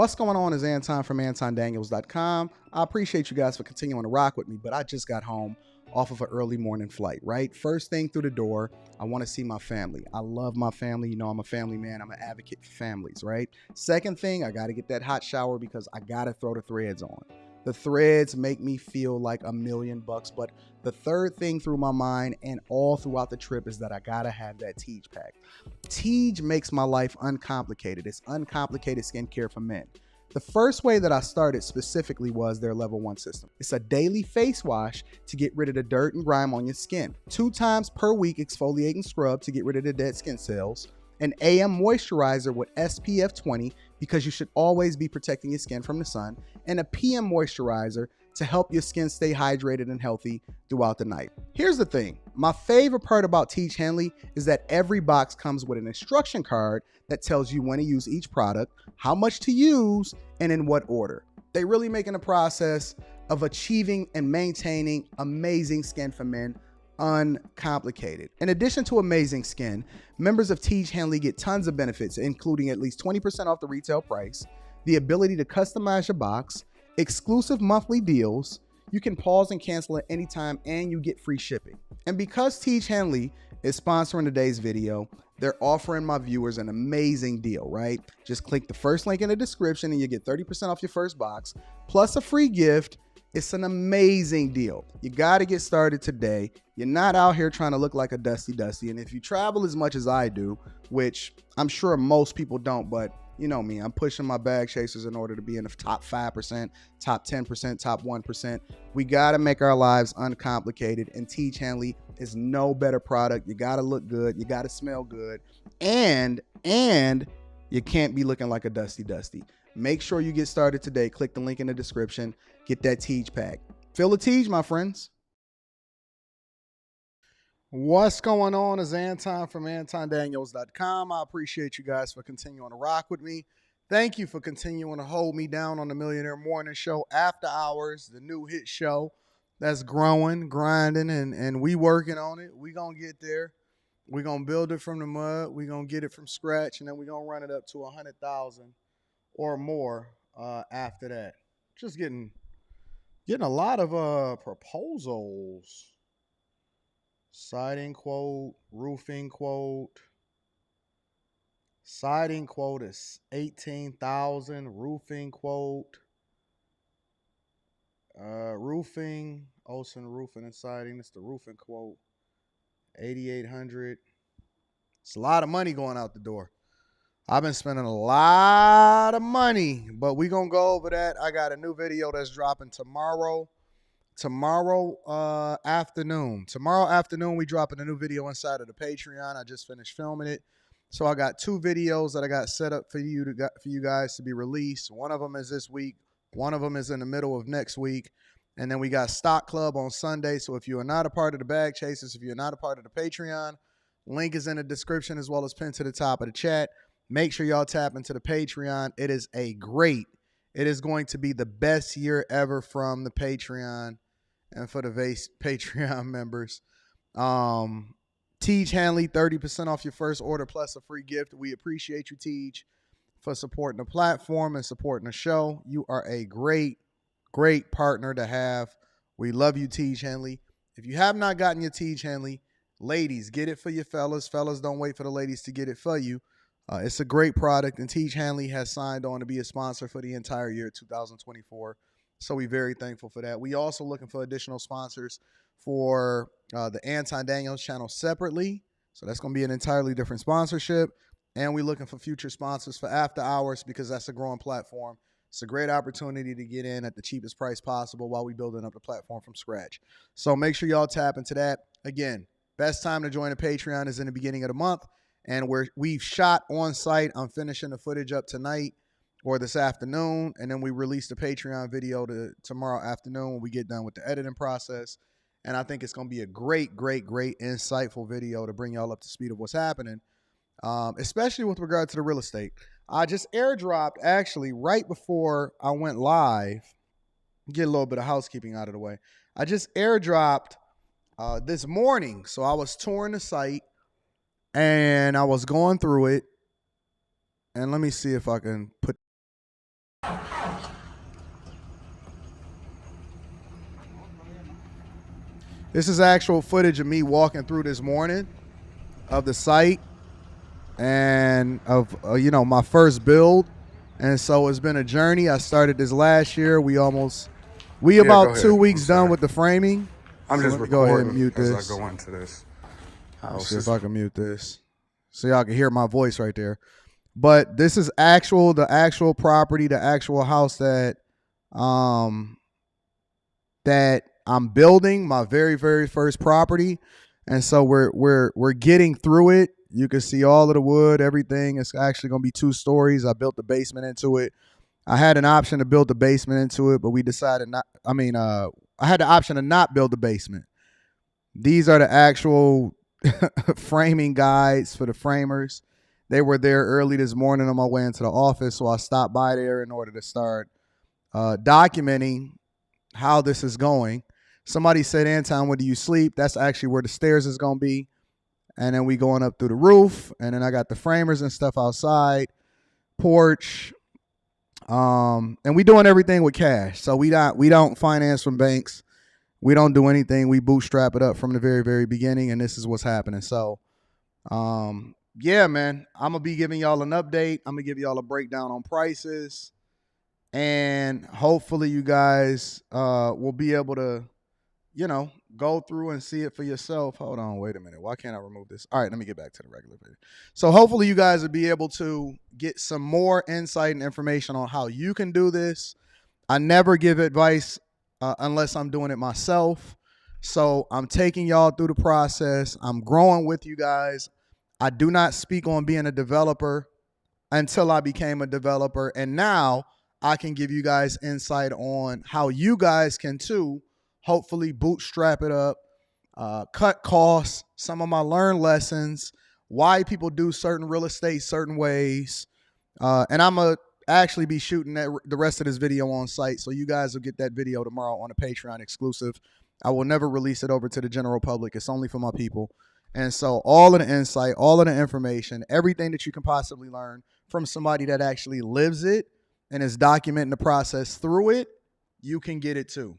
What's going on is Anton from AntonDaniels.com. I appreciate you guys for continuing to rock with me, but I just got home off of an early morning flight, right? First thing through the door, I want to see my family. I love my family. You know, I'm a family man. I'm an advocate for families, right? Second thing, I got to get that hot shower because I got to throw the threads on. The threads make me feel like $1,000,000, but the third thing through my mind and all throughout the trip is that I gotta have that TGI pack. TGI makes my life uncomplicated. It's uncomplicated skincare for men. The first way that I started specifically was their level 1 system. It's a daily face wash to get rid of the dirt and grime on your skin. 2 times per week exfoliating scrub to get rid of the dead skin cells. An AM moisturizer with SPF 20 because you should always be protecting your skin from the sun, and a PM moisturizer to help your skin stay hydrated and healthy throughout the night. Here's the thing. My favorite part about TGI is that every box comes with an instruction card that tells you when to use each product, how much to use, and in what order. They really making the process of achieving and maintaining amazing skin for men uncomplicated. In addition to amazing skin, members of TGI get tons of benefits, including at least 20% off the retail price, the ability to customize your box, exclusive monthly deals, you can pause and cancel at any time, and you get free shipping. And because TGI is sponsoring today's video, they're offering my viewers an amazing deal, right? Just click the first link in the description and you get 30% off your first box, plus a free gift. It's an amazing deal. You got to get started today. You're not out here trying to look like a Dusty. And if you travel as much as I do, which I'm sure most people don't, but you know me, I'm pushing my bag chasers in order to be in the top 5%, top 10%, top 1%. We got to make our lives uncomplicated, and TGI is no better product. You got to look good. You got to smell good. And you can't be looking like a Dusty. Make sure you get started today. Click the link in the description. Get that TGI pack. Feel the TGI, my friends. What's going on is Anton from AntonDaniels.com. I appreciate you guys for continuing to rock with me. Thank you for continuing to hold me down on the Millionaire Morning Show After Hours, the new hit show that's growing, grinding, and we working on it. We going to get there. We're going to build it from the mud. We're going to get it from scratch, and then we're going to run it up to 100,000 or more after that. Just getting a lot of proposals. Siding quote, roofing quote. Siding quote is 18,000. Roofing quote. Roofing, Olsen Roofing and Siding. It's the roofing quote. 8,800. It's a lot of money going out the door. I've been spending a lot of money, but we're going to go over that. I got a new video that's dropping tomorrow afternoon. Tomorrow afternoon, we dropping a new video inside of the Patreon. I just finished filming it. So I got 2 videos that I got set up for you guys to be released. One of them is this week. One of them is in the middle of next week. And then we got Stock Club on Sunday. So if you are not a part of the Bag Chasers, if you're not a part of the Patreon, link is in the description as well as pinned to the top of the chat. Make sure y'all tap into the Patreon. It is going to be the best year ever from the Patreon and for the Patreon members. TGI, 30% off your first order plus a free gift. We appreciate you, TGI, for supporting the platform and supporting the show. You are a great partner to have. We love you, TGI. If you have not gotten your TGI, ladies, get it for your fellas. Fellas, don't wait for the ladies to get it for you. It's a great product, and TGI has signed on to be a sponsor for the entire year 2024. So we're very thankful for that. We also looking for additional sponsors for the Anton Daniels channel separately. So that's going to be an entirely different sponsorship. And we're looking for future sponsors for After Hours because that's a growing platform. It's a great opportunity to get in at the cheapest price possible while we're building up the platform from scratch. So make sure y'all tap into that. Again, best time to join the Patreon is in the beginning of the month. And we've shot on site. I'm finishing the footage up tonight or this afternoon. And then we release the Patreon video tomorrow afternoon when we get done with the editing process. And I think it's going to be a great, insightful video to bring y'all up to speed of what's happening, especially with regard to the real estate. I just airdropped, actually, right before I went live, get a little bit of housekeeping out of the way. I just airdropped this morning. So I was touring the site. And I was going through it, and let me see if I can put This is actual footage of me walking through this morning of the site and of my first build. And so it's been a journey. I started this last year. We about 2 weeks done with the framing. I'm just go ahead and mute as this. I go into this house. Let's see if I can mute this so y'all can hear my voice right there. But this is the actual property, the actual house that I'm building, my very, very first property. And so we're getting through it. You can see all of the wood, everything. It's actually going to be 2 stories. I built the basement into it. I had an option to build the basement into it, but we decided not. I had the option to not build the basement. These are the actual framing guides for the framers. They were there early this morning on my way into the office, so I stopped by there in order to start documenting how this is going. Somebody said, Anton, where do you sleep? That's actually where the stairs is going to be. And then we going up through the roof. And then I got the framers and stuff outside, porch. And we doing everything with cash. So we don't finance from banks. We don't do anything. We bootstrap it up from the very, very beginning. And this is what's happening. So, yeah, man, I'm going to be giving y'all an update. I'm going to give y'all a breakdown on prices. And hopefully you guys will be able to, go through and see it for yourself. Hold on, wait a minute. Why can't I remove this? All right, let me get back to the regular video. So hopefully you guys will be able to get some more insight and information on how you can do this. I never give advice unless I'm doing it myself. So I'm taking y'all through the process. I'm growing with you guys. I do not speak on being a developer until I became a developer. And now I can give you guys insight on how you guys can too, hopefully bootstrap it up, cut costs, some of my learned lessons, why people do certain real estate certain ways. And I'm going to actually be shooting the rest of this video on site. So you guys will get that video tomorrow on a Patreon exclusive. I will never release it over to the general public. It's only for my people. And so all of the insight, all of the information, everything that you can possibly learn from somebody that actually lives it and is documenting the process through it, you can get it too.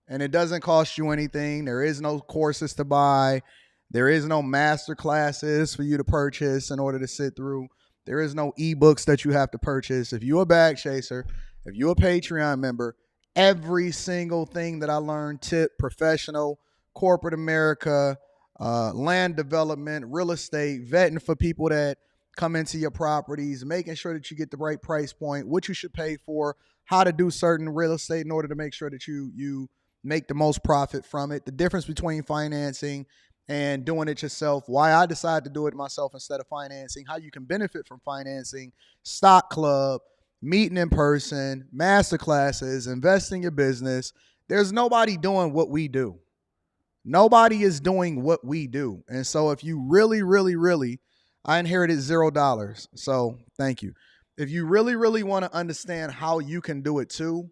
And it doesn't cost you anything. There is no courses to buy. There is no master classes for you to purchase in order to sit through. There is no ebooks that you have to purchase. If you're a bag chaser, if you're a Patreon member, every single thing that I learned, tip, professional, corporate America, land development, real estate, vetting for people that come into your properties, making sure that you get the right price point, what you should pay for, how to do certain real estate in order to make sure that you make the most profit from it, the difference between financing and doing it yourself, why I decided to do it myself instead of financing, how you can benefit from financing, stock club, meeting in person, master classes, invest in your business. There's nobody doing what we do. Nobody is doing what we do. And so if you really, really, really, I inherited $0. So thank you. If you really, really want to understand how you can do it too,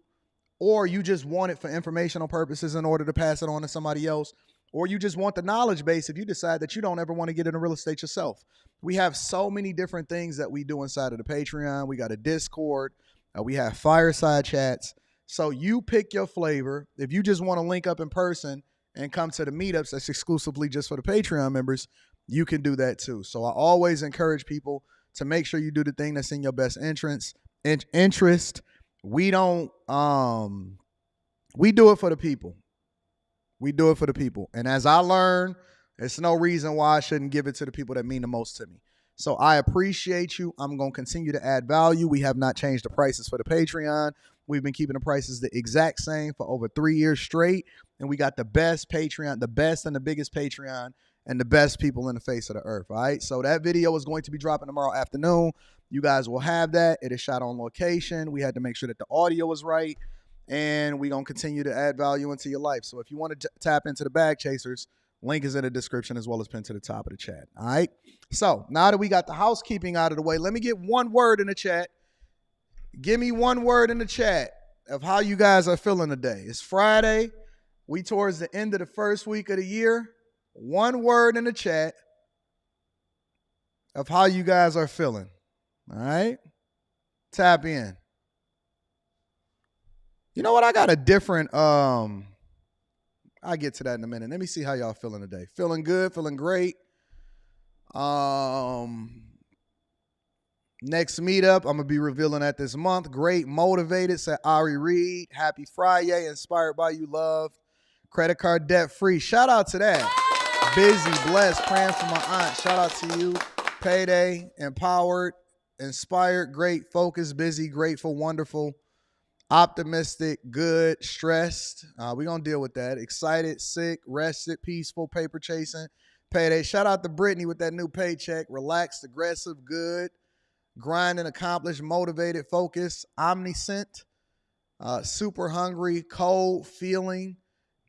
or you just want it for informational purposes in order to pass it on to somebody else, or you just want the knowledge base if you decide that you don't ever want to get into real estate yourself. We have so many different things that we do inside of the Patreon. We got a Discord. We have fireside chats. So you pick your flavor. If you just want to link up in person and come to the meetups that's exclusively just for the Patreon members, you can do that too. So I always encourage people to make sure you do the thing that's in your best interest. We don't, we do it for the people. We do it for the people. And as I learn, there's no reason why I shouldn't give it to the people that mean the most to me. So I appreciate you. I'm going to continue to add value. We have not changed the prices for the Patreon. We've been keeping the prices the exact same for over 3 years straight. And we got the best Patreon, the best and the biggest Patreon, and the best people in the face of the earth. All right. So that video is going to be dropping tomorrow afternoon. You guys will have that. It is shot on location. We had to make sure that the audio was right. And we're going to continue to add value into your life. So if you want to tap into the bag chasers, link is in the description as well as pinned to the top of the chat. All right. So now that we got the housekeeping out of the way, let me get one word in the chat. Give me one word in the chat of how you guys are feeling today. It's Friday. We towards the end of the first week of the year. One word in the chat of how you guys are feeling. All right. Tap in. You know what? I got a different I'll get to that in a minute. Let me see how y'all feeling today. Feeling good, feeling great. Next meetup, I'm gonna be revealing that this month. Great, motivated, said Ari Reed. Happy Friday, inspired by you, love. Credit card debt free. Shout out to that. Busy, blessed, praying for my aunt. Shout out to you. Payday, empowered, inspired, great, focused, busy, grateful, wonderful, optimistic, good, stressed. We're gonna deal with that. Excited, sick, rested, peaceful, paper chasing. Payday. Shout out to Brittany with that new paycheck. Relaxed, aggressive, good. Grinding, accomplished, motivated, focused, omniscient, super hungry, cold, feeling,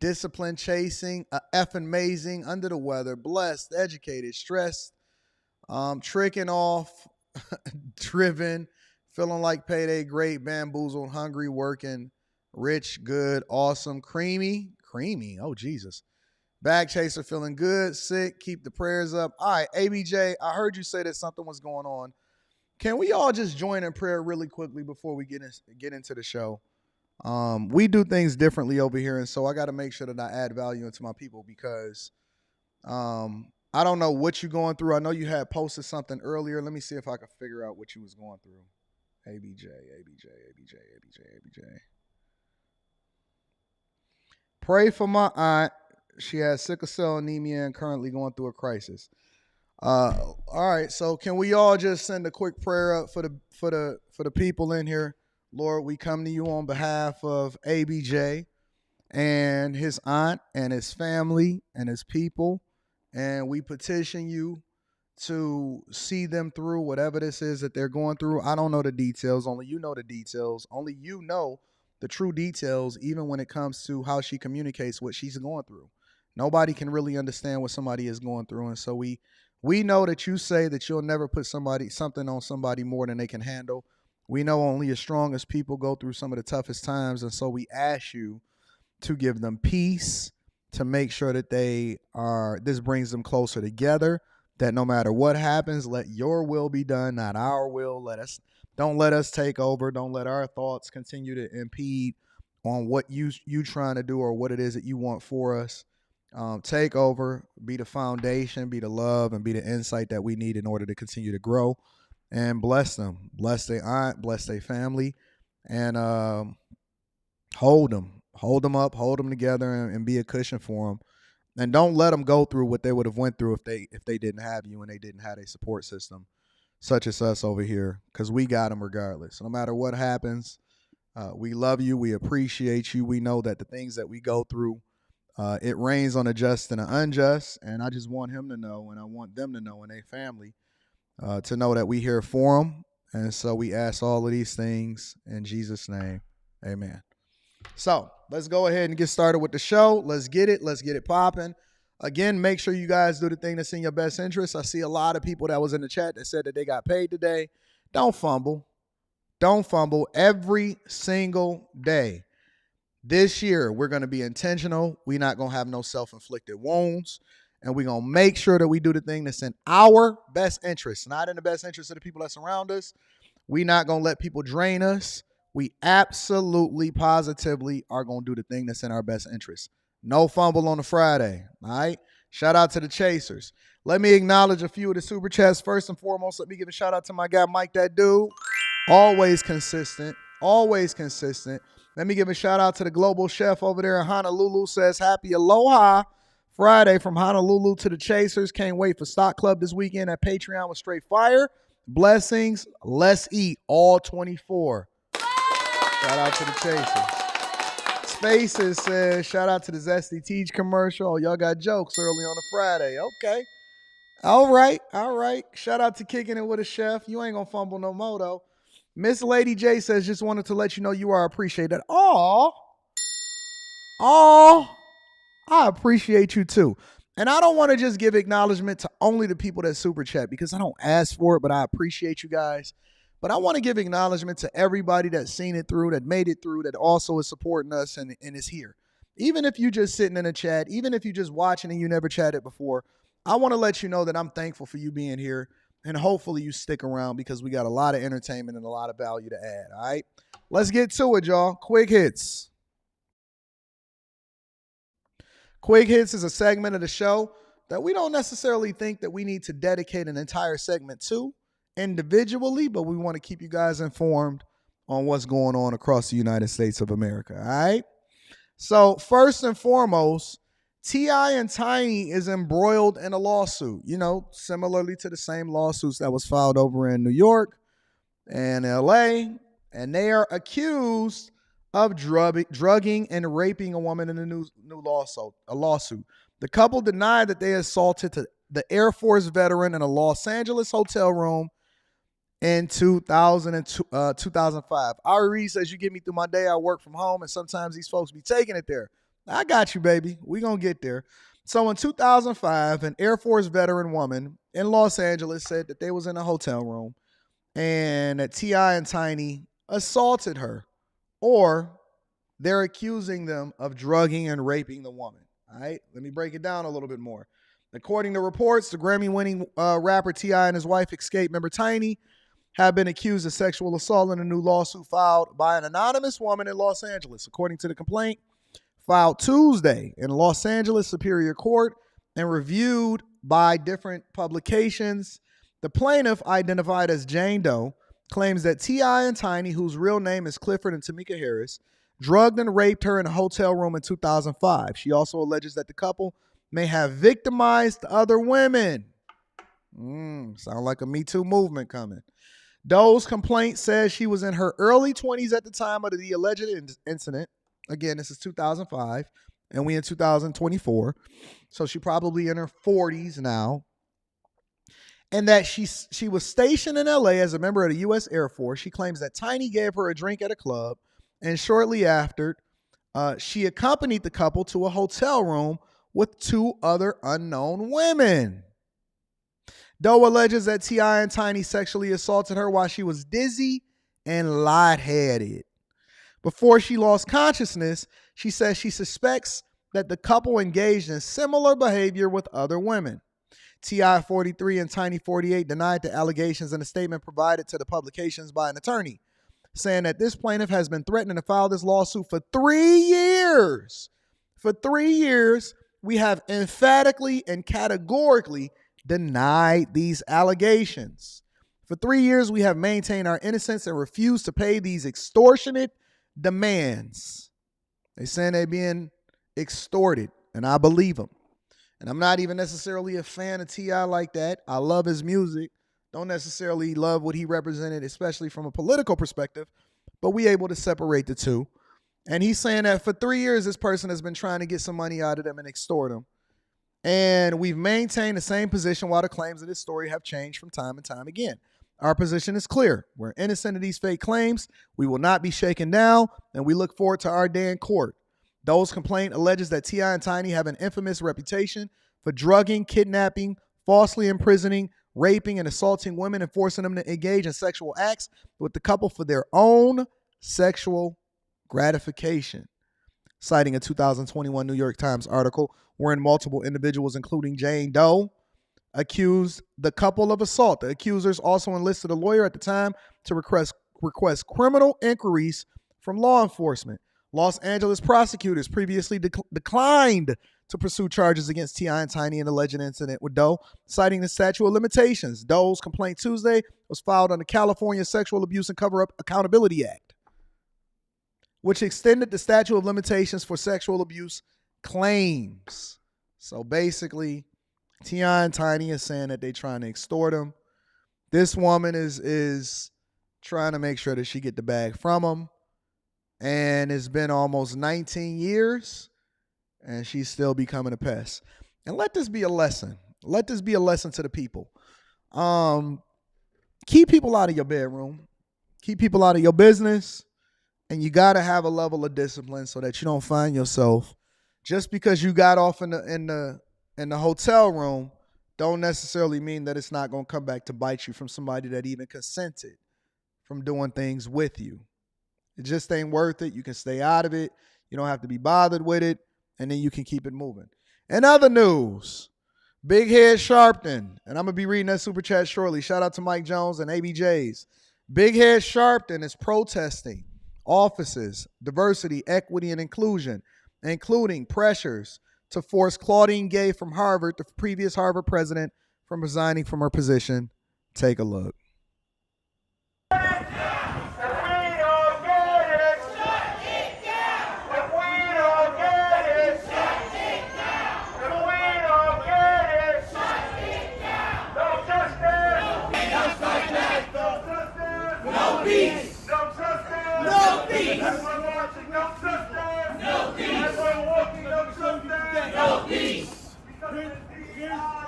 discipline, chasing, effing amazing, under the weather, blessed, educated, stressed, tricking off, driven, feeling like payday, great, bamboozled, hungry, working, rich, good, awesome, creamy, oh Jesus. Bag chaser, feeling good, sick, keep the prayers up. All right, ABJ, I heard you say that something was going on. Can we all just join in prayer really quickly before we get into the show? We do things differently over here, and so I got to make sure that I add value into my people because I don't know what you're going through. I know you had posted something earlier. Let me see if I can figure out what you was going through. ABJ. Pray for my aunt. She has sickle cell anemia and currently going through a crisis. All right, so can we all just send a quick prayer up for the people in here? Lord, we come to you on behalf of ABJ and his aunt and his family and his people, and we petition you to see them through whatever this is that they're going through. I don't know the details. Only you know the details. Only you know the true details, even when it comes to how she communicates what she's going through. Nobody can really understand what somebody is going through, and so we know that you say that you'll never put something on somebody more than they can handle. We know only as strong as people go through some of the toughest times. And so we ask you to give them peace, to make sure that this brings them closer together, that no matter what happens, let your will be done, not our will. Don't let us take over. Don't let our thoughts continue to impede on what you trying to do or what it is that you want for us. Take over, be the foundation, be the love, and be the insight that we need in order to continue to grow. And bless them. Bless their aunt, bless their family, and hold them up, hold them together, and be a cushion for them. And don't let them go through what they would have went through if they didn't have you and they didn't have a support system such as us over here, because we got them regardless. No matter what happens, we love you. We appreciate you. We know that the things that we go through, it rains on the just and the unjust, and I just want him to know, and I want them to know, and their family to know that we here for them. And so we ask all of these things in Jesus' name. Amen. So let's go ahead and get started with the show. Let's get it popping. Again, make sure you guys do the thing that's in your best interest. I see a lot of people that was in the chat that said that they got paid today. Don't fumble. Every single day. This year, we're going to be intentional. We're not going to have no self-inflicted wounds. And we're going to make sure that we do the thing that's in our best interest, not in the best interest of the people that surround us. We're not going to let people drain us. We absolutely, positively are going to do the thing that's in our best interest. No fumble on a Friday, all right? Shout out to the Chasers. Let me acknowledge a few of the super chats. First and foremost, let me give a shout out to my guy, Mike, that dude. Always consistent. Let me give a shout out to the global chef over there in Honolulu. Says happy Aloha Friday from Honolulu to the Chasers. Can't wait for Stock Club this weekend at Patreon with straight fire. Blessings. Let's eat all 24. Shout out to the Chasers. Spaces says shout out to the Zesty Teach commercial. Oh, y'all got jokes early on a Friday. Okay. All right. Shout out to Kicking It with a Chef. You ain't gonna fumble no more though. Miss Lady J says, just wanted to let you know you are appreciated. Aw, I appreciate you too. And I don't want to just give acknowledgement to only the people that super chat because I don't ask for it, but I appreciate you guys. But I want to give acknowledgement to everybody that's seen it through, that made it through, that also is supporting us and is here. Even if you just sitting in a chat, even if you just watching and you never chatted before, I want to let you know that I'm thankful for you being here. And hopefully you stick around because we got a lot of entertainment and a lot of value to add, all right? Let's get to it, y'all. Quick hits. Quick hits is a segment of the show that we don't necessarily think that we need to dedicate an entire segment to individually, but we want to keep you guys informed on what's going on across the United States of America. All right. So first and foremost, T.I. and Tiny is embroiled in a lawsuit, similarly to the same lawsuits that was filed over in New York and L.A., and they are accused of drugging and raping a woman in a new lawsuit. The couple denied that they assaulted the Air Force veteran in a Los Angeles hotel room in 2005. Ari says, you get me through my day. I work from home, and sometimes these folks be taking it there. I got you, baby. We gonna get there. So in 2005, an Air Force veteran woman in Los Angeles said that they was in a hotel room and that T.I. and Tiny assaulted her, or they're accusing them of drugging and raping the woman. All right, let me break it down a little bit more. According to reports, the Grammy-winning rapper T.I. and his wife, Escape member Tiny, have been accused of sexual assault in a new lawsuit filed by an anonymous woman in Los Angeles. According to the complaint, filed Tuesday in Los Angeles Superior Court and reviewed by different publications, the plaintiff, identified as Jane Doe, claims that T.I. and Tiny, whose real name is Clifford and Tamika Harris, drugged and raped her in a hotel room in 2005. She also alleges that the couple may have victimized other women. Sound like a Me Too movement coming. Doe's complaint says she was in her early 20s at the time of the alleged incident. Again, this is 2005, and we in 2024. So she probably in her 40s now. And that she was stationed in LA as a member of the U.S. Air Force. She claims that Tiny gave her a drink at a club, and shortly after, she accompanied the couple to a hotel room with two other unknown women. Doe alleges that T.I. and Tiny sexually assaulted her while she was dizzy and lightheaded. Before she lost consciousness, she says she suspects that the couple engaged in similar behavior with other women. T.I. 43 and Tiny 48 denied the allegations in a statement provided to the publications by an attorney, saying that this plaintiff has been threatening to file this lawsuit for 3 years. For 3 years, we have emphatically and categorically denied these allegations. For 3 years, we have maintained our innocence and refused to pay these extortionate demands. They saying they're being extorted, and I believe them. And I'm not even necessarily a fan of T.I. like that. I love his music. Don't necessarily love what he represented, especially from a political perspective, but we able to separate the two. And he's saying that for 3 years, this person has been trying to get some money out of them and extort them. And we've maintained the same position while the claims of this story have changed from time and time again. Our position is clear. We're innocent of these fake claims. We will not be shaken down, and we look forward to our day in court. Doe's complaint alleges that T.I. and Tiny have an infamous reputation for drugging, kidnapping, falsely imprisoning, raping, and assaulting women and forcing them to engage in sexual acts with the couple for their own sexual gratification. Citing a 2021 New York Times article wherein multiple individuals, including Jane Doe, accused the couple of assault. The accusers also enlisted a lawyer at the time to request criminal inquiries from law enforcement. Los Angeles prosecutors previously declined to pursue charges against T.I. and Tiny in the alleged incident with Doe, citing the statute of limitations. Doe's complaint Tuesday was filed under California Sexual Abuse and Cover-Up Accountability Act, which extended the statute of limitations for sexual abuse claims. So basically, T.I. and Tiny is saying that they're trying to extort him. This woman is trying to make sure that she get the bag from him. And it's been almost 19 years, and she's still becoming a pest. And let this be a lesson. Let this be a lesson to the people. Keep people out of your bedroom. Keep people out of your business. And you got to have a level of discipline so that you don't find yourself, just because you got off in the hotel room, don't necessarily mean that it's not going to come back to bite you from somebody that even consented from doing things with you. It just ain't worth it. You can stay out of it. You don't have to be bothered with it. And then you can keep it moving. In other news, Big Head Sharpton, and I'm going to be reading that super chat shortly. Shout out to Mike Jones and ABJs. Big Head Sharpton is protesting offices, diversity, equity, and inclusion, including pressures to force Claudine Gay from Harvard, the previous Harvard president, from resigning from her position. Take a look.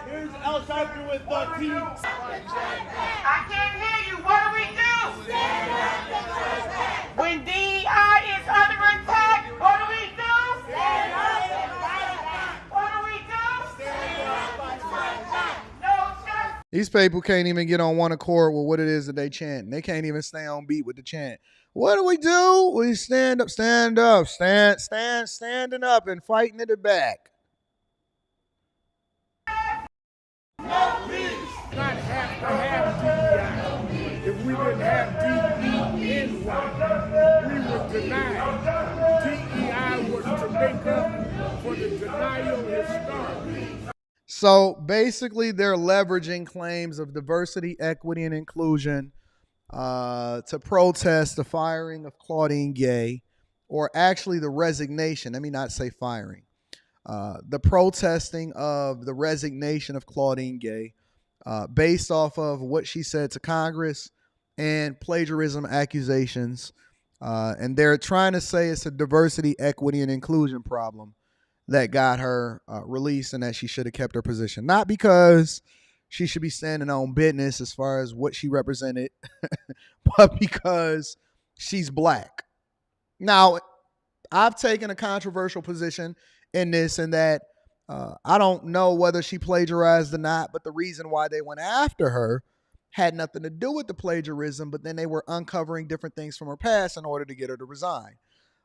Here's El Sharpe with the team. I can't hear you. What do we do? Stand up and fight back. When DEI is under attack, what do we do? Stand up and fight back. What do we do? Stand up and fight back. No justice. These people can't even get on one accord with what it is that they chant. They can't even stay on beat with the chant. What do? We stand up, standing up and fighting in the back. Not have to have DEI. If we didn't have DEI, we would deny. DEI was to make up for the denial historically. So basically, they're leveraging claims of diversity, equity, and inclusion to protest the firing of Claudine Gay, or actually the resignation. Let me not say firing. The protesting of the resignation of Claudine Gay based off of what she said to Congress and plagiarism accusations. And they're trying to say it's a diversity, equity, and inclusion problem that got her released and that she should have kept her position. Not because she should be standing on business as far as what she represented, but because she's black. Now, I've taken a controversial position in this and that I don't know whether she plagiarized or not, but the reason why they went after her had nothing to do with the plagiarism, but then they were uncovering different things from her past in order to get her to resign.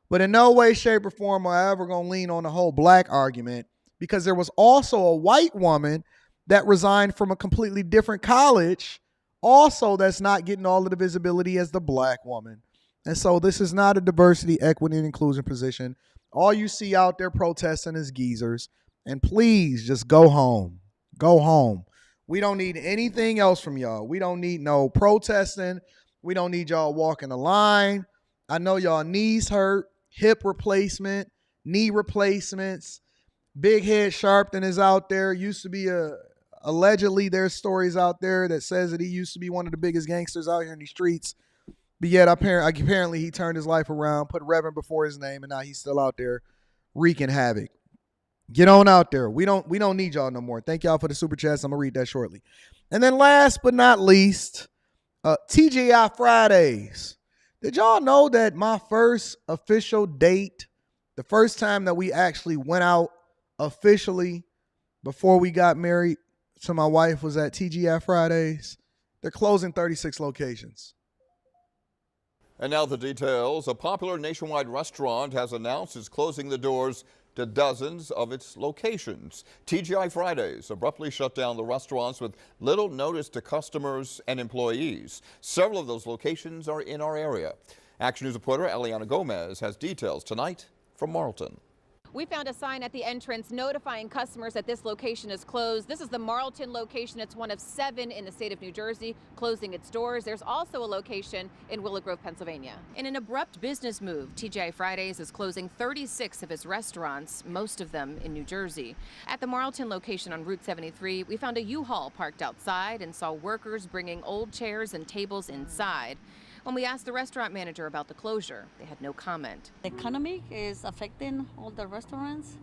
But in no way, shape, or form am I ever going to lean on the whole black argument, because there was also a white woman that resigned from a completely different college, also that's not getting all of the visibility as the black woman. And so this is not a diversity, equity, and inclusion position. All you see out there protesting is geezers. And please just go home. Go home. We don't need anything else from y'all. We don't need no protesting. We don't need y'all walking the line. I know y'all knees hurt, hip replacement, knee replacements. Big Head Sharpton is out there. Used to be allegedly there's stories out there that says that he used to be one of the biggest gangsters out here in these streets. But yet apparently he turned his life around, put Reverend before his name, and now he's still out there wreaking havoc. Get on out there. We don't need y'all no more. Thank y'all for the super chats. I'm going to read that shortly. And then last but not least, TGI Fridays. Did y'all know that my first official date, the first time that we actually went out officially before we got married to my wife, was at TGI Fridays? They're closing 36 locations. And now the details. A popular nationwide restaurant has announced it's closing the doors to dozens of its locations. TGI Fridays abruptly shut down the restaurants with little notice to customers and employees. Several of those locations are in our area. Action News reporter Eliana Gomez has details tonight from Marlton. We found a sign at the entrance notifying customers that this location is closed. This is the Marlton location. It's one of 7 in the state of New Jersey closing its doors. There's also a location in Willow Grove, Pennsylvania. In an abrupt business move, TGI Fridays is closing 36 of its restaurants, most of them in New Jersey. At the Marlton location on Route 73, we found a U-Haul parked outside and saw workers bringing old chairs and tables inside. When we asked the restaurant manager about the closure, they had no comment. The economy is affecting all the restaurants,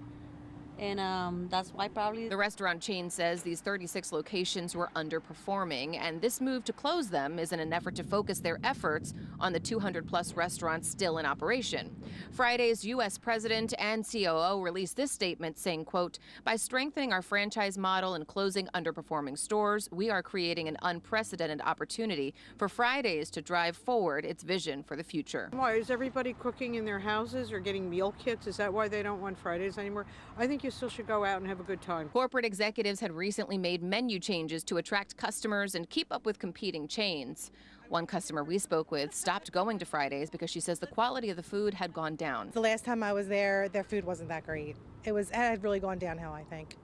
and that's why probably. The restaurant chain says these 36 locations were underperforming, and this move to close them is in an effort to focus their efforts on the 200-plus restaurants still in operation. Friday's U.S. president and COO released this statement saying, quote, "By strengthening our franchise model and closing underperforming stores, we are creating an unprecedented opportunity for Fridays to drive forward its vision for the future." Why is everybody cooking in their houses or getting meal kits? Is that why they don't want Fridays anymore? I think you still should go out and have a good time. Corporate executives had recently made menu changes to attract customers and keep up with competing chains. One customer we spoke with stopped going to Fridays because she says the quality of the food had gone down. The last time I was there, their food wasn't that great. It had really gone downhill, I think.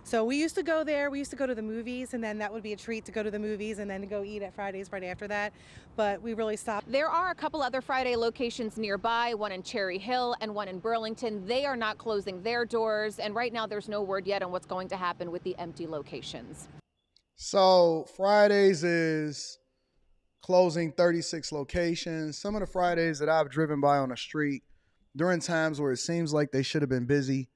So we used to go there. We used to go to the movies, and then that would be a treat to go to the movies and then to go eat at Fridays right after that. But we really stopped. There are a couple other Friday locations nearby, one in Cherry Hill and one in Burlington. They are not closing their doors, and right now there's no word yet on what's going to happen with the empty locations. So Fridays is closing 36 locations. Some of the Fridays that I've driven by on the street during times where it seems like they should have been busy,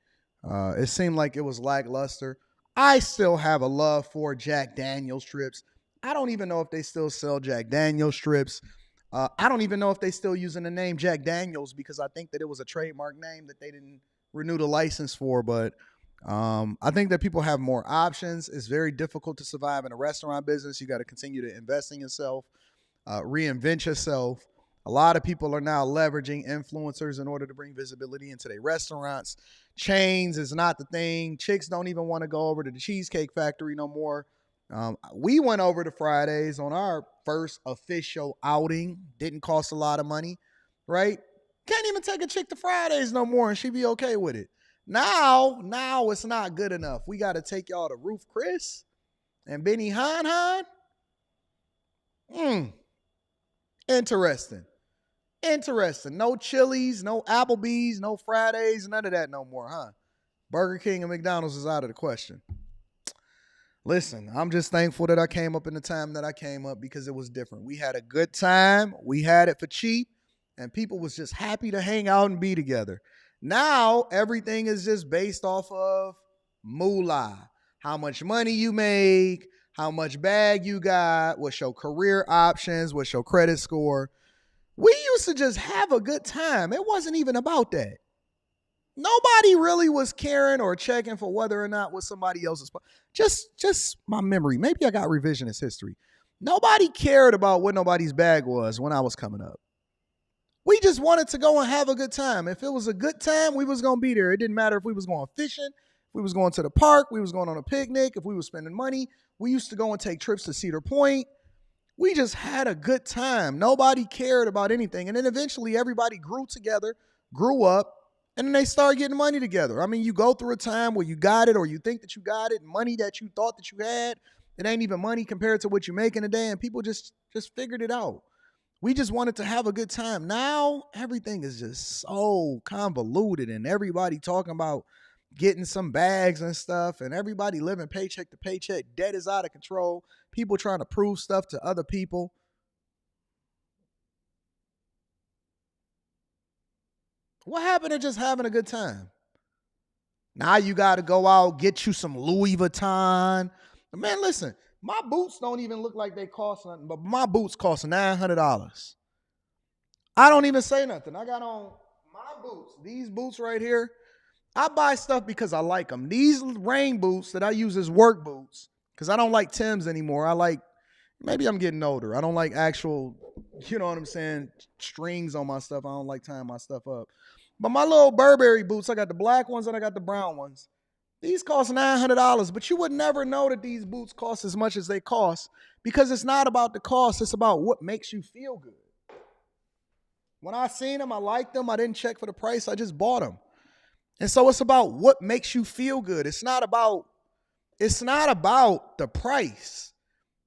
it seemed like it was lackluster. I still have a love for Jack Daniels strips. I don't even know if they still sell Jack Daniels strips. I don't even know if they still using the name Jack Daniels, because I think that it was a trademark name that they didn't renew the license for. But I think that people have more options. It's very difficult to survive in a restaurant business. You got to continue to invest in yourself, reinvent yourself. A lot of people are now leveraging influencers in order to bring visibility into their restaurants. Chains is not the thing. Chicks don't even want to go over to the Cheesecake Factory no more. We went over to Fridays on our first official outing. Didn't cost a lot of money, right? Can't even take a chick to Fridays no more and she be okay with it. Now it's not good enough. We got to take y'all to Ruth Chris and Benny Han. Interesting. No Chili's, no Applebee's, no Fridays, none of that no more, huh? Burger King and McDonald's is out of the question. Listen, I'm just thankful that I came up in the time that I came up, because it was different. We had a good time. We had it for cheap, and people was just happy to hang out and be together. Now, everything is just based off of moolah. How much money you make, how much bag you got, what's your career options, what's your credit score. We used to just have a good time. It wasn't even about that. Nobody really was caring or checking for whether or not was somebody else's. Just my memory. Maybe I got revisionist history. Nobody cared about what nobody's bag was when I was coming up. We just wanted to go and have a good time. If it was a good time, we was going to be there. It didn't matter if we was going fishing, if we was going to the park, we was going on a picnic, if we was spending money. We used to go and take trips to Cedar Point. We just had a good time. Nobody cared about anything. And then eventually everybody grew together, grew up, and then they started getting money together. I mean, you go through a time where you got it or you think that you got it, money that you thought that you had, it ain't even money compared to what you make in a day, and people just figured it out. We just wanted to have a good time. Now, everything is just so convoluted, and everybody talking about getting some bags and stuff, and everybody living paycheck to paycheck. Debt is out of control. People trying to prove stuff to other people. What happened to just having a good time? Now you got to go out, get you some Louis Vuitton. Man, listen, my boots don't even look like they cost nothing, but my boots cost $900. I don't even say nothing. I got on my boots, these boots right here. I buy stuff because I like them. These rain boots that I use as work boots, because I don't like Timbs anymore. Maybe I'm getting older. I don't like actual, you know what I'm saying, strings on my stuff. I don't like tying my stuff up. But my little Burberry boots, I got the black ones and I got the brown ones. These cost $900, but you would never know that these boots cost as much as they cost, because it's not about the cost. It's about what makes you feel good. When I seen them, I liked them. I didn't check for the price. I just bought them. And so it's about what makes you feel good. It's not about the price.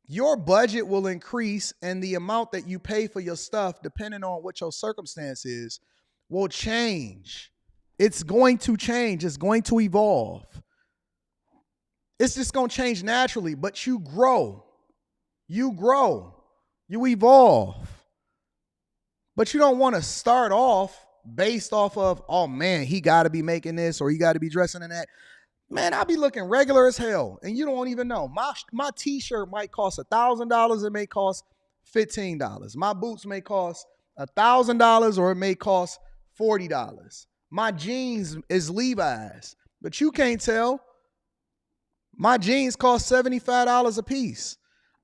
Your budget will increase, and the amount that you pay for your stuff, depending on what your circumstance is, will change. It's going to change. It's going to evolve. It's just going to change naturally, but you grow. You evolve. But you don't want to start off based off of, oh man, he got to be making this or he got to be dressing in that. Man, I'll be looking regular as hell, and you don't even know. My t-shirt might cost $1,000. It may cost $15. My boots may cost $1,000, or it may cost $40. My jeans is Levi's, but you can't tell. My jeans cost $75 a piece.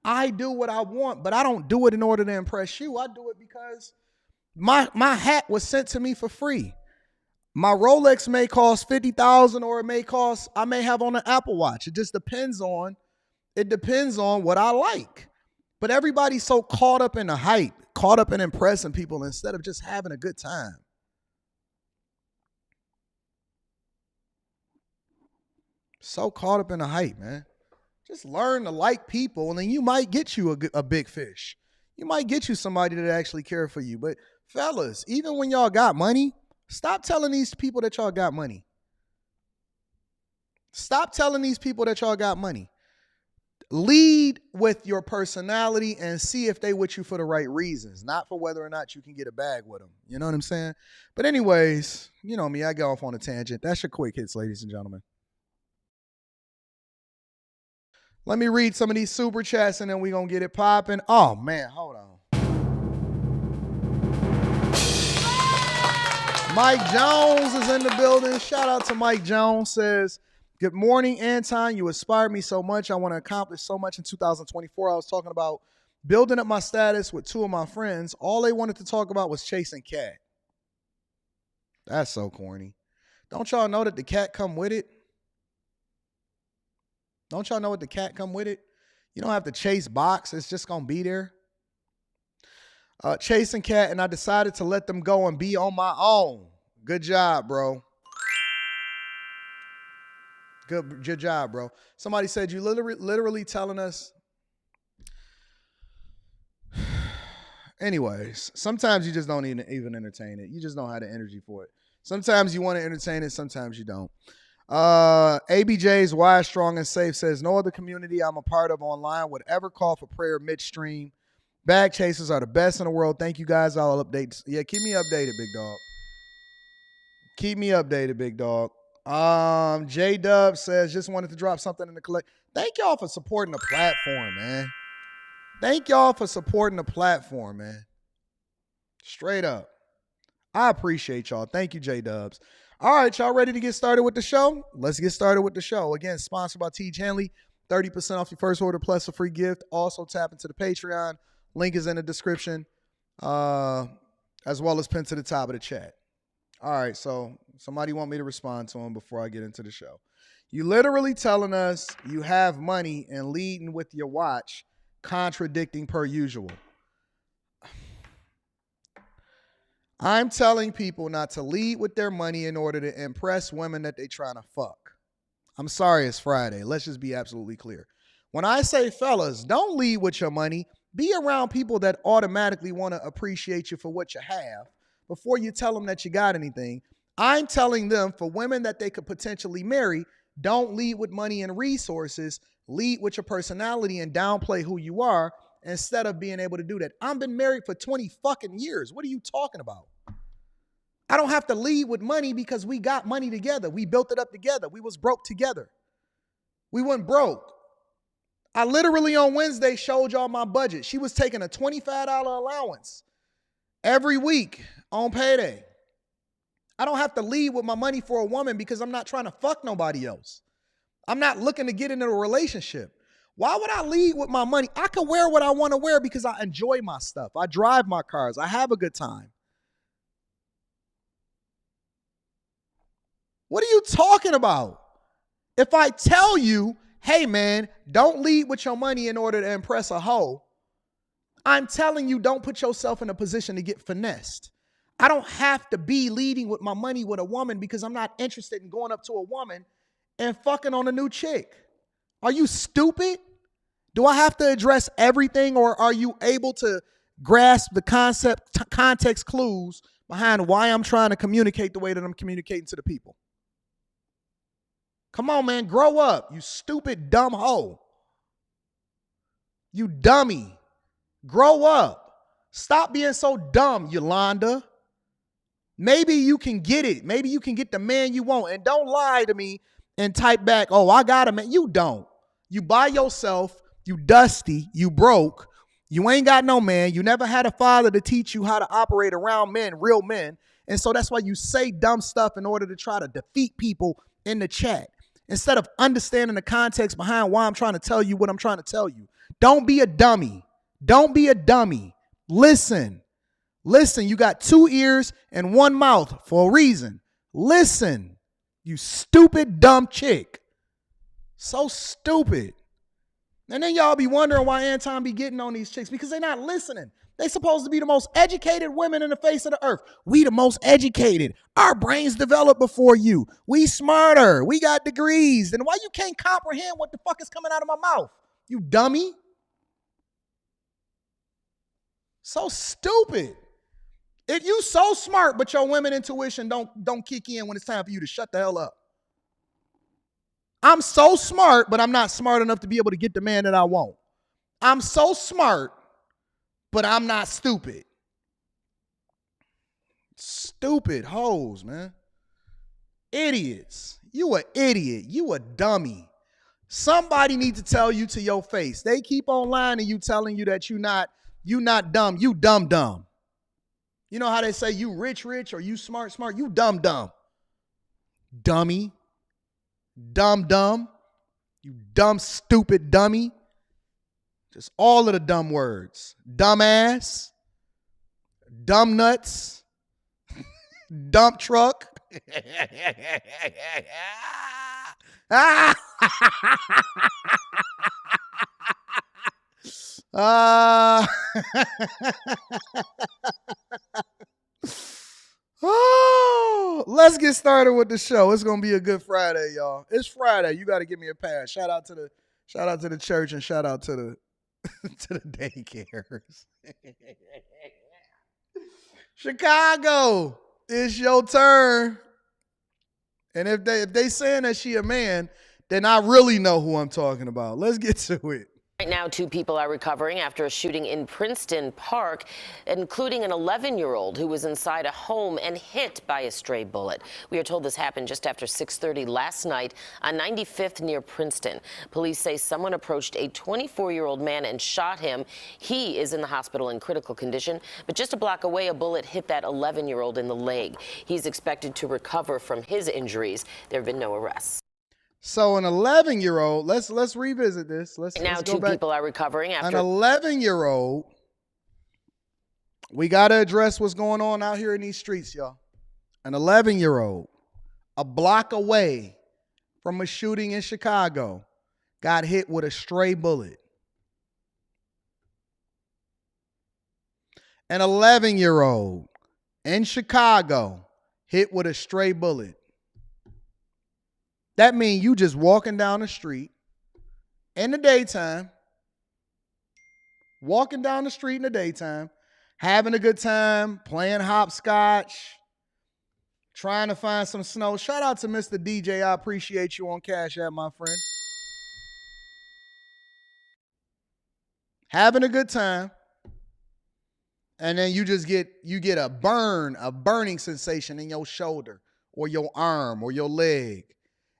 I do what I want, but I don't do it in order to impress you. I do it because my hat was sent to me for free. My Rolex may cost $50,000, or I may have on an Apple Watch. It just depends on what I like. But everybody's so caught up in the hype, caught up in impressing people instead of just having a good time. So caught up in the hype, man. Just learn to like people, and then you might get you a big fish. You might get you somebody that actually care for you. But fellas, even when y'all got money, stop telling these people that y'all got money. Stop telling these people that y'all got money. Lead with your personality and see if they with you for the right reasons, not for whether or not you can get a bag with them. You know what I'm saying? But anyways, you know me, I get off on a tangent. That's your quick hits, ladies and gentlemen. Let me read some of these super chats and then we're going to get it popping. Oh, man, hold on. Mike Jones is in the building. Shout out to Mike Jones. Says, good morning, Anton. You inspired me so much. I want to accomplish so much in 2024. I was talking about building up my status with two of my friends. All they wanted to talk about was chasing Katt. That's so corny. Don't y'all know that the cat come with it? Don't y'all know what the cat come with it? You don't have to chase box. It's just going to be there. Chasing Katt, and I decided to let them go and be on my own. Good job, bro. Good job, bro. Somebody said you literally telling us. Anyways, sometimes you just don't even entertain it. You just don't have the energy for it. Sometimes you want to entertain it. Sometimes you don't. ABJ's Wise, Strong, and Safe says, no other community I'm a part of online would ever call for prayer midstream. Bag chasers are the best in the world. Thank you guys. I'll update. Yeah, keep me updated, big dog. Keep me updated, big dog. J-Dub says, just wanted to drop something in the collect. Thank y'all for supporting the platform, man. Thank y'all for supporting the platform, man. Straight up. I appreciate y'all. Thank you, J-Dubs. All right, y'all ready to get started with the show? Let's get started with the show. Again, sponsored by T. Hanley. 30% off your first order plus a free gift. Also tap into the Patreon. Link is in the description, as well as pinned to the top of the chat. All right, so somebody want me to respond to him before I get into the show. You literally telling us you have money and leading with your watch, contradicting per usual. I'm telling people not to lead with their money in order to impress women that they trying to fuck. I'm sorry, it's Friday. Let's just be absolutely clear. When I say, fellas, don't lead with your money. Be around people that automatically want to appreciate you for what you have before you tell them that you got anything. I'm telling them for women that they could potentially marry, don't lead with money and resources. Lead with your personality and downplay who you are instead of being able to do that. I've been married for 20 fucking years. What are you talking about? I don't have to lead with money because we got money together. We built it up together. We was broke together. We went broke. I literally on Wednesday showed y'all my budget. She was taking a $25 allowance every week on payday. I don't have to lead with my money for a woman because I'm not trying to fuck nobody else. I'm not looking to get into a relationship. Why would I lead with my money? I can wear what I want to wear because I enjoy my stuff. I drive my cars. I have a good time. What are you talking about? If I tell you, hey man, don't lead with your money in order to impress a hoe, I'm telling you don't put yourself in a position to get finessed. I don't have to be leading with my money with a woman because I'm not interested in going up to a woman and fucking on a new chick. Are you stupid? Do I have to address everything, or are you able to grasp the context clues behind why I'm trying to communicate the way that I'm communicating to the people? Come on, man, grow up, you stupid, dumb hoe. You dummy. Grow up. Stop being so dumb, Yolanda. Maybe you can get it. Maybe you can get the man you want. And don't lie to me and type back, oh, I got a man. You don't. You by yourself. You dusty. You broke. You ain't got no man. You never had a father to teach you how to operate around men, real men. And so that's why you say dumb stuff in order to try to defeat people in the chat, instead of understanding the context behind why I'm trying to tell you what I'm trying to tell you. Don't be a dummy. Don't be a dummy. Listen. Listen, you got 2 ears and 1 mouth for a reason. Listen, you stupid, dumb chick. So stupid. And then y'all be wondering why Anton be getting on these chicks, because they're not listening. They supposed to be the most educated women in the face of the earth. We the most educated. Our brains developed before you. We smarter. We got degrees. Then why you can't comprehend what the fuck is coming out of my mouth? You dummy. So stupid. If you so smart, but your women intuition don't kick in when it's time for you to shut the hell up. I'm so smart, but I'm not smart enough to be able to get the man that I want. I'm so smart, but I'm not stupid. Stupid hoes, man. Idiots. You an idiot. You a dummy. Somebody needs to tell you to your face. They keep on lying to you, telling you that you not dumb. You dumb. You know how they say you rich or you smart? You dumb. Dummy. Dumb. You dumb, stupid dummy. Just all of the dumb words. Dumbass. Dumb nuts. Dump truck. Oh, let's get started with the show. It's gonna be a good Friday, y'all. It's Friday. You got to give me a pass. Shout out to the church and shout out to the to the daycares. Chicago, it's your turn. And if they saying that she a man, then I really know who I'm talking about. Let's get to it. Right now, 2 people are recovering after a shooting in Princeton Park, including an 11-year-old who was inside a home and hit by a stray bullet. We are told this happened just after 6:30 last night on 95th near Princeton. Police say someone approached a 24-year-old man and shot him. He is in the hospital in critical condition, but just a block away, a bullet hit that 11-year-old in the leg. He's expected to recover from his injuries. There have been no arrests. So an 11-year-old, let's revisit this. Let's now go 2 back. people are recovering after An 11-year-old. We got to address what's going on out here in these streets, y'all. An 11-year-old, a block away from a shooting in Chicago, got hit with a stray bullet. An 11-year-old in Chicago hit with a stray bullet. That means you just walking down the street in the daytime, having a good time, playing hopscotch, trying to find some snow. Shout out to Mr. DJ. I appreciate you on Cash App, my friend. Having a good time, and then you get a burning sensation in your shoulder or your arm or your leg.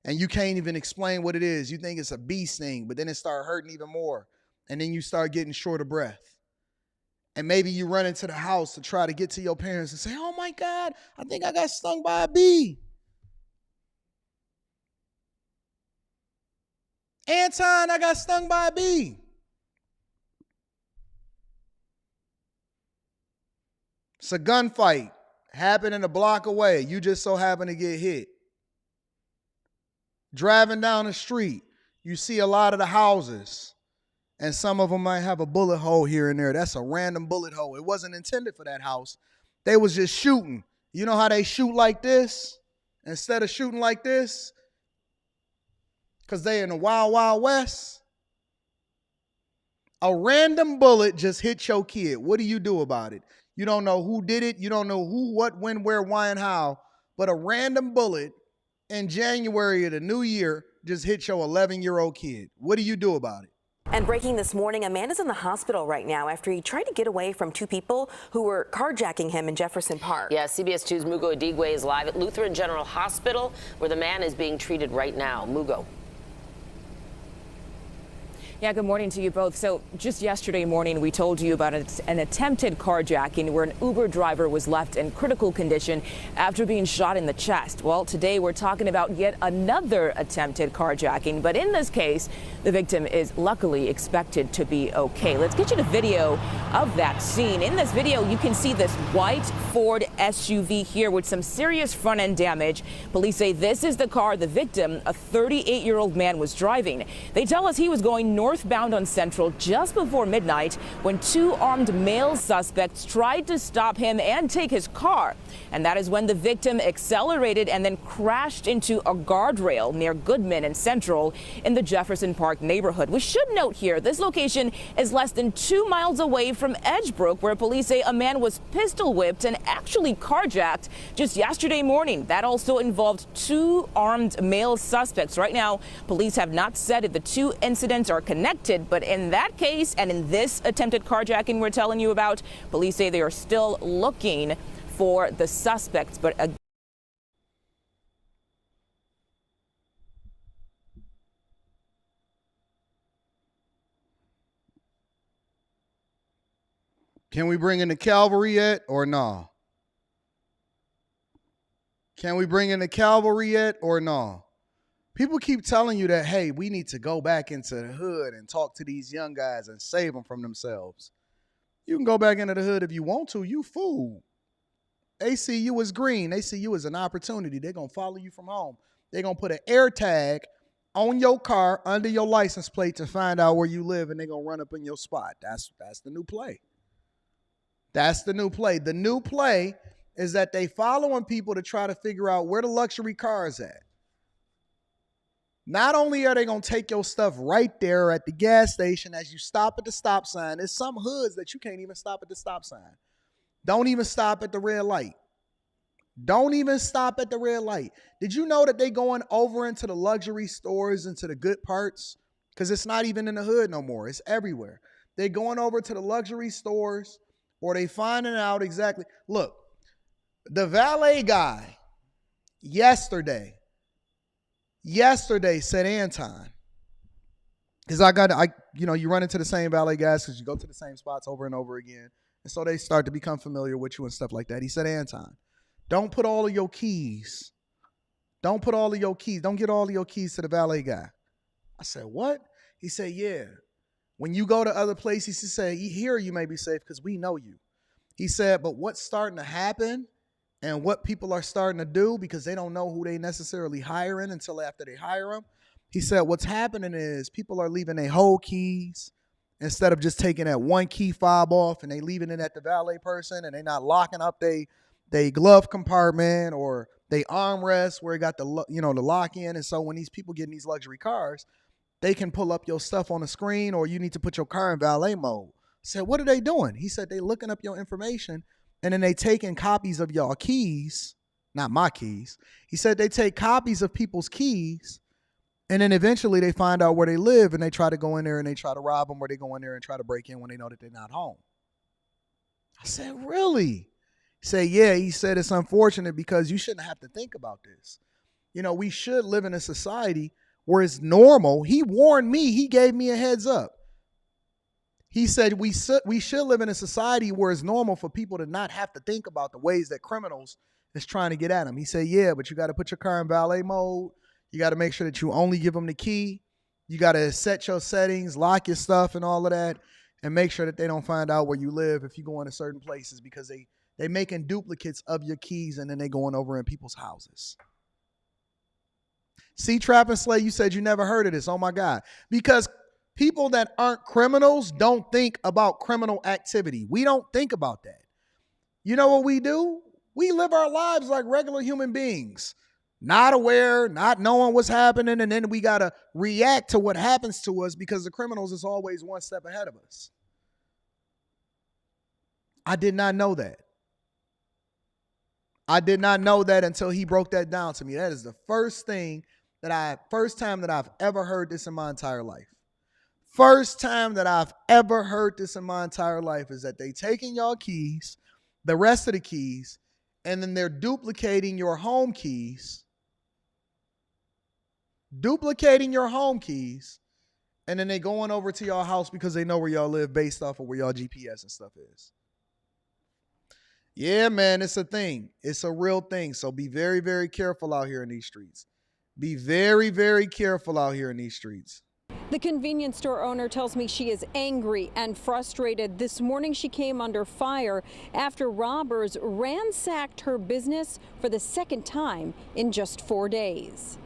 And you can't even explain what it is. You think it's a bee sting, but then it starts hurting even more. And then you start getting short of breath. And maybe you run into the house to try to get to your parents and say, oh my God, I think I got stung by a bee. Anton, I got stung by a bee. It's a gunfight happening a block away. You just so happen to get hit. Driving down the street, you see a lot of the houses, and some of them might have a bullet hole here and there. That's a random bullet hole. It wasn't intended for that house. They was just shooting. You know how they shoot like this instead of shooting like this? Because they in the wild, wild west. A random bullet just hit your kid. What do you do about it? You don't know who did it. You don't know who, what, when, where, why, and how. But a random bullet in January of the new year just hit your 11-year-old kid. What do you do about it? And breaking this morning, a man is in the hospital right now after he tried to get away from 2 people who were carjacking him in Jefferson Park. Yeah, CBS 2's Mugo Adigwe is live at Lutheran General Hospital, where the man is being treated right now. Mugo. Yeah, good morning to you both. So just yesterday morning, we told you about an attempted carjacking where an Uber driver was left in critical condition after being shot in the chest. Well, today we're talking about yet another attempted carjacking. But in this case, the victim is luckily expected to be okay. Let's get you the video of that scene. In this video, you can see this white Ford SUV here with some serious front end damage. Police say this is the car the victim, a 38-year-old man, was driving. They tell us he was going north northbound on Central just before midnight when two armed male suspects tried to stop him and take his car. And that is when the victim accelerated and then crashed into a guardrail near Goodman and Central in the Jefferson Park neighborhood. We should note here, this location is less than 2 miles away from Edgebrook, where police say a man was pistol whipped and actually carjacked just yesterday morning. That also involved two armed male suspects. Right now, police have not said if the two incidents are connected, but in that case and in this attempted carjacking we're telling you about, police say they are still looking for the suspects. But can we bring in the cavalry yet or no? Can we bring in the cavalry yet or no? People keep telling you that, hey, we need to go back into the hood and talk to these young guys and save them from themselves. You can go back into the hood if you want to. You fool. They see you as green. They see you as an opportunity. They're going to follow you from home. They're going to put an air tag on your car under your license plate to find out where you live, and they're going to run up in your spot. That's the new play. That's the new play. The new play is that they following people to try to figure out where the luxury car is at. Not only are they going to take your stuff right there at the gas station as you stop at the stop sign. There's some hoods that you can't even stop at the stop sign. Don't even stop at the red light. Don't even stop at the red light. Did you know that they going over into the luxury stores, into the good parts? Because it's not even in the hood no more. It's everywhere. They're going over to the luxury stores, or they finding out exactly. Look, the valet guy yesterday said Anton. Because you run into the same valet guys because you go to the same spots over and over again. And so they start to become familiar with you and stuff like that. He said, Anton, don't put all of your keys. Don't put all of your keys. Don't get all of your keys to the valet guy. I said, what? He said, yeah. When you go to other places, he said, here you may be safe because we know you. He said, but what's starting to happen and what people are starting to do, because they don't know who they necessarily hiring until after they hire them. He said, what's happening is people are leaving their whole keys instead of just taking that one key fob off, and they leaving it at the valet person, and they not locking up they glove compartment or they armrest where it got the lock in. And so when these people get in these luxury cars, they can pull up your stuff on the screen, or you need to put your car in valet mode. I said, what are they doing? He said, they looking up your information, and then they taking copies of y'all keys, not my keys. He said they take copies of people's keys, and then eventually they find out where they live, and they try to go in there and they try to rob them, or they go in there and try to break in when they know that they're not home. I said, really? He said, yeah. He said, it's unfortunate because you shouldn't have to think about this. We should live in a society where it's normal. He warned me. He gave me a heads up. He said we should live in a society where it's normal for people to not have to think about the ways that criminals is trying to get at them. He said, yeah, but you got to put your car in valet mode. You got to make sure that you only give them the key. You got to set your settings, lock your stuff and all of that, and make sure that they don't find out where you live if you go into certain places, because they making duplicates of your keys, and then they going over in people's houses. See, Trap and Slay, you said you never heard of this. Oh, my God. Because people that aren't criminals don't think about criminal activity. We don't think about that. You know what we do? We live our lives like regular human beings, not aware, not knowing what's happening, and then we got to react to what happens to us because the criminals is always one step ahead of us. I did not know that. I did not know that until he broke that down to me. That is the first time that I've ever heard this in my entire life. First time that I've ever heard this in my entire life is that they taking y'all keys, the rest of the keys, and then they're duplicating your home keys. And then they going over to y'all house because they know where y'all live based off of where y'all GPS and stuff is. Yeah, man, it's a thing. It's a real thing. So be very, very careful out here in these streets. Be very, very careful out here in these streets. The convenience store owner tells me she is angry and frustrated. This morning she came under fire after robbers ransacked her business for the second time in just 4 days.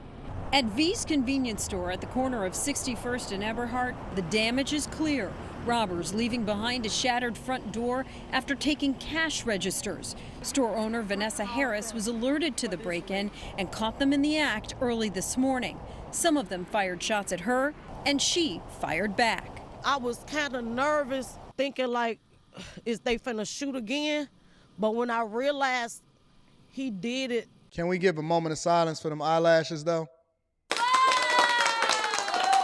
At V's convenience store at the corner of 61st and Eberhart, the damage is clear. Robbers leaving behind a shattered front door after taking cash registers. Store owner Vanessa Harris was alerted to the break-in and caught them in the act early this morning. Some of them fired shots at her, and she fired back. I was kind of nervous, thinking like, is they finna shoot again? But when I realized he did it. Can we give a moment of silence for them eyelashes, though?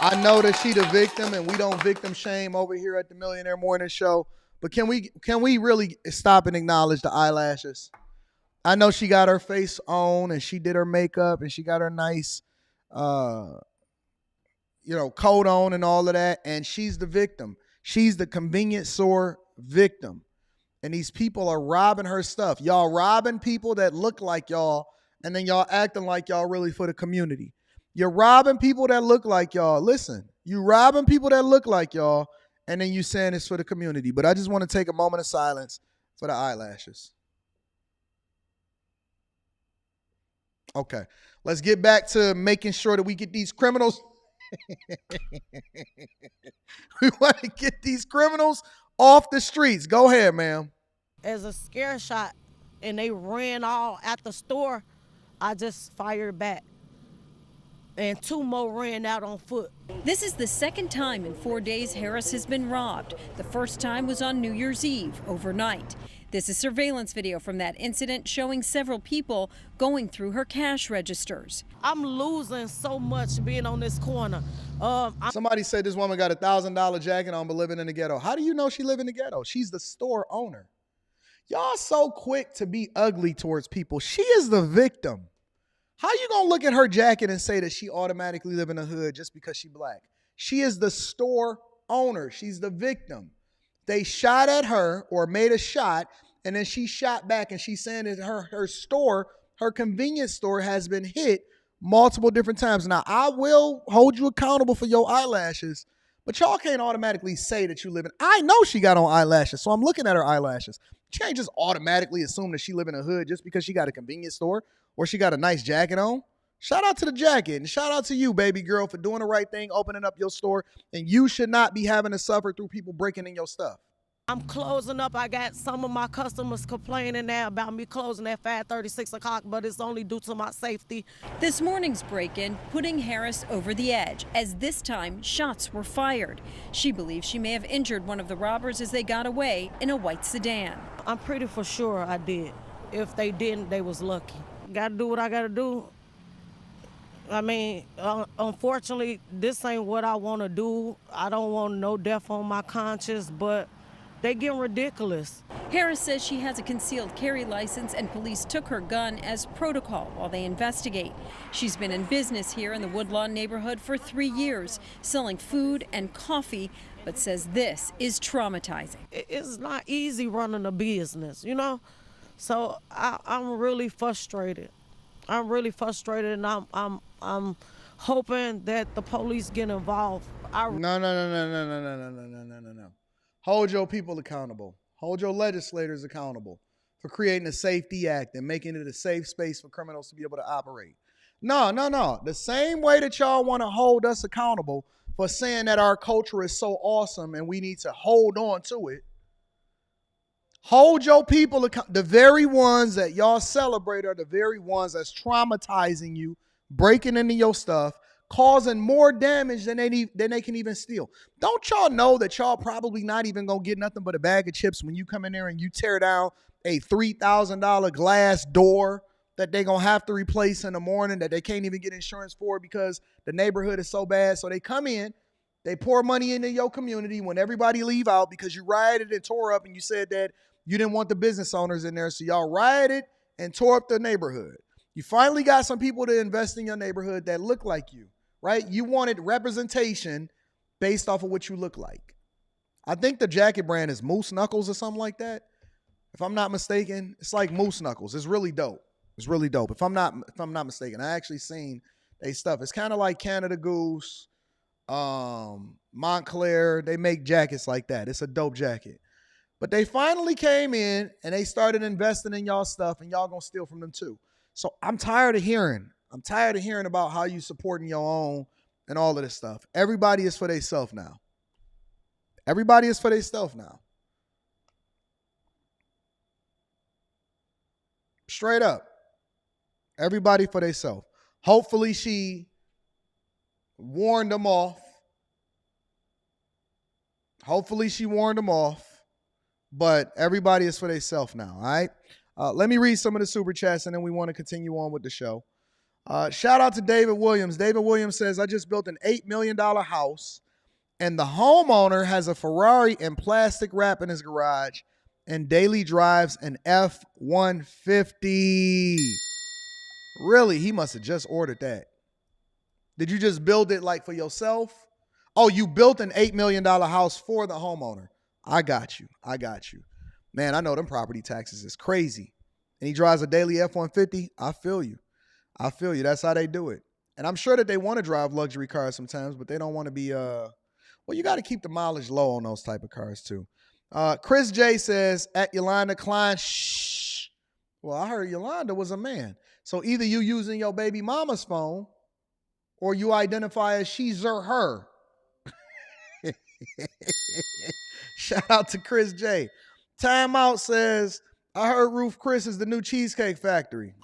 I know that she the victim, and we don't victim shame over here at the Millionaire Morning Show. But can we really stop and acknowledge the eyelashes? I know she got her face on, and she did her makeup, and she got her nice, coat on and all of that. And she's the victim. She's the convenience store victim. And these people are robbing her stuff. Y'all robbing people that look like y'all, and then y'all acting like y'all really for the community. You're robbing people that look like y'all. Listen, you robbing people that look like y'all, and then you saying it's for the community. But I just want to take a moment of silence for the eyelashes. Okay, let's get back to making sure that we get these criminals. We want to get these criminals off the streets. Go ahead, ma'am. As a scare shot, and they ran all at the store, I just fired back. And 2 more ran out on foot. This is the second time in 4 days Harris has been robbed. The first time was on New Year's Eve, overnight. This is surveillance video from that incident showing several people going through her cash registers. I'm losing so much being on this corner. Somebody said this woman got a $1,000 jacket on but living in the ghetto. How do you know she live in the ghetto? She's the store owner. Y'all so quick to be ugly towards people. She is the victim. How you gonna look at her jacket and say that she automatically live in the hood just because she black? She is the store owner. She's the victim. They shot at her or made a shot, and then she shot back, and she's saying that her store, her convenience store, has been hit multiple different times. Now, I will hold you accountable for your eyelashes, but y'all can't automatically say that you live in. I know she got on eyelashes, so I'm looking at her eyelashes. You can't just automatically assume that she live in a hood just because she got a convenience store or she got a nice jacket on. Shout out to the jacket, and shout out to you, baby girl, for doing the right thing, opening up your store, and you should not be having to suffer through people breaking in your stuff. I'm closing up. I got some of my customers complaining now about me closing at 5:30, 6 o'clock, but it's only due to my safety. This morning's break-in putting Harris over the edge, as this time shots were fired. She believes she may have injured one of the robbers as they got away in a white sedan. I'm pretty for sure I did. If they didn't, they was lucky. Gotta do what I gotta do. I mean, unfortunately, this ain't what I want to do. I don't want no death on my conscience, but they getting ridiculous. Harris says she has a concealed carry license, and police took her gun as protocol while they investigate. She's been in business here in the Woodlawn neighborhood for 3 years, selling food and coffee, but says this is traumatizing. It's not easy running a business, you know? So I'm really frustrated. I'm really frustrated, and I'm hoping that the police get involved. No. Hold your people accountable. Hold your legislators accountable for creating a safety act and making it a safe space for criminals to be able to operate. No. The same way that y'all want to hold us accountable for saying that our culture is so awesome and we need to hold on to it, hold your people accountable. The very ones that y'all celebrate are the very ones that's traumatizing you, breaking into your stuff, causing more damage than they can even steal. Don't y'all know that y'all probably not even gonna get nothing but a bag of chips when you come in there and you tear down a $3,000 glass door that they gonna have to replace in the morning that they can't even get insurance for because the neighborhood is so bad. So they come in, they pour money into your community when everybody leave out because you rioted and tore up and you said that you didn't want the business owners in there. So y'all rioted and tore up the neighborhood. You finally got some people to invest in your neighborhood that look like you, right? You wanted representation based off of what you look like. I think the jacket brand is Moose Knuckles or something like that. If I'm not mistaken, it's like Moose Knuckles. It's really dope. It's really dope. If I'm not mistaken, I actually seen they stuff. It's kind of like Canada Goose, Montclair. They make jackets like that. It's a dope jacket. But they finally came in and they started investing in y'all stuff, and y'all gonna steal from them too. So I'm tired of hearing I'm tired of hearing about how you supporting your own and all of this stuff. Everybody is for themselves now. Everybody is for themselves now. Straight up. Everybody for themselves. Hopefully she warned them off. But everybody is for themselves now, all right? Let me read some of the super chats, and then we want to continue on with the show. Shout out to David Williams. David Williams says, I just built an $8 million house, and the homeowner has a Ferrari and plastic wrap in his garage and daily drives an F-150. Really? He must have just ordered that. Did you just build it like for yourself? Oh, you built an $8 million house for the homeowner. I got you. Man, I know them property taxes is crazy. And he drives a daily F-150. I feel you. That's how they do it. And I'm sure that they want to drive luxury cars sometimes, but they don't want to be, well, you got to keep the mileage low on those type of cars too. Chris J says, at Yolanda Klein, shh. Well, I heard Yolanda was a man. So either you using your baby mama's phone or you identify as she's or her. Shout out to Chris J. Time Out says, I heard Ruth Chris is the new Cheesecake Factory.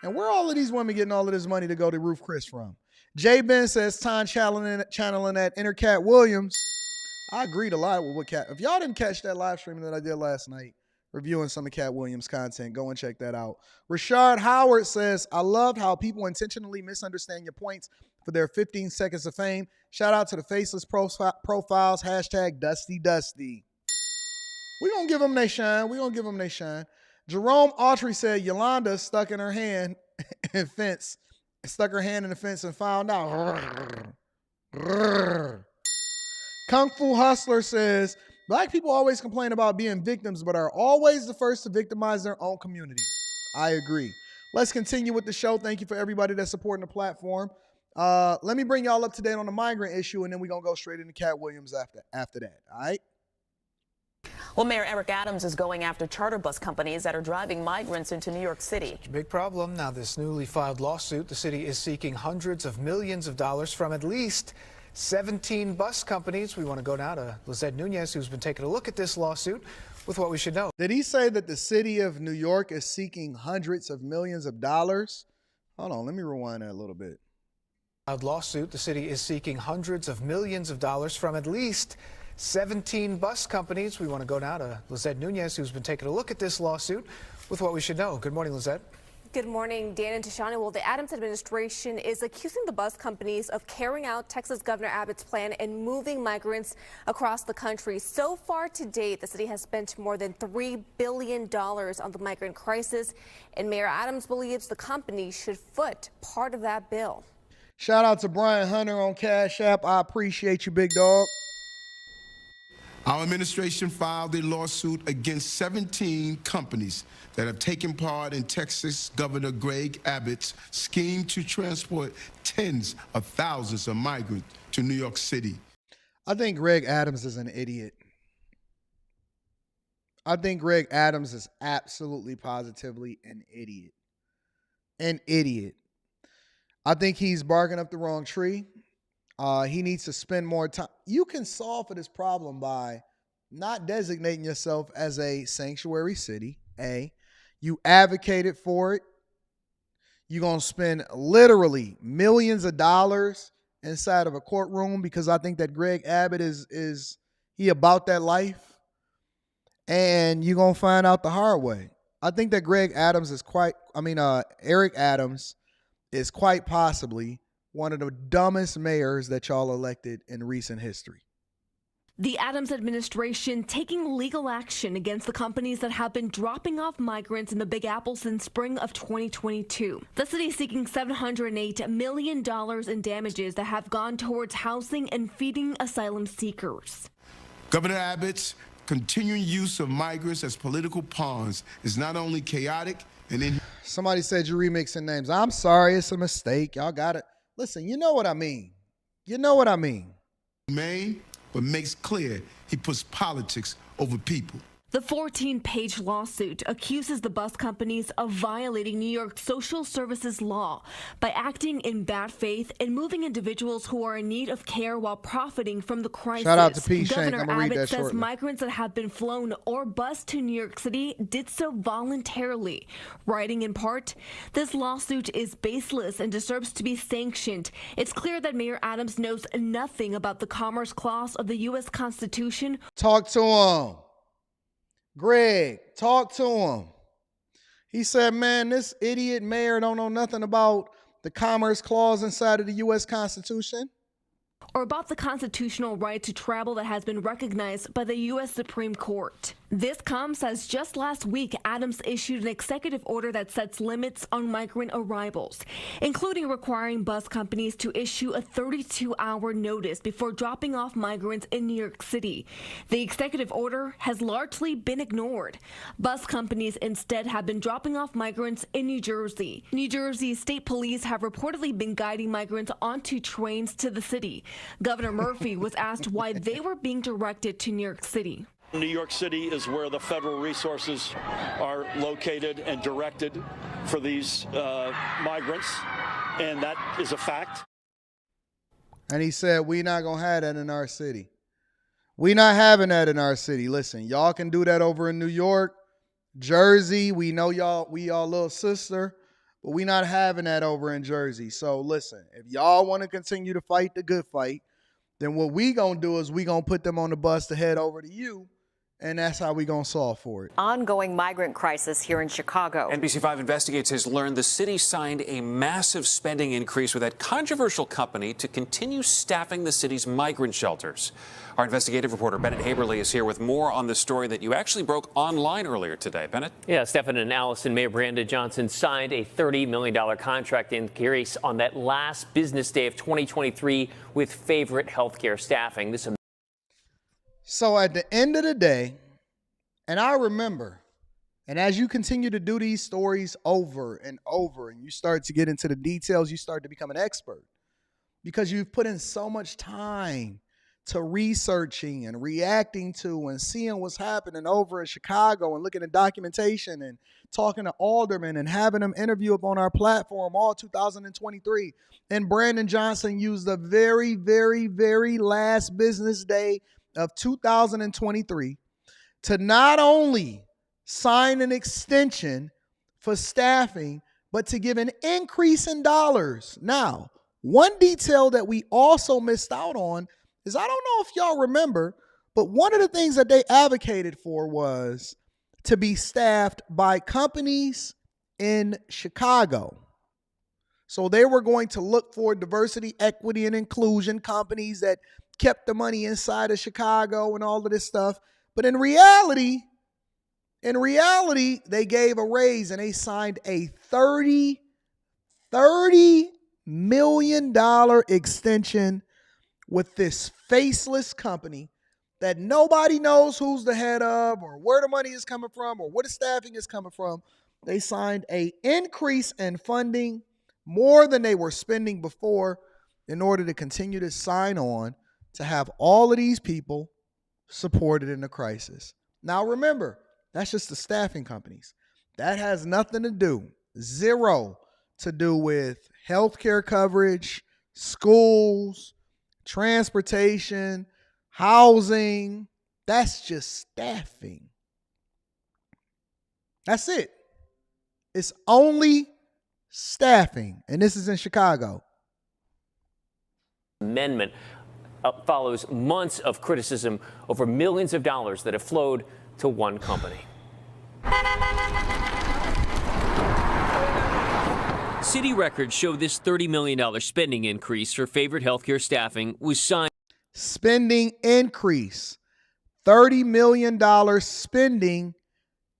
And where are all of these women getting all of this money to go to Ruth Chris from? J. Ben says, time channeling that inner Katt Williams. I agreed a lot with what Katt. If y'all didn't catch that live stream that I did last night, reviewing some of Katt Williams' content, go and check that out. Rashard Howard says, I loved how people intentionally misunderstand your points for their 15 seconds of fame. Shout out to the faceless profiles, hashtag Dusty Dusty. We're going to give them their shine. Jerome Autry said Yolanda stuck her hand in the fence and found out. Kung Fu Hustler says, Black people always complain about being victims, but are always the first to victimize their own community. I agree. Let's continue with the show. Thank you for everybody that's supporting the platform. Let me bring y'all up to date on the migrant issue, and then we're going to go straight into Katt Williams after that. All right? Well, Mayor Eric Adams is going after charter bus companies that are driving migrants into New York City. Such a big problem. Now, this newly filed lawsuit, the city is seeking hundreds of millions of dollars from at least 17 bus companies. We want to go now to Lizette Nunez, who's been taking a look at this lawsuit with what we should know. Did he say that the city of New York is seeking hundreds of millions of dollars? Hold on, let me rewind that a little bit. Lawsuit, the city is seeking hundreds of millions of dollars from at least 17 bus companies. We want to go now to Lizette Nunez, who's been taking a look at this lawsuit with what we should know. Good morning, Lizette. Good morning, Dan and Tashani. Well, the Adams administration is accusing the bus companies of carrying out Texas Governor Abbott's plan and moving migrants across the country. So far to date, the city has spent more than $3 billion on the migrant crisis, and Mayor Adams believes the company should foot part of that bill. Shout out to Brian Hunter on Cash App. I appreciate you, big dog. Our administration filed a lawsuit against 17 companies that have taken part in Texas Governor Greg Abbott's scheme to transport tens of thousands of migrants to New York City. I think Greg Adams is an idiot. I think Greg Adams is absolutely positively an idiot. An idiot. I think he's barking up the wrong tree. He needs to spend more time. You can solve for this problem by not designating yourself as a sanctuary city. You advocated for it. You're going to spend literally millions of dollars inside of a courtroom because I think that Greg Abbott is he about that life. And you're going to find out the hard way. I think that Eric Adams is quite possibly one of the dumbest mayors that y'all elected in recent history. The Adams administration taking legal action against the companies that have been dropping off migrants in the Big Apple since spring of 2022. The city is seeking $708 million in damages that have gone towards housing and feeding asylum seekers. Governor Abbott's continuing use of migrants as political pawns is not only chaotic and Somebody said you're remixing names. I'm sorry, it's a mistake. Y'all got it. Listen, you know what I mean. Maine, but makes clear he puts politics over people. The 14-page lawsuit accuses the bus companies of violating New York's social services law by acting in bad faith and moving individuals who are in need of care while profiting from the crisis. Shout out to P. Shank. Governor I'm gonna read Abbott that says shortly. migrants that have been flown or bused to New York City did so voluntarily, writing in part, "This lawsuit is baseless and deserves to be sanctioned. It's clear that Mayor Adams knows nothing about the Commerce Clause of the U.S. Constitution." Talk to him. Greg, talk to him. He said, man, this idiot mayor don't know nothing about the Commerce Clause inside of the U.S. Constitution. Or about the constitutional right to travel that has been recognized by the U.S. Supreme Court. This comes as just last week, Adams issued an executive order that sets limits on migrant arrivals, including requiring bus companies to issue a 32-hour notice before dropping off migrants in New York City. The executive order has largely been ignored. Bus companies instead have been dropping off migrants in New Jersey. New Jersey state police have reportedly been guiding migrants onto trains to the city. Governor Murphy was asked why they were being directed to New York City. New York City is where the federal resources are located and directed for these migrants, and that is a fact. And he said, we not going to have that in our city. We not having that in our city. Listen, y'all can do that over in New York, Jersey. We know y'all, we y'all little sister, but we not having that over in Jersey. So listen, if y'all want to continue to fight the good fight, then what we going to do is we going to put them on the bus to head over to you. And that's how we going to solve for it. Ongoing migrant crisis here in Chicago. NBC5 Investigates has learned the city signed a massive spending increase with that controversial company to continue staffing the city's migrant shelters. Our investigative reporter Bennett Haberly is here with more on the story that you actually broke online earlier today. Bennett? Yeah, Stephen and Allison, Mayor Brandon Johnson signed a $30 million contract increase on that last business day of 2023 with Favorite Healthcare Staffing. So at the end of the day, and I remember, and as you continue to do these stories over and over, and you start to get into the details, you start to become an expert because you've put in so much time to researching and reacting to and seeing what's happening over in Chicago and looking at documentation and talking to aldermen and having them interview up on our platform all 2023. And Brandon Johnson used the very, very, very last business day of 2023 to not only sign an extension for staffing, but to give an increase in dollars. Now, one detail that we also missed out on is, I don't know if y'all remember, but one of the things that they advocated for was to be staffed by companies in Chicago. So they were going to look for diversity, equity, and inclusion companies that kept the money inside of Chicago and all of this stuff. But in reality, they gave a raise and they signed a $30 million extension with this faceless company that nobody knows who's the head of or where the money is coming from or where the staffing is coming from. They signed an increase in funding more than they were spending before in order to continue to sign on to have all of these people supported in the crisis. Now remember, that's just the staffing companies. That has nothing to do, zero to do with healthcare coverage, schools, transportation, housing. That's just staffing. That's it. It's only staffing, and this is in Chicago. Amendment follows months of criticism over millions of dollars that have flowed to one company. City records show this $30 million spending increase for Favorite Healthcare Staffing was signed. Spending increase. $30 million spending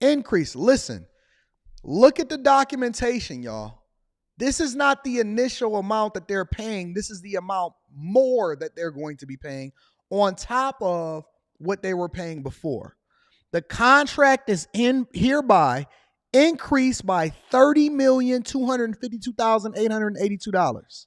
increase. Listen, look at the documentation, y'all. This is not the initial amount that they're paying. This is the amount more that they're going to be paying on top of what they were paying before. The contract is hereby increased by $30,252,882.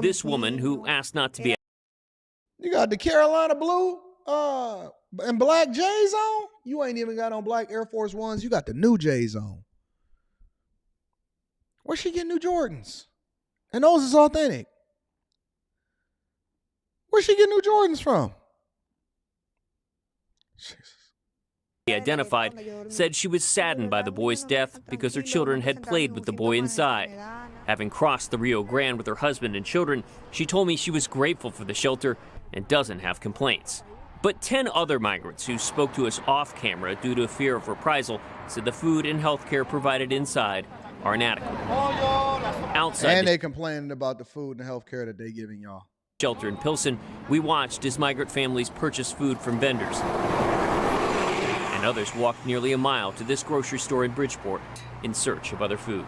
This woman, who asked not to be. You got the Carolina blue and black J's on? You ain't even got on black Air Force Ones. You got the new J's on. Where's she getting new Jordans? And those is authentic. Where's she getting new Jordans from? Identified, said she was saddened by the boy's death because her children had played with the boy inside. Having crossed the Rio Grande with her husband and children, she told me she was grateful for the shelter and doesn't have complaints. But 10 other migrants who spoke to us off camera due to a fear of reprisal said the food and health care provided inside are inadequate. Outside, and they complaining about the food and health care that they giving y'all. Shelter in Pilsen, we watched as migrant families purchased food from vendors. And others walked nearly a mile to this grocery store in Bridgeport in search of other food.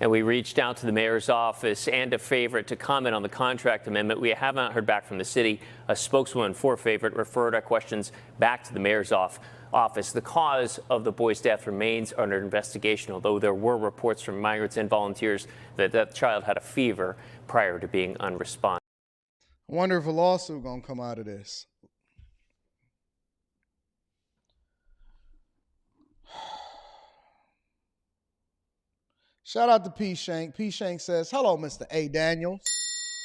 And we reached out to the mayor's office and a favorite to comment on the contract amendment. We have not heard back from the city. A spokeswoman for favorite referred our questions back to the mayor's office. The cause of the boy's death remains under investigation, although there were reports from migrants and volunteers that that child had a fever prior to being unresponsive. I wonder if a lawsuit gonna come out of this. Shout out to P. Shank. P. Shank says, hello, Mr. A. Daniels.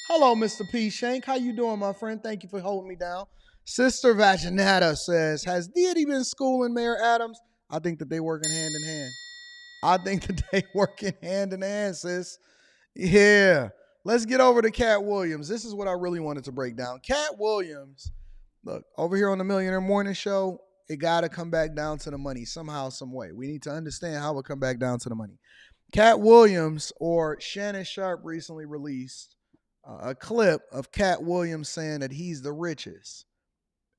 Hello, Mr. P. Shank. How you doing, my friend? Thank you for holding me down. Sister Vaginata says, has deity been schooling Mayor Adams? I think that they working hand in hand. I think that they working hand in hand, sis. Yeah. Let's get over to Katt Williams. This is what I really wanted to break down. Katt Williams, look, over here on the Millionaire Morning Show, it got to come back down to the money somehow, some way. We need to understand how it come back down to the money. Katt Williams, or Shannon Sharpe, recently released a clip of Katt Williams saying that he's the richest.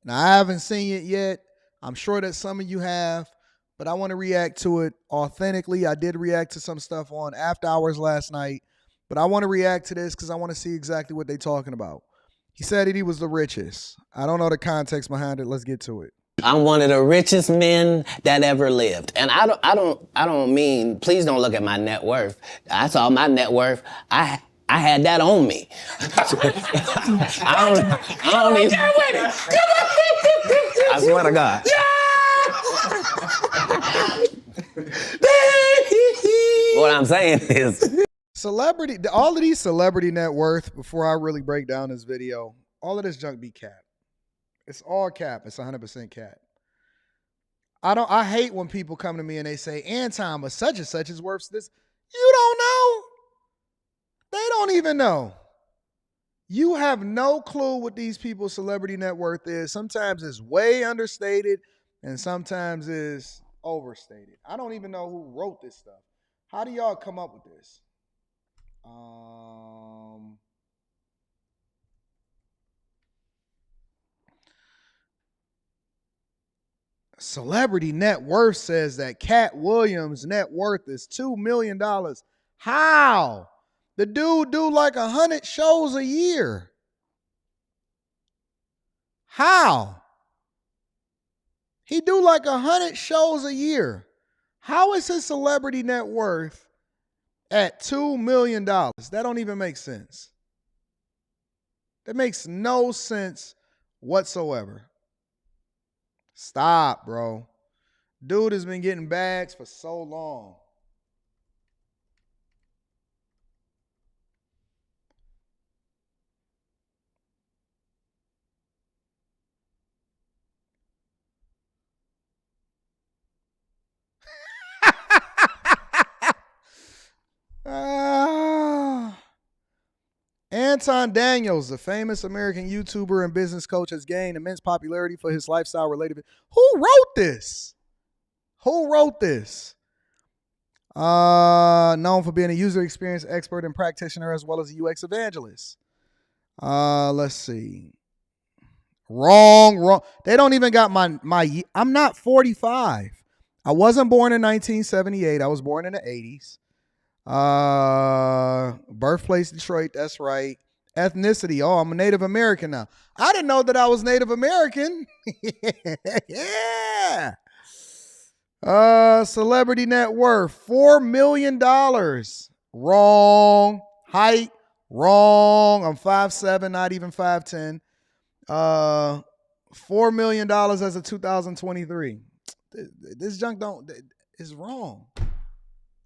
Now, I haven't seen it yet. I'm sure that some of you have, but I want to react to it authentically. I did react to some stuff on After Hours last night, but I want to react to this because I want to see exactly what they're talking about. He said that he was the richest. I don't know the context behind it. Let's get to it. I'm one of the richest men that ever lived. And I don't mean, please don't look at my net worth. I saw my net worth. I had that on me. I don't even. I swear to God. What I'm saying is, celebrity, all of these celebrity net worth, before I really break down this video, all of this junk be cap. It's all cap. It's 100% cap. I hate when people come to me and they say, Anton, but such and such is worth this. You don't know. They don't even know. You have no clue what these people's celebrity net worth is. Sometimes it's way understated and sometimes it's overstated. I don't even know who wrote this stuff. How do y'all come up with this? Celebrity net worth says that Katt Williams' net worth is $2 million. How? The dude do like 100 shows a year. How? He do like 100 shows a year. How is his celebrity net worth at $2 million? That don't even make sense. That makes no sense whatsoever. Stop, bro. Dude has been getting bags for so long. Anton Daniels, the famous American YouTuber and business coach, has gained immense popularity for his lifestyle-related. Who wrote this? Who wrote this? Known for being a user experience expert and practitioner as well as a UX evangelist. Let's see. Wrong. They don't even got my. I'm not 45. I wasn't born in 1978. I was born in the 80s. Birthplace Detroit, that's right. Ethnicity, oh, I'm a Native American now. I didn't know that I was Native American. Yeah. Celebrity net worth $4 million. Wrong. Height, wrong. I'm 5'7", not even 5'10". $4 million as of 2023. This junk is wrong.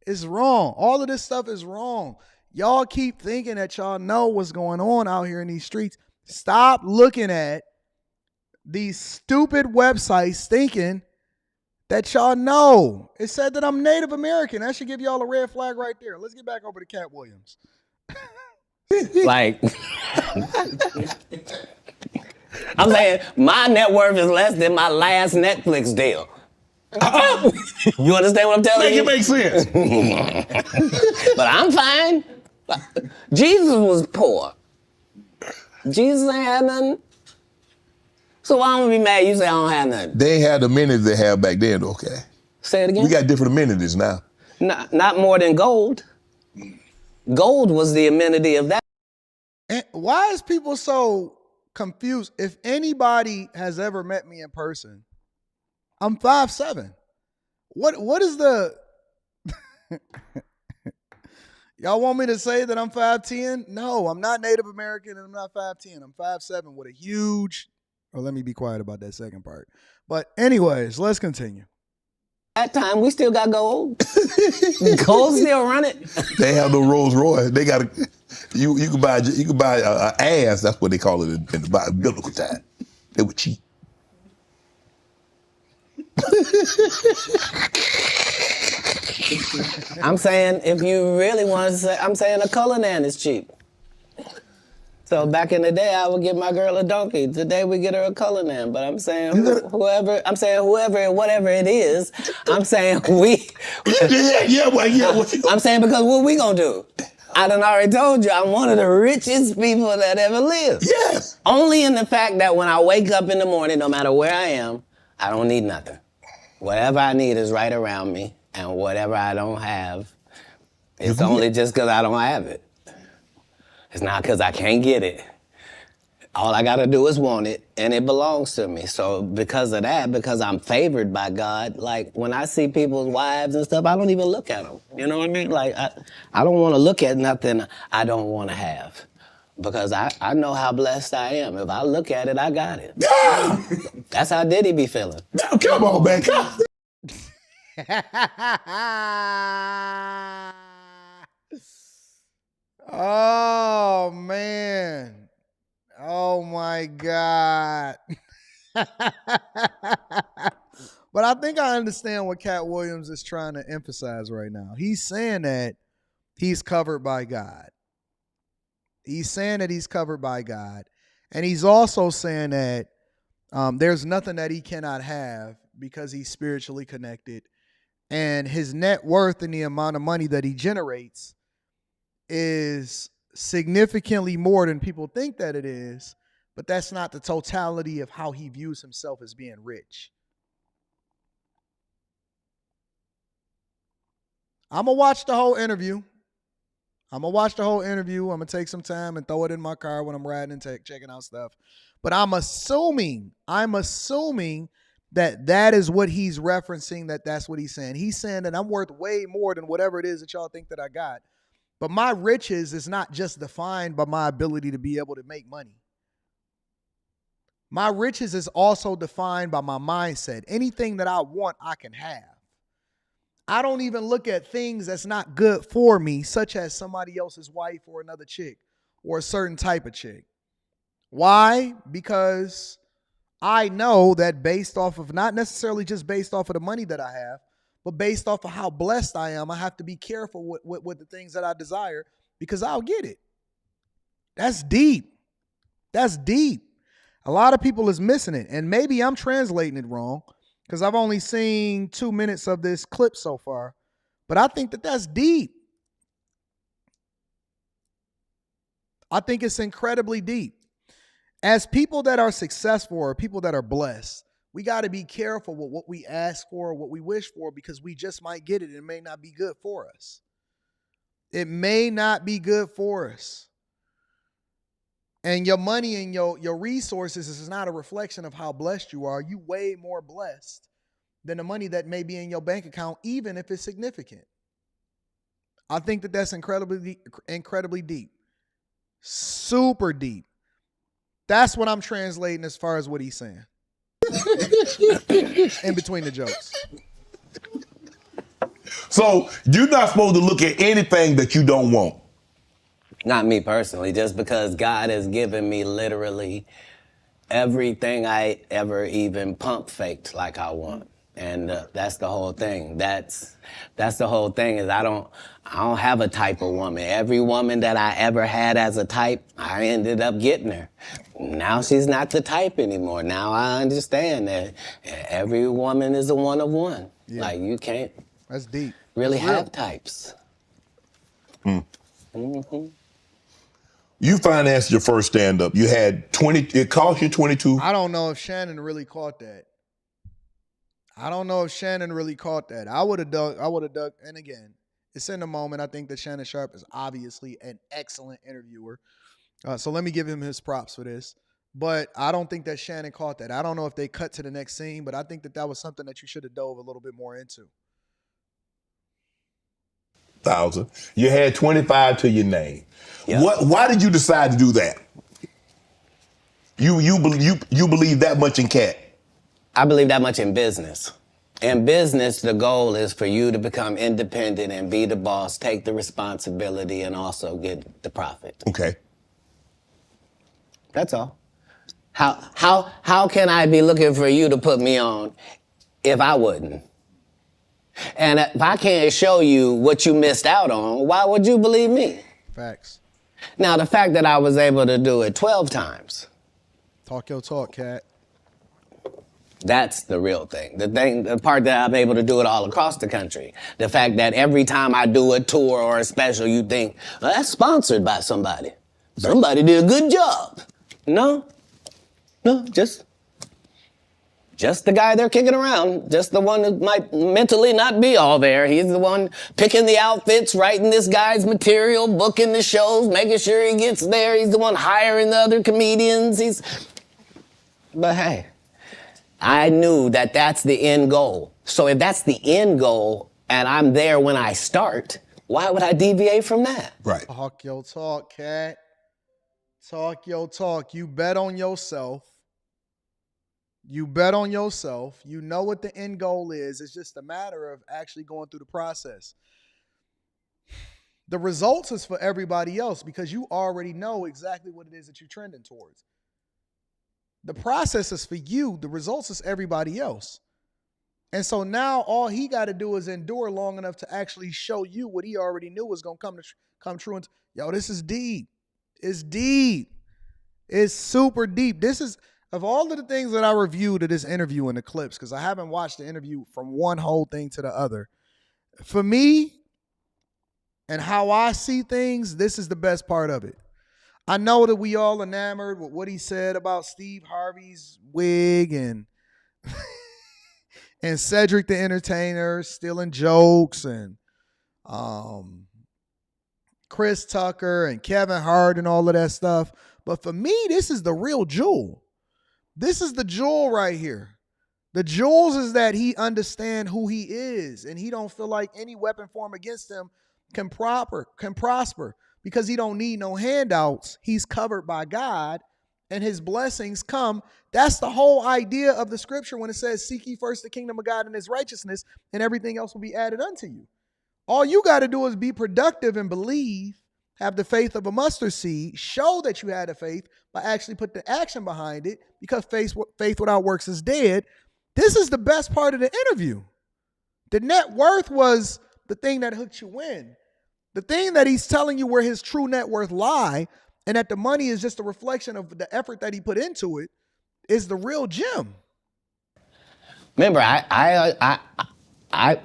It's wrong. All of this stuff is wrong. Y'all keep thinking that y'all know what's going on out here in these streets. Stop looking at these stupid websites thinking that y'all know. It said that I'm Native American. That should give y'all a red flag right there. Let's get back over to Katt Williams. Like, I'm saying my net worth is less than my last Netflix deal. You understand what I'm telling you? Make it make sense. But I'm fine. Jesus was poor. Jesus ain't had nothing. So why don't we be mad you say I don't have nothing? They ain't had the amenities they had back then, okay? Say it again? We got different amenities now. Not more than gold. Gold was the amenity of that. And why is people so confused? If anybody has ever met me in person, I'm 5'7". What is the y'all want me to say that I'm 5'10"? No, I'm not Native American and I'm not 5'10". I'm 5'7" with a huge, let me be quiet about that second part. But anyways, let's continue. That time we still got gold. Gold still running. They have no Rolls Royce. They got you can buy an ass. That's what they call it in the biblical time. They were cheap. I'm saying if you really want to say, I'm saying a Cullinan is cheap. So back in the day, I would get my girl a donkey. Today we get her a Cullinan. But I'm saying whoever, whatever it is, I'm saying we. I'm saying because what we gonna do? I done already told you I'm one of the richest people that ever lived. Yes. Only in the fact that when I wake up in the morning, no matter where I am, I don't need nothing. Whatever I need is right around me, and whatever I don't have, it's only just because I don't have it. It's not because I can't get it. All I got to do is want it, and it belongs to me. So because of that, because I'm favored by God, like when I see people's wives and stuff, I don't even look at them. You know what I mean? Like I don't want to look at nothing I don't want to have. Because I know how blessed I am. If I look at it, I got it. Yeah. That's how Diddy be feeling. Now, come on, man. Come. Oh, man. Oh, my God. But I think I understand what Katt Williams is trying to emphasize right now. He's saying that he's covered by God. He's saying that he's covered by God. And he's also saying that there's nothing that he cannot have because he's spiritually connected. And his net worth and the amount of money that he generates is significantly more than people think that it is. But that's not the totality of how he views himself as being rich. I'm going to watch the whole interview. I'm going to take some time and throw it in my car when I'm riding and checking out stuff. But I'm assuming that is what he's referencing, that's what he's saying. He's saying that I'm worth way more than whatever it is that y'all think that I got. But my riches is not just defined by my ability to be able to make money. My riches is also defined by my mindset. Anything that I want, I can have. I don't even look at things that's not good for me, such as somebody else's wife or another chick or a certain type of chick. Why? Because I know that based off of, not necessarily just based off of the money that I have, but based off of how blessed I am, I have to be careful with the things that I desire because I'll get it. That's deep. That's deep. A lot of people is missing it. And maybe I'm translating it wrong because I've only seen 2 minutes of this clip so far. But I think that that's deep. I think it's incredibly deep. As people that are successful or people that are blessed, we got to be careful with what we ask for or what we wish for because we just might get it. It may not be good for us. It may not be good for us. And your money and your resources is not a reflection of how blessed you are. You way more blessed than the money that may be in your bank account, even if it's significant. I think that that's incredibly deep. Super deep. That's what I'm translating as far as what he's saying. In between the jokes. So you're not supposed to look at anything that you don't want. Not me personally, just because God has given me literally everything I ever even pump faked like I want. And that's the whole thing. That's the whole thing is I don't have a type of woman. Every woman that I ever had as a type, I ended up getting her. Now she's not the type anymore. Now I understand that every woman is a one of one. Yeah. Like you can't that's deep. Really that's have types. Mm-hmm. You financed your first stand-up. You had 20, it cost you 22. I don't know if Shannon really caught that. I would have dug, and again, it's in the moment. I think that Shannon Sharpe is obviously an excellent interviewer. So let me give him his props for this. But I don't think that Shannon caught that. I don't know if they cut to the next scene, but I think that was something that you should have dove a little bit more into. 1,000. You had 25 to your name. Yep. Why did you decide to do that? You believe that much in Katt? I believe that much in business. In business, the goal is for you to become independent and be the boss, take the responsibility, and also get the profit. Okay. That's all. How can I be looking for you to put me on if I wouldn't? And if I can't show you what you missed out on, why would you believe me? Facts. Now, the fact that I was able to do it 12 times. Talk your talk, Katt. That's the real thing. The part that I'm able to do it all across the country. The fact that every time I do a tour or a special, you think, well, that's sponsored by somebody. Somebody did a good job. No, just the guy they're kicking around. Just the one that might mentally not be all there. He's the one picking the outfits, writing this guy's material, booking the shows, making sure he gets there. He's the one hiring the other comedians. But hey, I knew that that's the end goal. So if that's the end goal and I'm there when I start, why would I deviate from that? Right. Talk your talk, Katt. Talk your talk. You bet on yourself. You bet on yourself. You know what the end goal is. It's just a matter of actually going through the process. The results is for everybody else because you already know exactly what it is that you're trending towards. The process is for you. The results is everybody else. And so now all he got to do is endure long enough to actually show you what he already knew was going to come true. And yo, this is deep. It's deep. It's super deep. This is, of all of the things that I reviewed of this interview in the clips, because I haven't watched the interview from one whole thing to the other, for me and how I see things, this is the best part of it. I know that we all enamored with what he said about Steve Harvey's wig and and Cedric the Entertainer stealing jokes and Chris Tucker and Kevin Hart and all of that stuff. But for me, this is the real jewel. This is the jewel right here. The jewels is that he understand who he is and he don't feel like any weapon formed against him can prosper because he don't need no handouts. He's covered by God and his blessings come. That's the whole idea of the scripture when it says, seek ye first the kingdom of God and his righteousness and everything else will be added unto you. All you got to do is be productive and believe, have the faith of a mustard seed, show that you had a faith by actually put the action behind it because faith without works is dead. This is the best part of the interview. The net worth was the thing that hooked you in. The thing that he's telling you where his true net worth lie and that the money is just a reflection of the effort that he put into it is the real gem. Remember,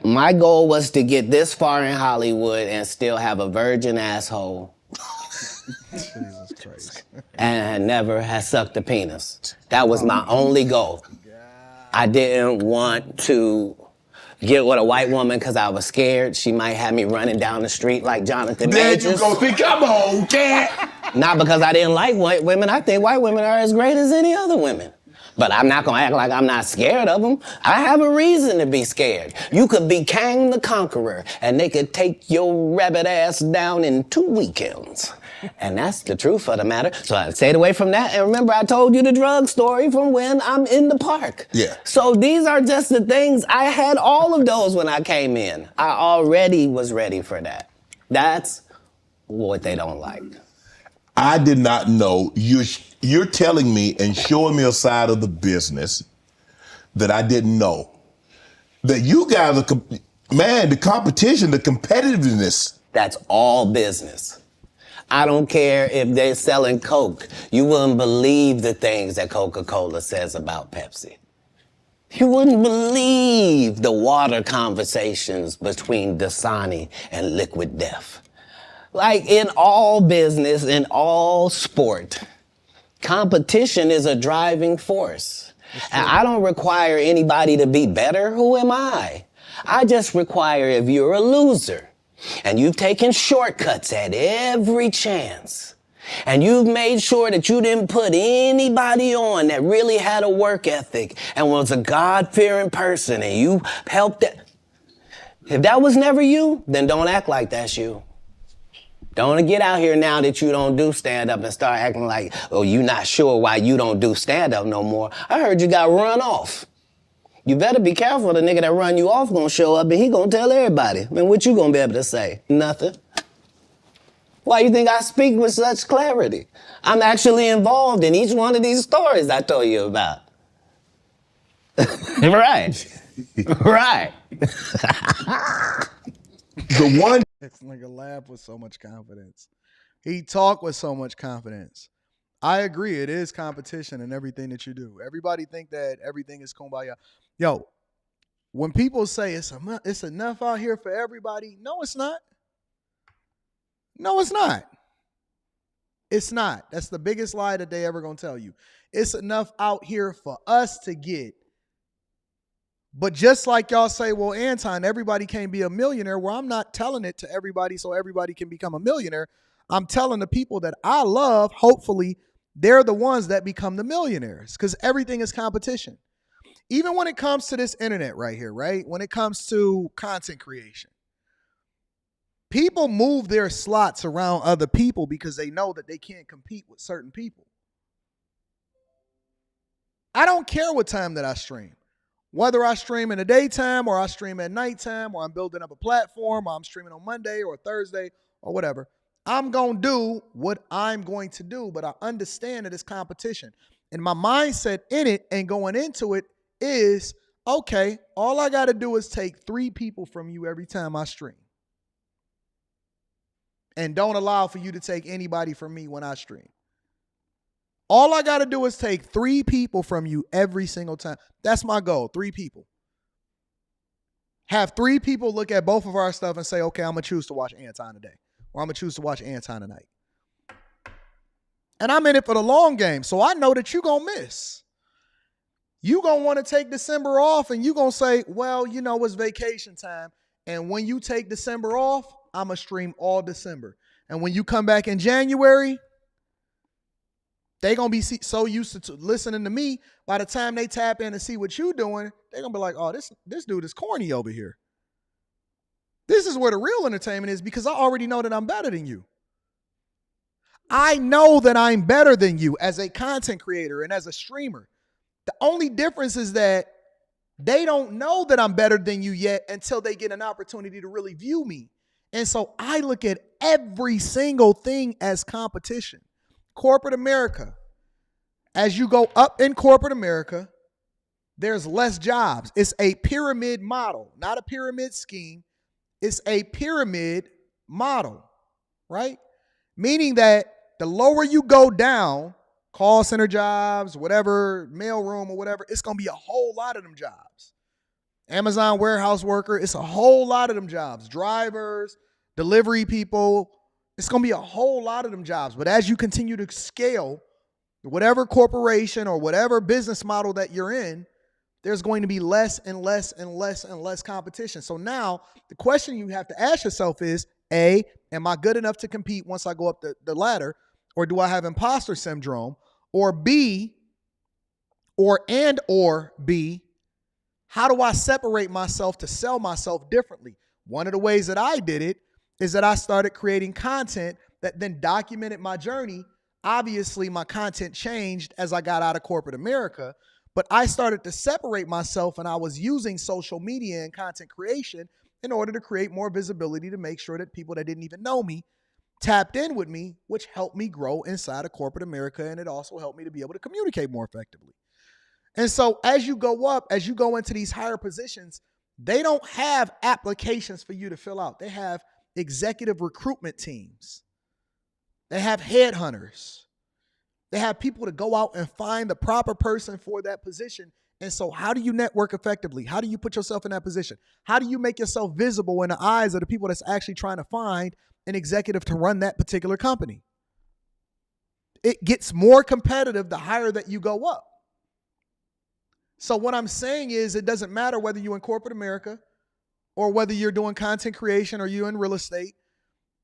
my goal was to get this far in Hollywood and still have a virgin asshole. Jesus Christ. And never have sucked a penis. That was my only goal. I didn't want to get with a white woman because I was scared she might have me running down the street like Jonathan Majors. There you go. See, come on, Katt. Not because I didn't like white women. I think white women are as great as any other women. But I'm not gonna act like I'm not scared of them. I have a reason to be scared. You could be Kang the Conqueror, and they could take your rabbit ass down in 2 weekends. And that's the truth of the matter. So I stayed away from that. And remember, I told you the drug story from when I'm in the park. Yeah. So these are just the things. I had all of those when I came in. I already was ready for that. That's what they don't like. I did not know. You're telling me and showing me a side of the business that I didn't know. That you guys are, man, the competition, the competitiveness. That's all business. I don't care if they're selling Coke. You wouldn't believe the things that Coca-Cola says about Pepsi. You wouldn't believe the water conversations between Dasani and Liquid Death. Like in all business, in all sport, competition is a driving force. And I don't require anybody to be better. Who am I? I just require if you're a loser and you've taken shortcuts at every chance and you've made sure that you didn't put anybody on that really had a work ethic and was a God-fearing person and you helped it. If that was never you, then don't act like that's you. Don't get out here now that you don't do stand-up and start acting like, oh, you not sure why you don't do stand-up no more. I heard you got run off. You better be careful. The nigga that run you off gonna show up and he gonna tell everybody. I mean, what you gonna be able to say? Nothing. Why you think I speak with such clarity? I'm actually involved in each one of these stories I told you about. Right. Right. The one. This nigga laugh with so much confidence. He talk with so much confidence. I agree. It is competition in everything that you do. Everybody think that everything is kumbaya. Yo, when people say it's enough out here for everybody, no, it's not. No, it's not. It's not. That's the biggest lie that they ever gonna tell you. It's enough out here for us to get. But just like y'all say, well, Anton, everybody can't be a millionaire. Well, I'm not telling it to everybody so everybody can become a millionaire. I'm telling the people that I love, hopefully, they're the ones that become the millionaires because everything is competition. Even when it comes to this internet right here, right? When it comes to content creation, people move their slots around other people because they know that they can't compete with certain people. I don't care what time that I stream. Whether I stream in the daytime or I stream at nighttime or I'm building up a platform or I'm streaming on Monday or Thursday or whatever, I'm going to do what I'm going to do, but I understand that it's competition. And my mindset in it and going into it is, okay, all I got to do is take 3 people from you every time I stream. And don't allow for you to take anybody from me when I stream. All I got to do is take 3 people from you every single time. That's my goal, 3 people. Have 3 people look at both of our stuff and say, okay, I'm going to choose to watch Anton today. Or I'm going to choose to watch Anton tonight. And I'm in it for the long game, so I know that you're going to miss. You're going to want to take December off and you're going to say, well, you know, it's vacation time. And when you take December off, I'm going to stream all December. And when you come back in January, they're going to be so used to listening to me, by the time they tap in and see what you're doing, they're going to be like, oh, this dude is corny over here. This is where the real entertainment is because I already know that I'm better than you. I know that I'm better than you as a content creator and as a streamer. The only difference is that they don't know that I'm better than you yet until they get an opportunity to really view me. And so I look at every single thing as competition. Corporate America. As you go up in corporate America, there's less jobs. It's a pyramid model, not a pyramid scheme. It's a pyramid model, right? Meaning that the lower you go down, call center jobs, whatever, mailroom or whatever, it's going to be a whole lot of them jobs. Amazon warehouse worker, it's a whole lot of them jobs. Drivers, delivery people, it's going to be a whole lot of them jobs. But as you continue to scale, whatever corporation or whatever business model that you're in, there's going to be less and less and less and less competition. So now the question you have to ask yourself is, A, am I good enough to compete once I go up the ladder? Or do I have imposter syndrome? Or B, Or B, how do I separate myself to sell myself differently? One of the ways that I did it is that I started creating content that then documented my journey. Obviously, my content changed as I got out of corporate America, but I started to separate myself, and I was using social media and content creation in order to create more visibility to make sure that people that didn't even know me tapped in with me, which helped me grow inside of corporate America, and it also helped me to be able to communicate more effectively. And so as you go up, as you go into these higher positions, they don't have applications for you to fill out. They have executive recruitment teams. They have headhunters. They have people to go out and find the proper person for that position. And so how do you network effectively? How do you put yourself in that position? How do you make yourself visible in the eyes of the people that's actually trying to find an executive to run that particular company? It gets more competitive the higher that you go up. So what I'm saying is it doesn't matter whether you're in corporate America or whether you're doing content creation or you're in real estate.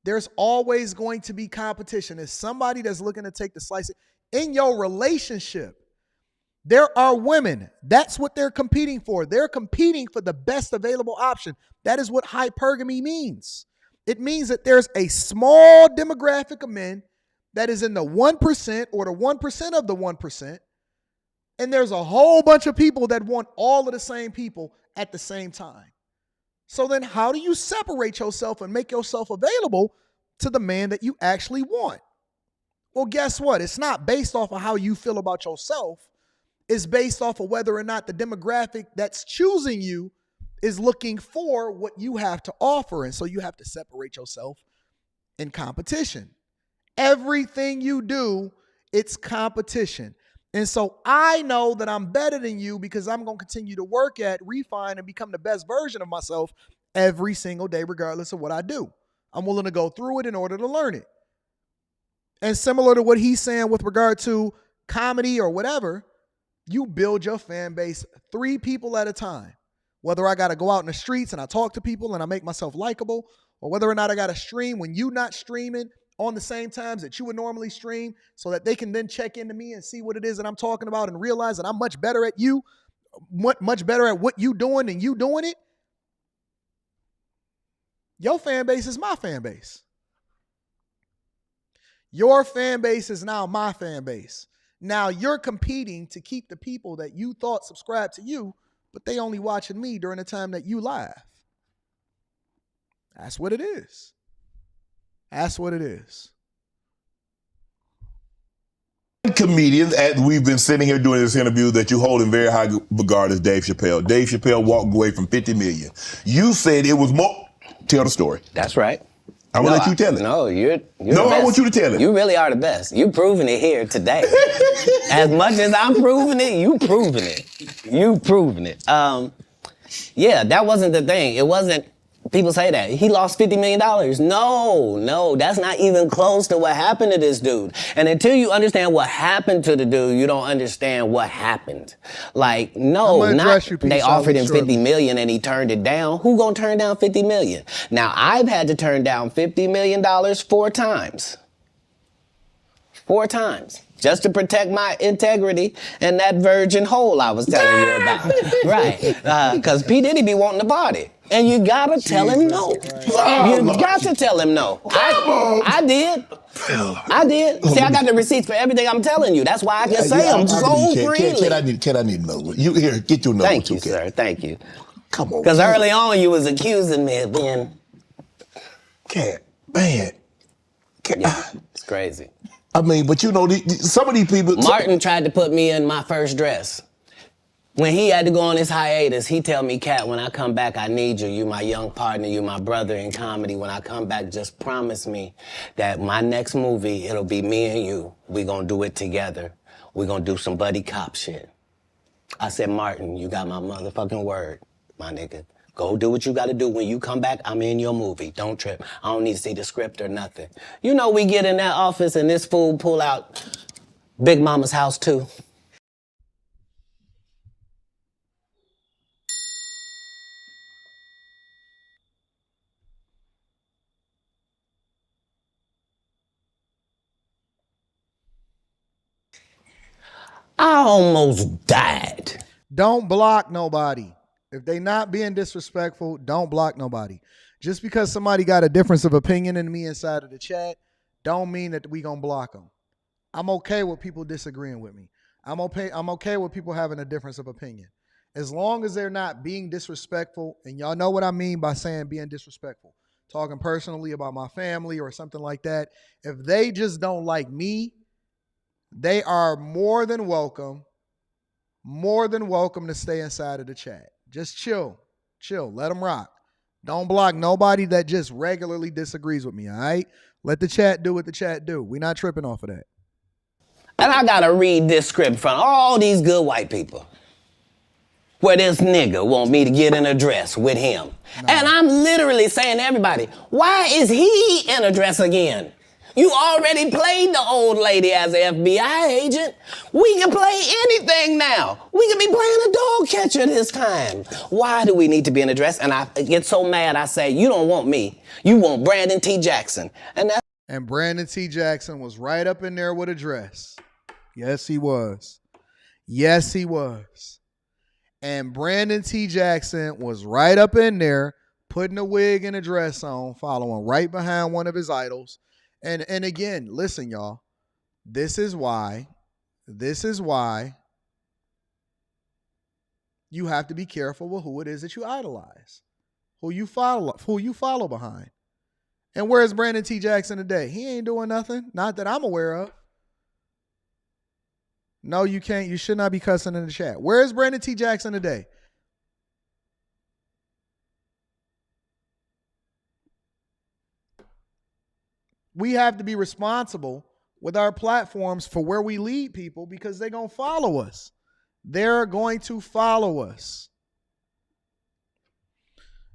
There's always going to be competition. There's somebody that's looking to take the slice. In your relationship, there are women. That's what they're competing for. They're competing for the best available option. That is what hypergamy means. It means that there's a small demographic of men that is in the 1% or the 1% of the 1%. And there's a whole bunch of people that want all of the same people at the same time. So then how do you separate yourself and make yourself available to the man that you actually want? Well, guess what? It's not based off of how you feel about yourself. It's based off of whether or not the demographic that's choosing you is looking for what you have to offer. And so you have to separate yourself in competition. Everything you do, it's competition. And so I know that I'm better than you because I'm going to continue to work at, refine, and become the best version of myself every single day, regardless of what I do. I'm willing to go through it in order to learn it. And similar to what he's saying with regard to comedy or whatever, you build your fan base 3 people at a time. Whether I got to go out in the streets and I talk to people and I make myself likable, or whether or not I got to stream when you not streaming on the same times that you would normally stream so that they can then check into me and see what it is that I'm talking about and realize that I'm much better at you, much better at what you doing than you doing it. Your fan base is my fan base. Your fan base is now my fan base. Now you're competing to keep the people that you thought subscribed to you, but they only watching me during the time that you live. That's what it is. That's what it is. Comedian, we've been sitting here doing this interview that you hold in very high regard is Dave Chappelle. Dave Chappelle walked away from $50 million. You said it was more. Tell the story. That's right. I'm going to let you tell it. No, you're no, I want you to tell it. You really are the best. You've proven it here today. As much as I'm proving it, you proving it. You proving it. Yeah, that wasn't the thing. It wasn't. People say that. He lost $50 million. No, that's not even close to what happened to this dude. And until you understand what happened to the dude, you don't understand what happened. Like, no, not they offered him $50 million and he turned it down. Who gonna turn down $50 million? Now, I've had to turn down $50 million 4 times. 4 times. Just to protect my integrity and that virgin hole I was telling you about. Right. Because P. Diddy be wanting to party. And you gotta tell him no. You got to tell him no. I did. I did. See, I got the receipts for everything I'm telling you. That's why I can say them so freely. Ken, I need to know. You here, get your number. Thank you, sir. Thank you. Come on. Because early on you was accusing me of being... Cat, man. Yeah, it's crazy. I mean, but you know, some of these people... Martin tried to put me in my first dress. When he had to go on his hiatus, he tell me, Cat, when I come back, I need you. You my young partner, you my brother in comedy. When I come back, just promise me that my next movie, it'll be me and you. We gonna do it together. We gonna do some buddy cop shit. I said, Martin, you got my motherfucking word, my nigga. Go do what you gotta do. When you come back, I'm in your movie. Don't trip. I don't need to see the script or nothing. You know, we get in that office and this fool pull out Big Mama's House 2. I almost died. Don't block nobody. If they not being disrespectful, don't block nobody. Just because somebody got a difference of opinion than me inside of the chat, don't mean that we gonna block them. I'm okay with people disagreeing with me. I'm okay with people having a difference of opinion. As long as they're not being disrespectful, and y'all know what I mean by saying being disrespectful, talking personally about my family or something like that. If they just don't like me, they are more than welcome to stay inside of the chat. Just chill, let them rock. Don't block nobody that just regularly disagrees with me, all right? Let the chat do what the chat do. We're not tripping off of that. And I gotta read this script from all these good white people. Where this nigga want me to get in a dress with him. No. And I'm literally saying to everybody, why is he in a dress again? You already played the old lady as an FBI agent. We can play anything now. We can be playing a dog catcher this time. Why do we need to be in a dress? And I get so mad, I say, you don't want me. You want Brandon T. Jackson. And Brandon T. Jackson was right up in there with a dress. Yes, he was. Yes, he was. And Brandon T. Jackson was right up in there, putting a wig and a dress on, following right behind one of his idols. And again, listen, y'all, this is why you have to be careful with who it is that you idolize, who you follow behind. And where's Brandon T. Jackson today? He ain't doing nothing, not that I'm aware of. No, you can't. You should not be cussing in the chat. Where's Brandon T. Jackson today? We have to be responsible with our platforms for where we lead people because they're going to follow us. They're going to follow us.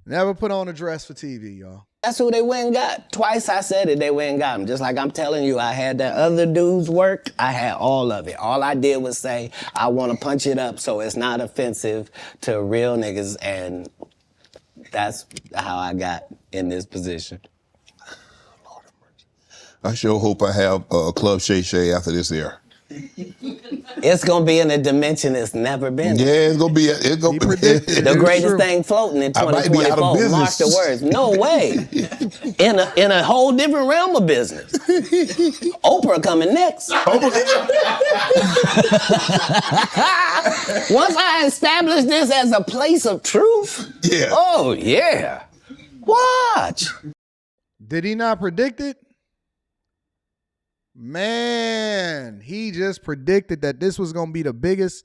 Never put on a dress for TV, y'all. That's who they went and got. Twice I said it, they went and got him. Just like I'm telling you, I had that other dude's work. I had all of it. All I did was say, I want to punch it up so it's not offensive to real niggas. And that's how I got in this position. I sure hope I have a Club Shay Shay after this air. It's gonna be in a dimension it's never been. Yeah, it's gonna be the greatest thing floating in 2024. Mark the words. No way. in a whole different realm of business. Oprah coming next. Once I establish this as a place of truth. Yeah. Oh yeah. Watch. Did he not predict it? Man, he just predicted that this was going to be the biggest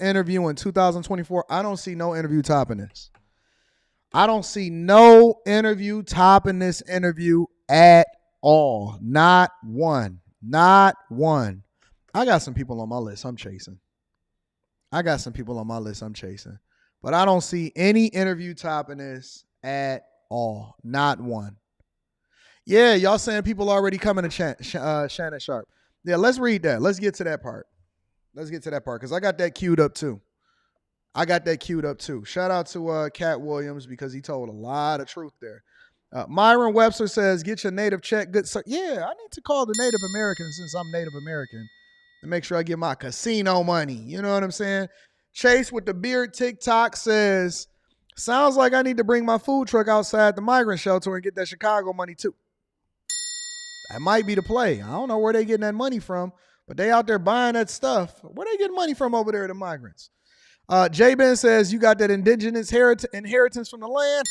interview in 2024. I don't see no interview topping this. I don't see no interview topping this interview at all. Not one. Not one. I got some people on my list I'm chasing. But I don't see any interview topping this at all. Not one. Yeah, y'all saying people already coming to Shannon Sharpe. Yeah, let's read that. Let's get to that part because I got that queued up too. Shout out to Katt Williams because he told a lot of truth there. Myron Webster says, get your native check. Good sir. Yeah, I need to call the Native American since I'm Native American to make sure I get my casino money. You know what I'm saying? Chase with the beard TikTok says, sounds like I need to bring my food truck outside the migrant shelter and get that Chicago money too. That might be the play. I don't know where they getting that money from, but they out there buying that stuff. Where they getting money from over there, the migrants? J-Ben says, you got that indigenous inheritance from the land?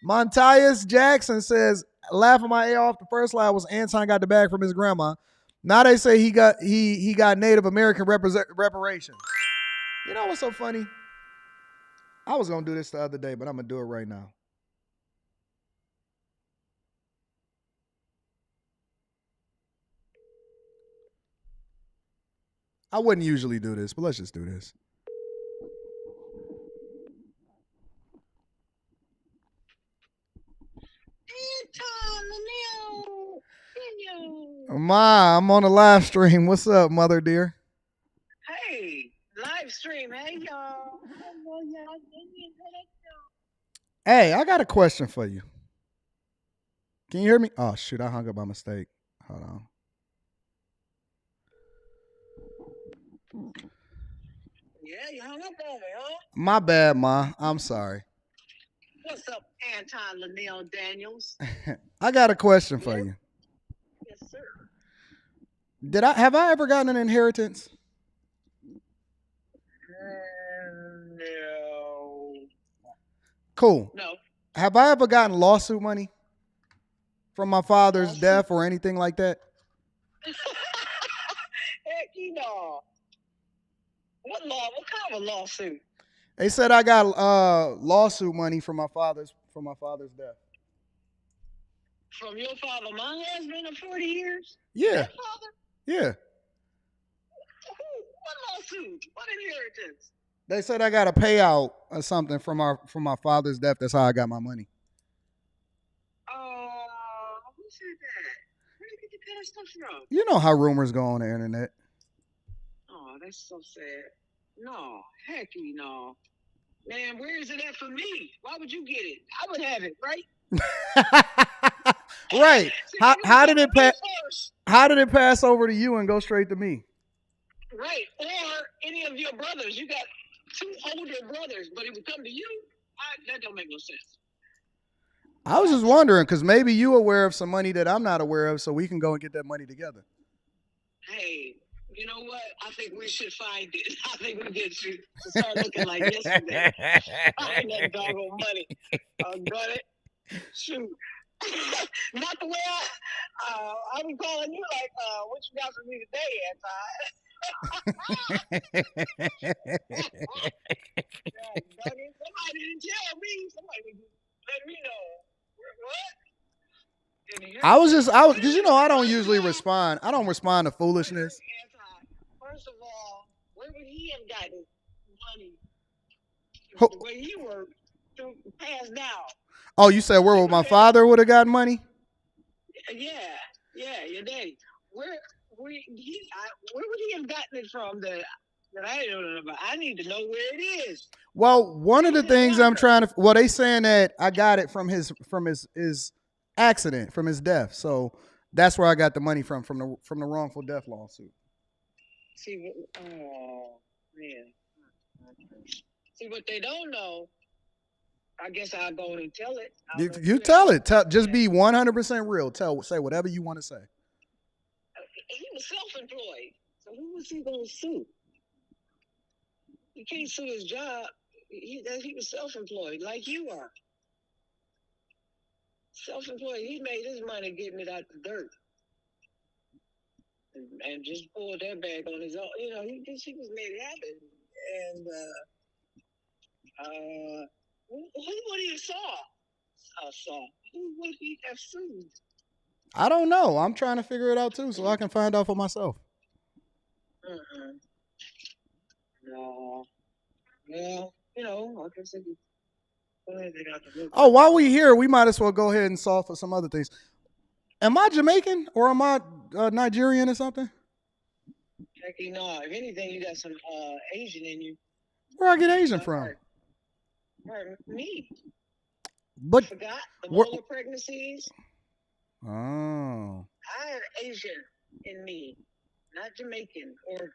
Montias Jackson says, laughing my ear off, the first line was Anton got the bag from his grandma. Now they say he got Native American reparations. You know what's so funny? I was going to do this the other day, but I'm going to do it right now. I wouldn't usually do this, but let's just do this. Ma, I'm on a live stream. What's up, mother dear? Hey, live stream. Hey, y'all. Hey, I got a question for you. Can you hear me? Oh, shoot, I hung up by mistake. Hold on. Yeah, you hung up on me, huh? My bad, Ma. I'm sorry. What's up, Anton Daniels? I got a question for you. Yes, sir. Have I ever gotten an inheritance? No. Cool. No. Have I ever gotten lawsuit money from my father's death or anything like that? Heck, what kind of a lawsuit? They said I got lawsuit money from my father's death. From your father, my husband of 40 years? Yeah. That father? Yeah. What lawsuit? What inheritance? They said I got a payout or something from my father's death. That's how I got my money. Who said that? Where did you get that stuff from? You know how rumors go on the internet. Oh, that's so sad. No, heck no. Man, where is it at for me? Why would you get it? I would have it, right? Right. How did it pass over to you and go straight to me? Right. Or any of your brothers. You got 2 older brothers, but it would come to you? That don't make no sense. I was just wondering, because maybe you aware of some money that I'm not aware of, so we can go and get that money together. Hey, you know what? I think we should find it. I think we get to start looking like yesterday. Find that doggone money. Got it? Shoot. Not the way I be calling you like, what you got for me today, Anton? Somebody didn't tell me. Somebody let me know. What? I was because I don't usually respond. I don't respond to foolishness. First of all, where would he have gotten money? The way you were passed down. Oh, you said where my father would have gotten money? Yeah, your daddy. Where would he have gotten it from that I don't know about? I need to know where it is. Well, one of the things I'm trying to they saying that I got it from his accident, from his death. So that's where I got the money from the wrongful death lawsuit. See, oh man. See what they don't know. I guess I'll go and tell it. You tell it. Just be 100% real. Say whatever you want to say. He was self-employed, so who was he going to sue? You can't sue his job. He was self-employed, like you are. Self-employed. He made his money getting it out the dirt, and just pulled that bag on his own. He was made happy, and who would he have saw? Who would he have sued? I don't know. I'm trying to figure it out too, so I can find out for myself. No. Well, like I said, oh, while we here, we might as well go ahead and solve for some other things. Am I Jamaican or am I Nigerian or something? Heck, no. If anything, you got some Asian in you. Where I get Asian from? Me. But forgot the molar pregnancies. Oh. I had Asian in me, not Jamaican or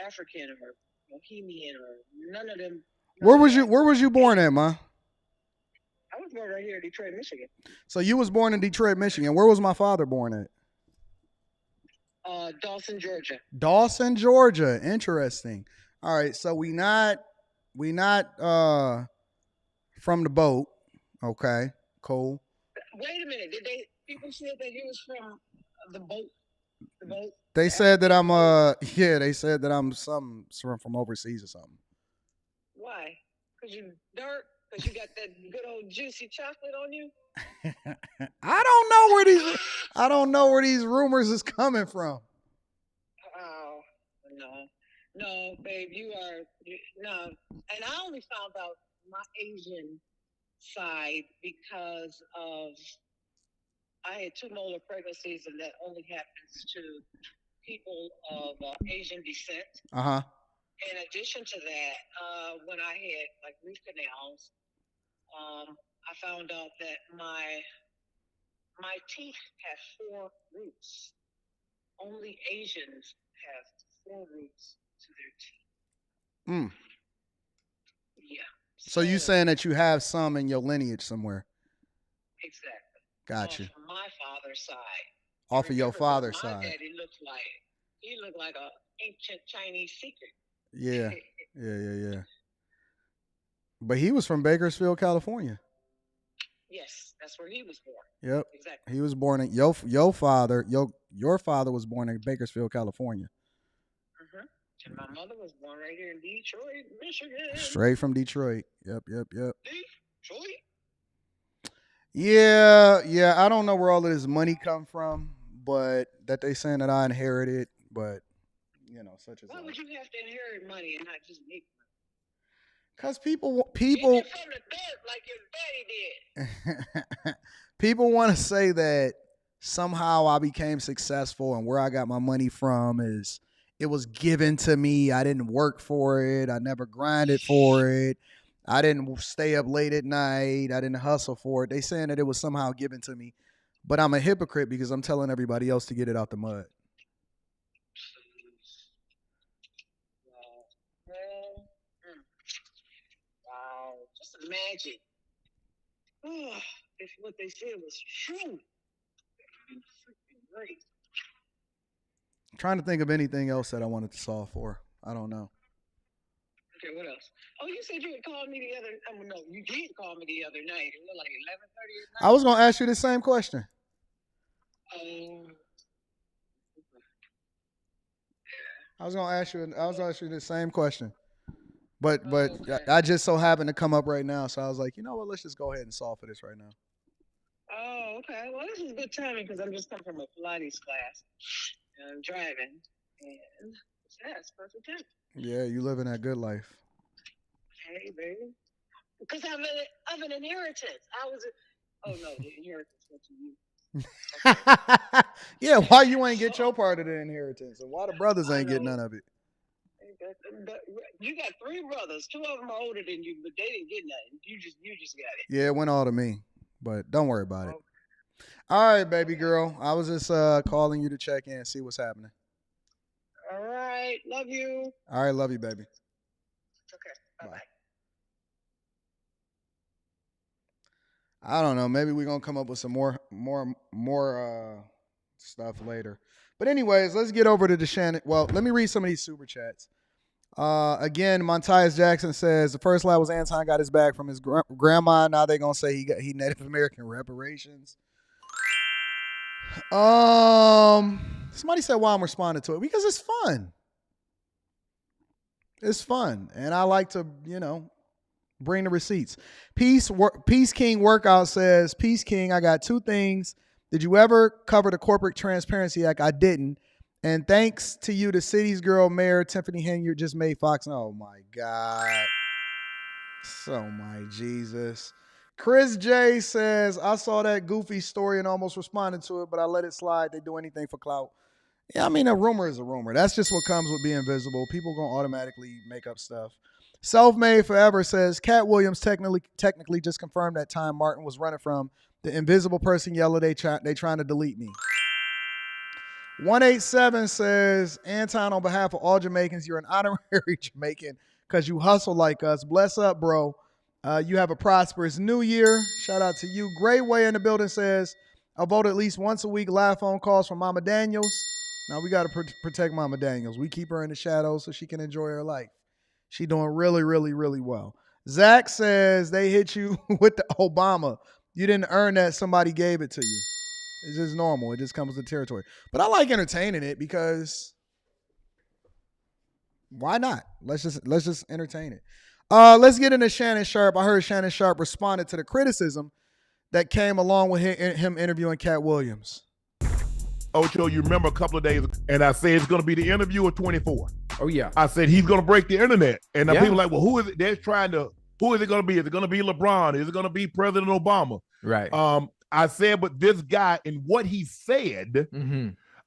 African or Bohemian or none of them. Where was you born at, Ma? I was born right here in Detroit, Michigan. So you was born in Detroit, Michigan. Where was my father born at? Dawson, Georgia. Dawson, Georgia. Interesting. All right, so we not from the boat. Okay, cool. Wait a minute. People said that he was from the boat? The boat? They said that I'm they said that I'm from overseas or something. Why? Because you dark? Because you got that good old juicy chocolate on you? I don't know where these rumors is coming from. Oh, no, babe, no. And I only found out my Asian side because I had 2 molar pregnancies, and that only happens to people of Asian descent. Uh-huh. In addition to that, when I had like root canals, I found out that my teeth have 4 roots. Only Asians have 4 roots to their teeth. Mm. Yeah. So you saying that you have some in your lineage somewhere? Exactly. Got you. Off of my father's side. Off of your Remember what father's my side. daddy looked like. He looked like a ancient Chinese secret. Yeah. Yeah. But he was from Bakersfield, California. Yes, that's where he was born. Yep. Exactly. He was born in your father was born in Bakersfield, California. Mm-hmm. And my mother was born right here in Detroit, Michigan. Straight from Detroit. Yep. Detroit. Yeah. I don't know where all of this money come from, but that they saying that I inherited, but such as Why would you have to inherit money and not just make money? Because people Get it from the dirt like your daddy did. people want to say that somehow I became successful and where I got my money from is it was given to me. I didn't work for it. I never grinded for it. I didn't stay up late at night. I didn't hustle for it. They saying that it was somehow given to me, but I'm a hypocrite because I'm telling everybody else to get it out the mud. Wow. Just imagine if what they said was true. Great. I'm trying to think of anything else that I wanted to solve for. I don't know. Okay, what else? Oh, you said you would call me the other. No, you did call me the other night. It was like 11:30 at night. I was gonna ask you the same question. I was gonna ask you the same question. But okay. I just so happened to come up right now, so I was like, you know what? Let's just go ahead and solve for this right now. Oh, okay. Well, this is good timing because I'm just coming from a Pilates class and I'm driving, and it's perfect time. Yeah, you living that good life. Hey, baby. Because I'm an inheritance. Oh no, the inheritance went to you. Yeah, why you ain't get your part of the inheritance, and why the brothers ain't get none of it? You got 3 brothers. 2 of them are older than you, but they didn't get nothing. You just got it. Yeah, it went all to me, but don't worry about it. All right, baby girl. I was just calling you to check in and see what's happening. All right. Love you. All right, love you, baby. Okay. Bye-bye. I don't know. Maybe we're gonna come up with some more stuff later. But anyways, let's get over to the Shannon. Well, let me read some of these super chats. Again, Montias Jackson says the first lap was Anton got his bag from his grandma. Now they're gonna say he Native American reparations. Somebody said why I'm responding to it because it's fun. It's fun, and I like to bring the receipts. Peace King Workout says, Peace King, I got 2 things. Did you ever cover the Corporate Transparency Act? I didn't. And thanks to you, the city's girl mayor, Tiffany Henyard, just made Fox. Oh, my God. So, my Jesus. Chris J says, I saw that goofy story and almost responded to it, but I let it slide. They do anything for clout. Yeah, I mean, a rumor is a rumor. That's just what comes with being visible. People going to automatically make up stuff. Self-Made Forever says, Katt Williams technically just confirmed that time Martin was running from the invisible person yellow they trying to delete me. 187 says, Anton, on behalf of all Jamaicans, you're an honorary Jamaican because you hustle like us. Bless up, bro. You have a prosperous new year. Shout out to you. Great Way in the building says, I vote at least once a week live phone calls from Mama Daniels. Now we got to protect Mama Daniels. We keep her in the shadows so she can enjoy her life. She doing really, really, really well. Zach says they hit you with the Obama. You didn't earn that. Somebody gave it to you. It's just normal. It just comes with the territory. But I like entertaining it because why not? Let's just entertain it. Let's get into Shannon Sharpe. I heard Shannon Sharpe responded to the criticism that came along with him interviewing Katt Williams. Ocho, you remember a couple of days, and I said it's going to be the interview of 24. Oh, yeah. I said he's going to break the internet. And Yeah. people are like, well, who is it? They're trying to, who is it going to be? Is it going to be LeBron? Is it going to be President Obama? Right. I said, but this guy and what he said,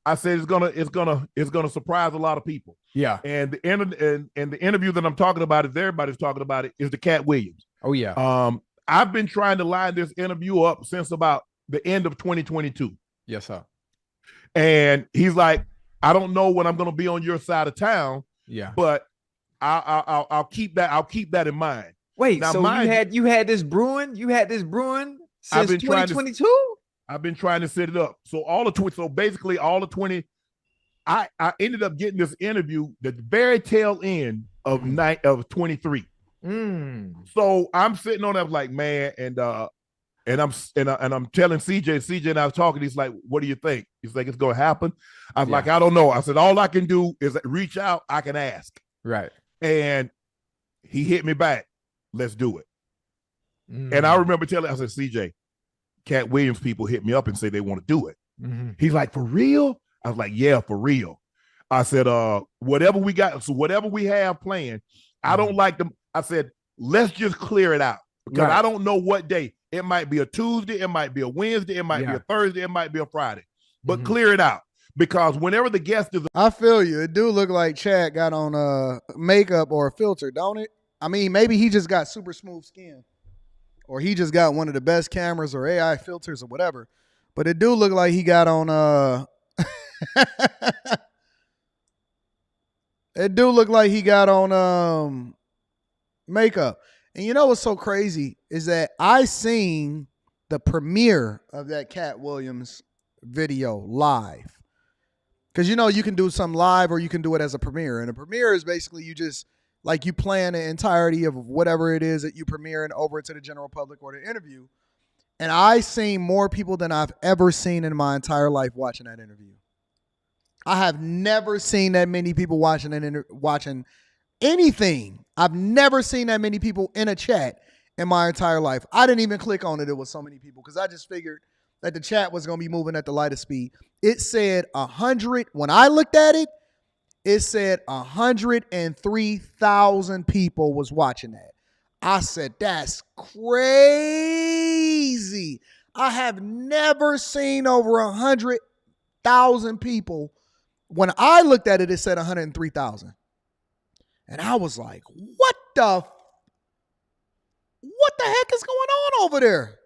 I said it's gonna surprise a lot of people. Yeah. And the interview that I'm talking about, is everybody's talking about it, is the Katt Williams. Oh, yeah. I've been trying to line this interview up since about the end of 2022. Yes, sir. And he's like, I don't know when I'm going to be on your side of town. Yeah. But I'll keep that in mind. Wait, now, so you had this brewing? You had this brewing since 2022? I've been trying to set it up. So basically all the 20, I ended up getting this interview at the very tail end of 23. So I'm sitting on that like, man, and I'm telling CJ and I was talking. He's like, what do you think? He's like, it's gonna happen. I was like, I don't know. I said, all I can do is reach out. I can ask. Right. And he hit me back. Let's do it. And I remember telling, I said, CJ, Katt Williams people hit me up and say they want to do it. He's like, for real? I was like, yeah, for real. I said, whatever we got, so whatever we have planned, I don't like them. I said, let's just clear it out. Because I don't know what day. It might be a Tuesday, it might be a Wednesday, it might be a Thursday, it might be a Friday. But clear it out. Because whenever the guest is, I feel you. It do look like Chad got on makeup or a filter, don't it? I mean, maybe he just got super smooth skin, or he just got one of the best cameras or AI filters or whatever. But it do look like he got on. It do look like he got on makeup. And you know what's so crazy is that I seen the premiere of that Katt Williams video live. Because, you know, you can do some live or you can do it as a premiere. And a premiere is basically you just, like, you plan the entirety of whatever it is that you premiere and over to the general public or the interview. And I seen more people than I've ever seen in my entire life watching that interview. I have never seen that many people watching anything. I've never seen that many people in a chat in my entire life. I didn't even click on it. It was so many people because I just figured that the chat was going to be moving at the lightest speed. It said 100. When I looked at it, it said 103,000 people was watching that. I said, that's crazy. I have never seen over 100,000 people. When I looked at it, it said 103,000. And I was like, what the heck is going on over there?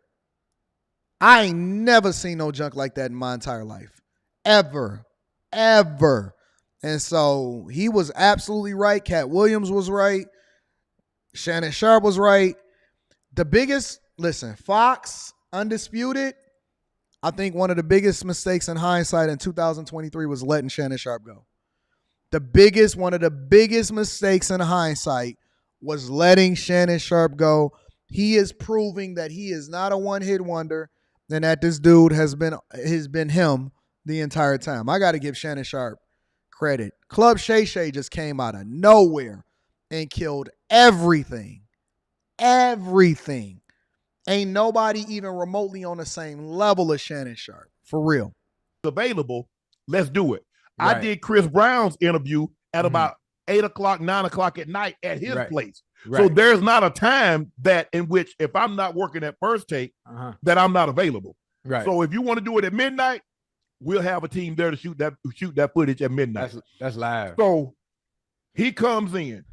I ain't never seen no junk like that in my entire life. Ever. And so he was absolutely right. Katt Williams was right. Shannon Sharpe was right. Fox, Undisputed, I think one of the biggest mistakes in hindsight in 2023 was letting Shannon Sharpe go. One of the biggest mistakes in hindsight was letting Shannon Sharpe go. He is proving that he is not a one-hit wonder and that this dude has been him the entire time. I got to give Shannon Sharpe credit. Club Shay Shay just came out of nowhere and killed everything. Everything. Ain't nobody even remotely on the same level as Shannon Sharpe. For real. Available, let's do it. Right. I did Chris Brown's interview at about 8 o'clock, 9 o'clock at night at his place. So there's not a time that in which if I'm not working at First Take, that I'm not available. Right. So if you want to do it at midnight, we'll have a team there to shoot that footage at midnight. That's live. So he comes in.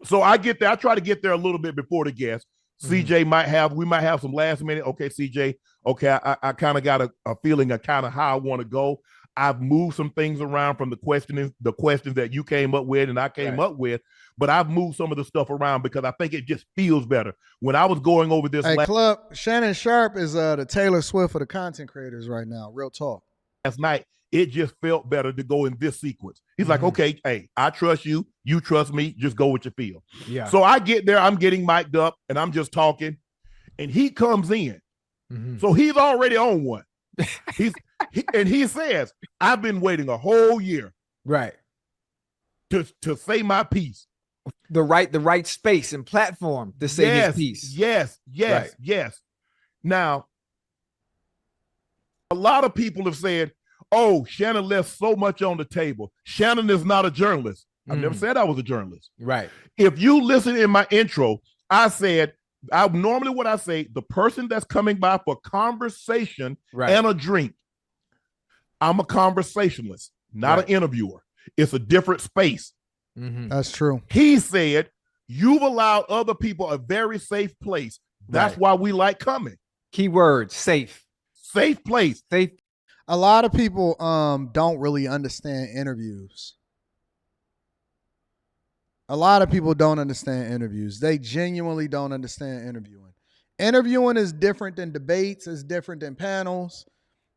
So I get there. I try to get there a little bit before the guest. CJ we might have some last minute. Okay, CJ. Okay, I kind of got a feeling of kind of how I want to go. I've moved some things around from the questions that you came up with and I came up with, but I've moved some of the stuff around because I think it just feels better. When I was going over this Shannon Sharpe is the Taylor Swift of the content creators right now. Real talk. Last night, it just felt better to go in this sequence. He's like, okay, hey, I trust you. You trust me. Just go with your feel. Yeah. So I get there. I'm getting mic'd up and I'm just talking. And he comes in. So he's already on one. He says, I've been waiting a whole year. Right. To say my piece. The right space and platform to say his piece. Yes. Now, a lot of people have said, oh, Shannon left so much on the table. Shannon is not a journalist. I've never said I was a journalist. Right. If you listen in my intro, I said, normally what I say, the person that's coming by for conversation and a drink, I'm a conversationalist, not an interviewer. It's a different space. That's true. He said, you've allowed other people a very safe place. That's why we like coming. Keyword, safe. Safe place. Safe. A lot of people don't really understand interviews. A lot of people don't understand interviews. They genuinely don't understand interviewing. Interviewing is different than debates. It's different than panels.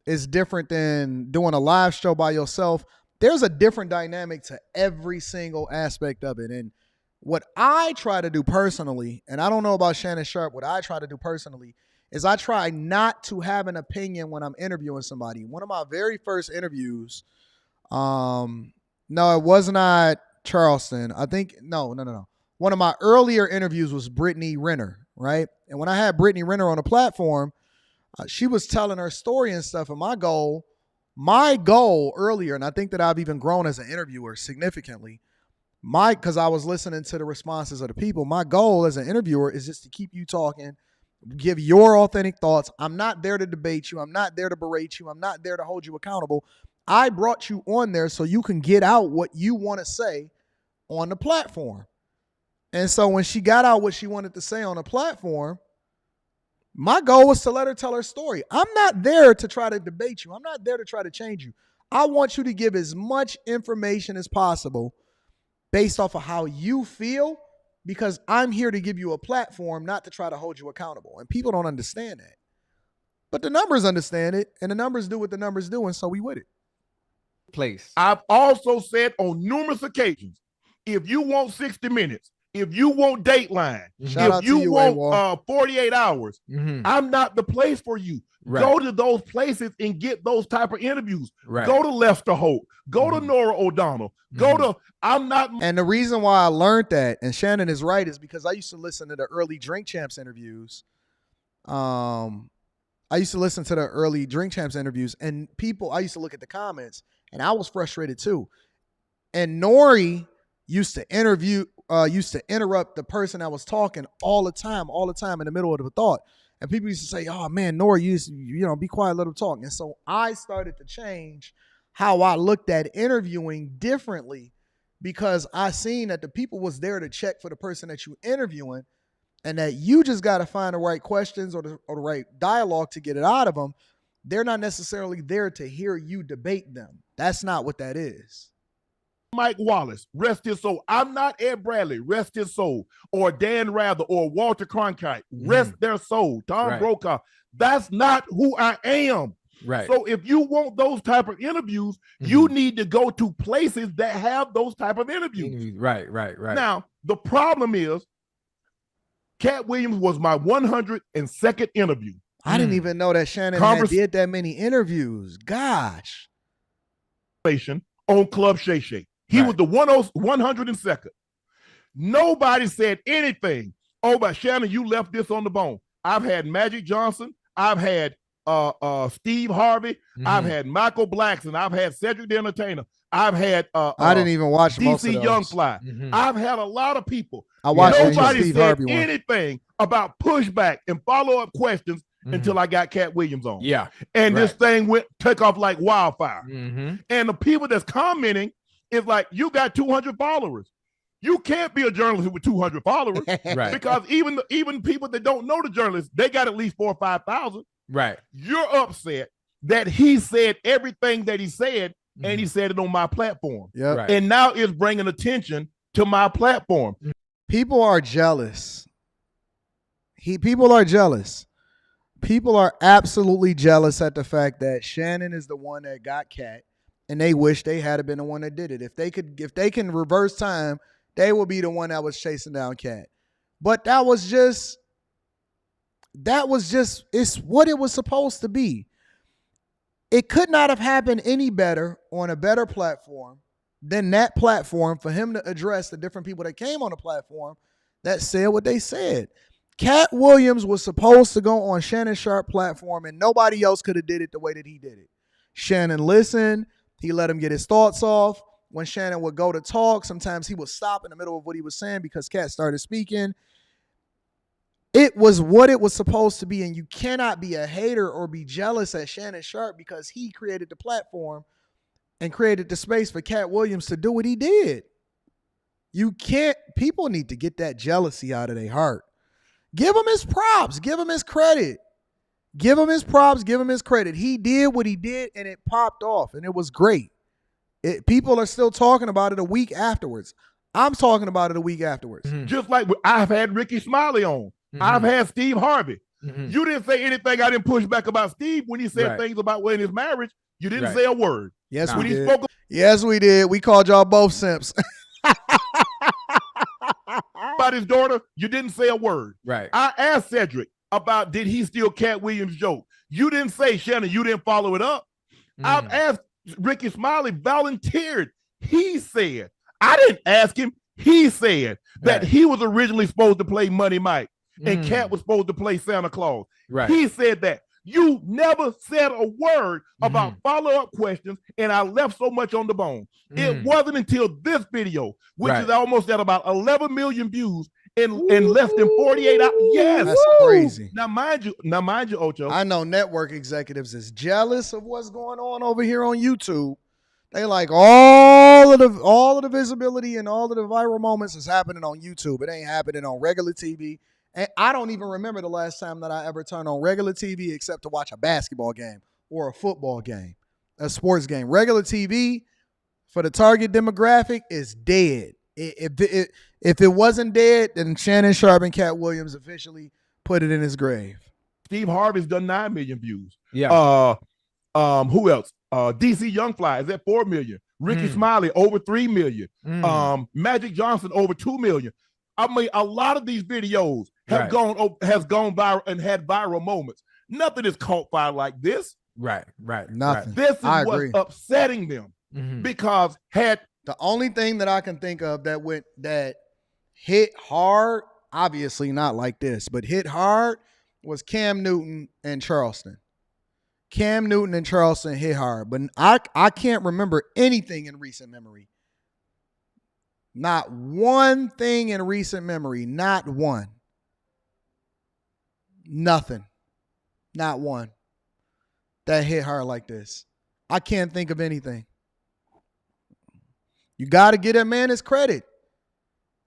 It's different than doing a live show by yourself. There's a different dynamic to every single aspect of it. And what I try to do personally, and I don't know about Shannon Sharpe, what I try to do personally is I try not to have an opinion when I'm interviewing somebody. One of my very first interviews, no, it was not Charleston. I think, no. One of my earlier interviews was Brittany Renner, right? And when I had Brittany Renner on a platform, she was telling her story and stuff. And my goal earlier, and I think that I've even grown as an interviewer significantly, because I was listening to the responses of the people, my goal as an interviewer is just to keep you talking, give your authentic thoughts. I'm not there to debate you. I'm not there to berate you. I'm not there to hold you accountable. I brought you on there so you can get out what you want to say on the platform. And so when she got out what she wanted to say on the platform, my goal was to let her tell her story. I'm not there to try to debate you. I'm not there to try to change you. I want you to give as much information as possible based off of how you feel, because I'm here to give you a platform, not to try to hold you accountable. And people don't understand that. But the numbers understand it, and the numbers do what the numbers do, and so we with it. Place. I've also said on numerous occasions, if you want 60 minutes, if you want Dateline, if you want 48 hours, I'm not the place for you. Right. Go to those places and get those type of interviews. Right. Go to Lester Holt. Go to Nora O'Donnell. Go to, I'm not. And the reason why I learned that, and Shannon is right, is because I used to listen to the early Drink Champs interviews. I used to listen to the early Drink Champs interviews, and I used to look at the comments, and I was frustrated too. And Nori used to interrupt the person that was talking all the time in the middle of the thought. And people used to say, oh man, Nori, you be quiet, let him talk. And so I started to change how I looked at interviewing differently, because I seen that the people was there to check for the person that you interviewing, and that you just got to find the right questions or the right dialogue to get it out of them. They're not necessarily there to hear you debate them. That's not what that is. Mike Wallace, rest his soul. I'm not Ed Bradley, rest his soul. Or Dan Rather or Walter Cronkite, rest their soul. Tom Brokaw. That's not who I am. Right. So if you want those type of interviews, you need to go to places that have those type of interviews. Right. Now, the problem is, Katt Williams was my 102nd interview. I didn't even know that Shannon did that many interviews. Gosh. On Club Shay Shay. He was the 102nd. Nobody said anything. Oh, but Shannon, you left this on the bone. I've had Magic Johnson. I've had Steve Harvey. I've had Michael Blackson. I've had Cedric the Entertainer. I've had I didn't even watch most of DC those. Young Fly. I've had a lot of people. I watched Nobody Steve said Harvey anything about pushback and follow-up questions until I got Katt Williams on. Yeah. And this thing took off like wildfire. And the people that's commenting is like, you got 200 followers. You can't be a journalist with 200 followers. Because even people that don't know the journalists, they got at least 4,000 or 5,000. Right. You're upset that he said everything that he said, and he said it on my platform. Yep. Right. And now it's bringing attention to my platform. People are jealous. People are jealous. People are absolutely jealous at the fact that Shannon is the one that got Katt, and they wish they had been the one that did it. If they can reverse time, they will be the one that was chasing down Katt. But that was just it's what it was supposed to be. It could not have happened any better on a better platform than that platform for him to address the different people that came on the platform that said what they said. Katt Williams was supposed to go on Shannon Sharpe platform, and nobody else could have did it the way that he did it. Shannon listened. He let him get his thoughts off. When Shannon would go to talk, sometimes he would stop in the middle of what he was saying because Katt started speaking. It was what it was supposed to be, and you cannot be a hater or be jealous at Shannon Sharpe because he created the platform and created the space for Katt Williams to do what he did. You can't. People need to get that jealousy out of their heart. Give him his props. Give him his credit. Give him his props. Give him his credit. He did what he did, and it popped off, and it was great. People are still talking about it a week afterwards. I'm talking about it a week afterwards. Just like I've had Ricky Smiley on. I've had Steve Harvey. You didn't say anything. I didn't push back about Steve when he said things about in his marriage. You didn't say a word. Yes, when we he did. spoke Yes, we did. We called y'all both simps. about his daughter, you didn't say a word. Right. I asked Cedric about did he steal Katt Williams' joke. You didn't say, Shannon, you didn't follow it up. I've asked Ricky Smiley, volunteered. He said, I didn't ask him. He said that he was originally supposed to play Money Mike and Katt was supposed to play Santa Claus. Right. He said that. You never said a word about follow-up questions, and I left so much on the bone. It wasn't until this video, which is almost at about 11 million views in less than 48 hours. Yes. That's crazy. Now, mind you, Ocho. I know network executives is jealous of what's going on over here on YouTube. They like all of the visibility and all of the viral moments is happening on YouTube. It ain't happening on regular TV. And I don't even remember the last time that I ever turned on regular TV except to watch a basketball game or a football game, a sports game. Regular TV for the target demographic is dead. If it wasn't dead, then Shannon Sharpe and Katt Williams officially put it in his grave. Steve Harvey's done 9 million views. Yeah. Who else? DC Young Fly is at 4 million. Ricky Smiley over 3 million. Magic Johnson over 2 million. I mean, a lot of these videos have gone viral and had viral moments. Nothing is caught fire like this. Right. Nothing. This is I what's agree. upsetting them because the only thing that I can think of that hit hard, obviously not like this, but hit hard was Cam Newton and Charleston. Cam Newton and Charleston hit hard, but I can't remember anything in recent memory. Not one thing in recent memory. Not one. Nothing. Not one that hit hard like this. I can't think of anything. You got to get a man his credit.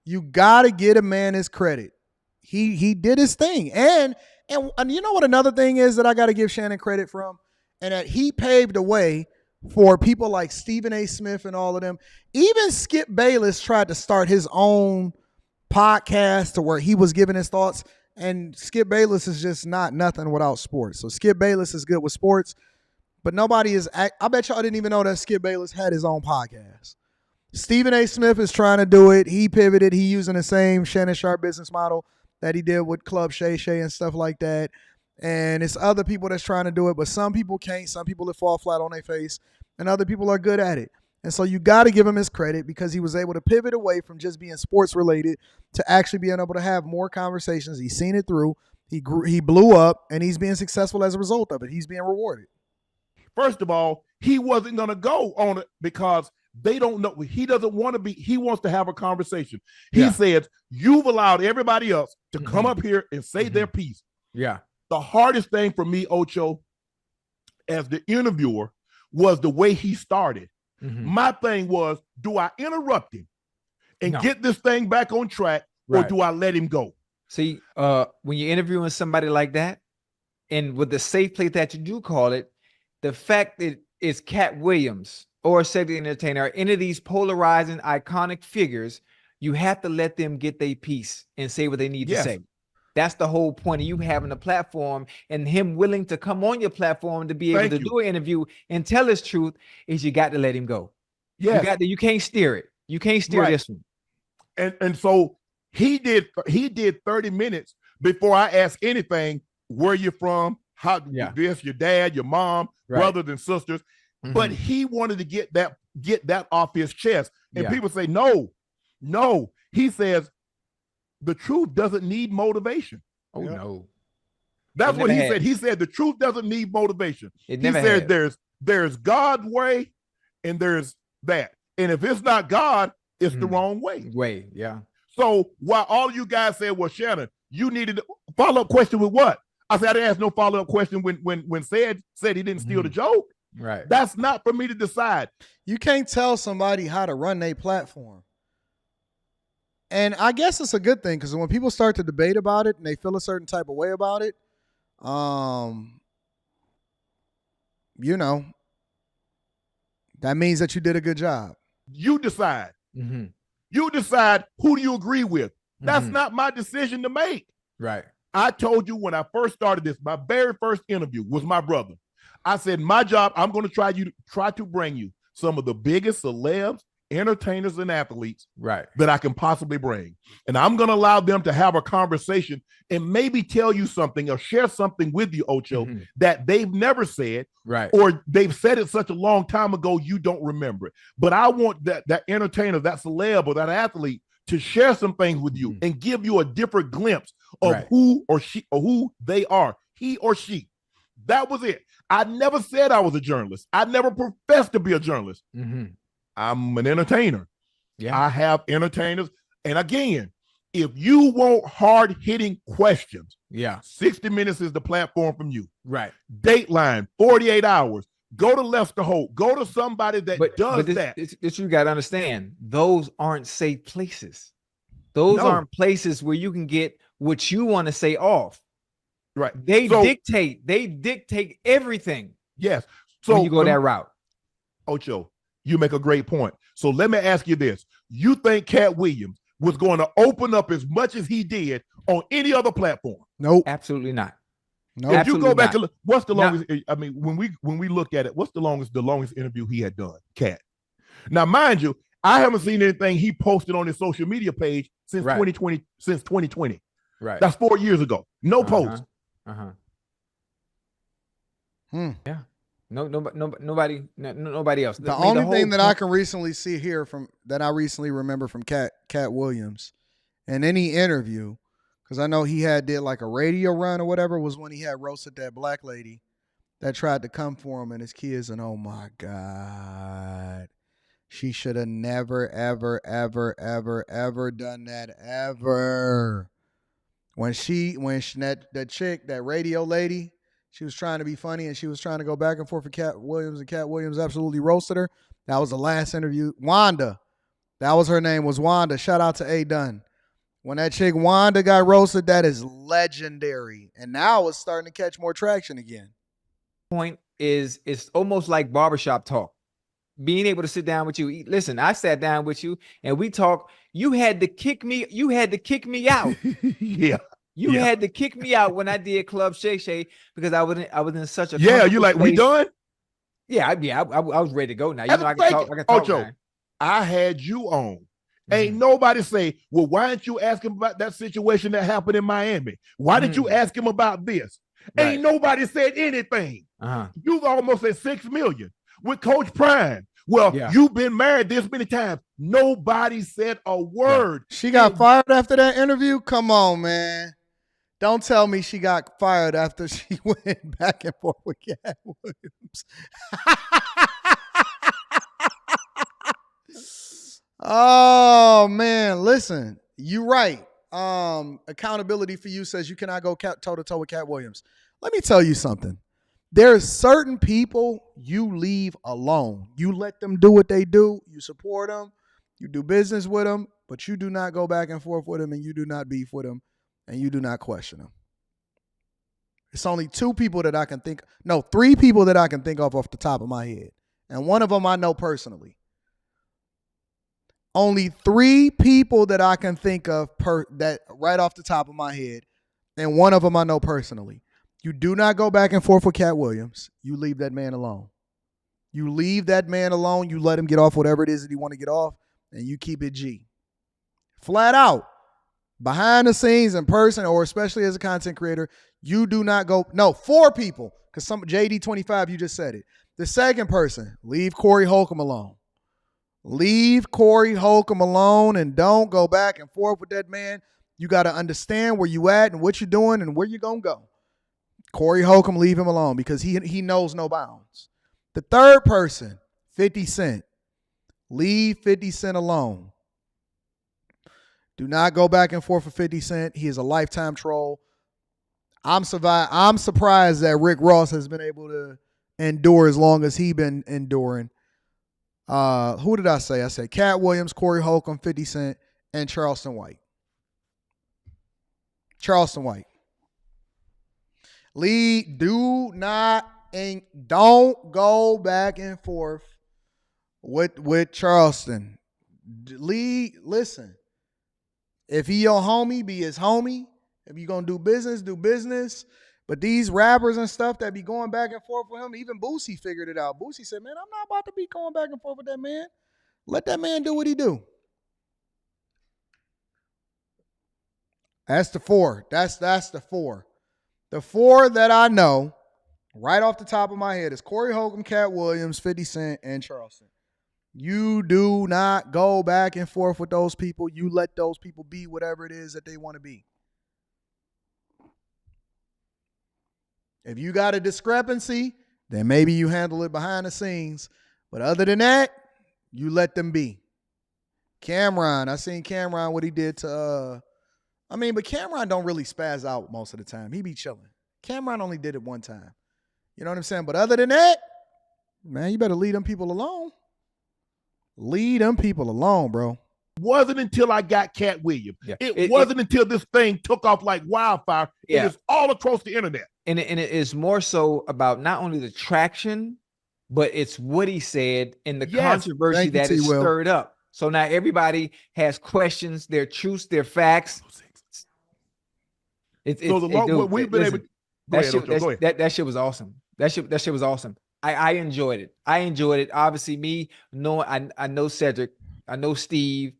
You got to get a man his credit. He did his thing. And you know what another thing is that I got to give Shannon credit from? And that he paved the way for people like Stephen A. Smith and all of them. Even Skip Bayless tried to start his own podcast to where he was giving his thoughts. And Skip Bayless is just not nothing without sports. So Skip Bayless is good with sports. But nobody is, I bet y'all didn't even know that Skip Bayless had his own podcast. Stephen A. Smith is trying to do it. He pivoted. He using the same Shannon Sharpe business model that he did with Club Shay Shay and stuff like that. And it's other people that's trying to do it, but some people can't. Some people that fall flat on their face, and other people are good at it. And so you got to give him his credit because he was able to pivot away from just being sports related to actually being able to have more conversations. He's seen it through. He blew up, and he's being successful as a result of it. He's being rewarded. First of all, he wasn't going to go on it because they don't know. He doesn't want to be. He wants to have a conversation. He says, you've allowed everybody else to come up here and say their piece. Yeah. The hardest thing for me, Ocho, as the interviewer, was the way he started. My thing was, do I interrupt him and get this thing back on track, or do I let him go? See, when you're interviewing somebody like that, and with the safe place that you do call it, the fact that it's Katt Williams or Cedric Entertainer or any of these polarizing, iconic figures, you have to let them get their piece and say what they need to say. That's the whole point of you having a platform and him willing to come on your platform to be able to do an interview and tell his truth is you got to let him go. You can't steer it. You can't steer this one. And so he did 30 minutes before I asked anything. Where you from? How this, your dad, your mom, brothers and sisters. But he wanted to get that off his chest. And people say, no. He says, the truth doesn't need motivation. Oh, no. That's what he said. He said the truth doesn't need motivation. He said there's God's way and there's that. And if it's not God, it's the wrong way. So while all you guys said, well, Shannon, you needed a follow-up question with what? I said I didn't ask no follow-up question when said he didn't steal the joke. Right. That's not for me to decide. You can't tell somebody how to run their platform. And I guess it's a good thing because when people start to debate about it and they feel a certain type of way about it, you know, that means that you did a good job. You decide. You decide who do you agree with. That's not my decision to make. Right. I told you when I first started this, my very first interview was my brother. I said, my job, I'm going to try to bring you some of the biggest celebs, entertainers, and athletes that I can possibly bring. And I'm going to allow them to have a conversation and maybe tell you something or share something with you, Ocho, that they've never said, or they've said it such a long time ago you don't remember it. But I want that entertainer, that celeb, or that athlete to share some things with you and give you a different glimpse of who or she or who they are, he or she. That was it. I never said I was a journalist. I never professed to be a journalist. I'm an entertainer. I have entertainers. And again, if you want hard-hitting questions, 60 Minutes is the platform from you. Dateline, 48 Hours. Go to Lester Holt. Go to somebody that does that. This you got to understand. Those aren't safe places. Those aren't places where you can get what you want to say off. They dictate everything. Yes. So when you go that route. Ocho, you make a great point. So let me ask you this. You think Katt Williams was going to open up as much as he did on any other platform? Nope. Absolutely not. No. If you go back and look, what's the longest? I mean, when we look at it, what's the longest interview he had done? Katt. Now, mind you, I haven't seen anything he posted on his social media page since 2020. Since 2020. That's 4 years ago. No post. Yeah. Nobody else. The only thing that I can recently see here that I recently remember from Katt Williams in any interview, because I know he did like a radio run or whatever, was when he had roasted that black lady that tried to come for him and his kids, and oh my God, she should have never, ever, ever, ever, ever done that ever. When that chick, that radio lady, she was trying to be funny and she was trying to go back and forth with Katt Williams, and Katt Williams absolutely roasted her. That was the last interview. Wanda, that was her name, was Wanda. Shout out to A. Dunn. When that chick Wanda got roasted, that is legendary. And now it's starting to catch more traction again. Point is, it's almost like barbershop talk. Being able to sit down with you. Listen, I sat down with you and we talked. You had to kick me out. You had to kick me out when I did Club Shay Shay because I was in such a you like place. We done? I was ready to go now. You know I can talk. Ocho, I had you on. Ain't nobody say, well, why didn't you ask him about that situation that happened in Miami? Why did you ask him about this? Ain't nobody said anything. You almost said 6 million with Coach Prime. Well, you've been married this many times. Nobody said a word. She got fired after that interview? Come on, man. Don't tell me she got fired after she went back and forth with Katt Williams. Oh, man. Listen, you're right. Accountability for you says you cannot go toe-to-toe with Katt Williams. Let me tell you something. There's certain people you leave alone. You let them do what they do. You support them. You do business with them. But you do not go back and forth with them, and you do not beef with them, and you do not question them. It's only 3 people that I can think of off the top of my head. And one of them I know personally. Only 3 people that I can think of that right off the top of my head. And one of them I know personally. You do not go back and forth with Katt Williams. You leave that man alone. You leave that man alone. You let him get off whatever it is that he want to get off, and you keep it G. Flat out. Behind the scenes, in person, or especially as a content creator, you do not go. No, 4 people, because JD25, you just said it. The second person, leave Corey Holcomb alone. Leave Corey Holcomb alone and don't go back and forth with that man. You got to understand where you at and what you're doing and where you're going to go. Corey Holcomb, leave him alone because he knows no bounds. The third person, 50 Cent. Leave 50 Cent alone. Do not go back and forth with 50 Cent. He is a lifetime troll. I'm surprised that Rick Ross has been able to endure as long as he's been enduring. Who did I say? I said Katt Williams, Corey Holcomb, 50 Cent, and Charleston White. Charleston White. Don't go back and forth with Charleston. Listen, if he your homie, be his homie. If you gonna do business, do business. But these rappers and stuff that be going back and forth with him, even Boosie figured it out. Boosie said, man, I'm not about to be going back and forth with that man. Let that man do what he do. That's the four. That's the four. The four that I know right off the top of my head is Corey Holcomb, Katt Williams, 50 Cent, and Charleston. You do not go back and forth with those people. You let those people be whatever it is that they want to be. If you got a discrepancy, then maybe you handle it behind the scenes. But other than that, you let them be. Cameron, I seen Cameron, what he did to, but Cameron don't really spaz out most of the time. He be chilling. Cameron only did it one time. You know what I'm saying? But other than that, man, you better leave them people alone. Leave them people alone, bro. Wasn't until I got Katt Williams. Yeah. It wasn't until this thing took off like wildfire. Yeah. It is all across the internet. And it is more so about not only the traction, but it's what he said and the controversy that is stirred up. So now everybody has questions, their truths, their facts. That shit was awesome. That shit was awesome. I enjoyed it. Obviously, me knowing I know Cedric, I know Steve,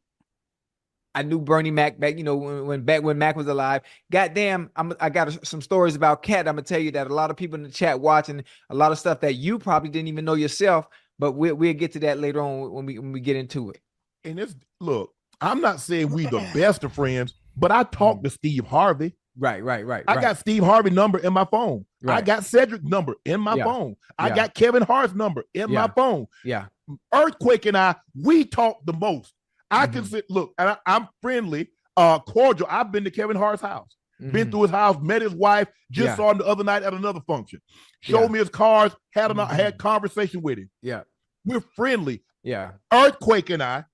I knew Bernie Mac back, when Mac was alive. Goddamn, I got some stories about Katt. I'm gonna tell you that a lot of people in the chat watching a lot of stuff that you probably didn't even know yourself. But we'll get to that later on when we get into it. And look, I'm not saying we the best of friends, but I talked to Steve Harvey. Right. I got Steve Harvey's number in my phone. Right. I got Cedric's number in my phone. I got Kevin Hart's number in my phone. Yeah. Earthquake and we talk the most. I can sit, look, and I'm friendly, cordial. I've been to Kevin Hart's house, been through his house, met his wife, just saw him the other night at another function. Showed me his cars, had conversation with him. Yeah. We're friendly. Yeah. Earthquake and I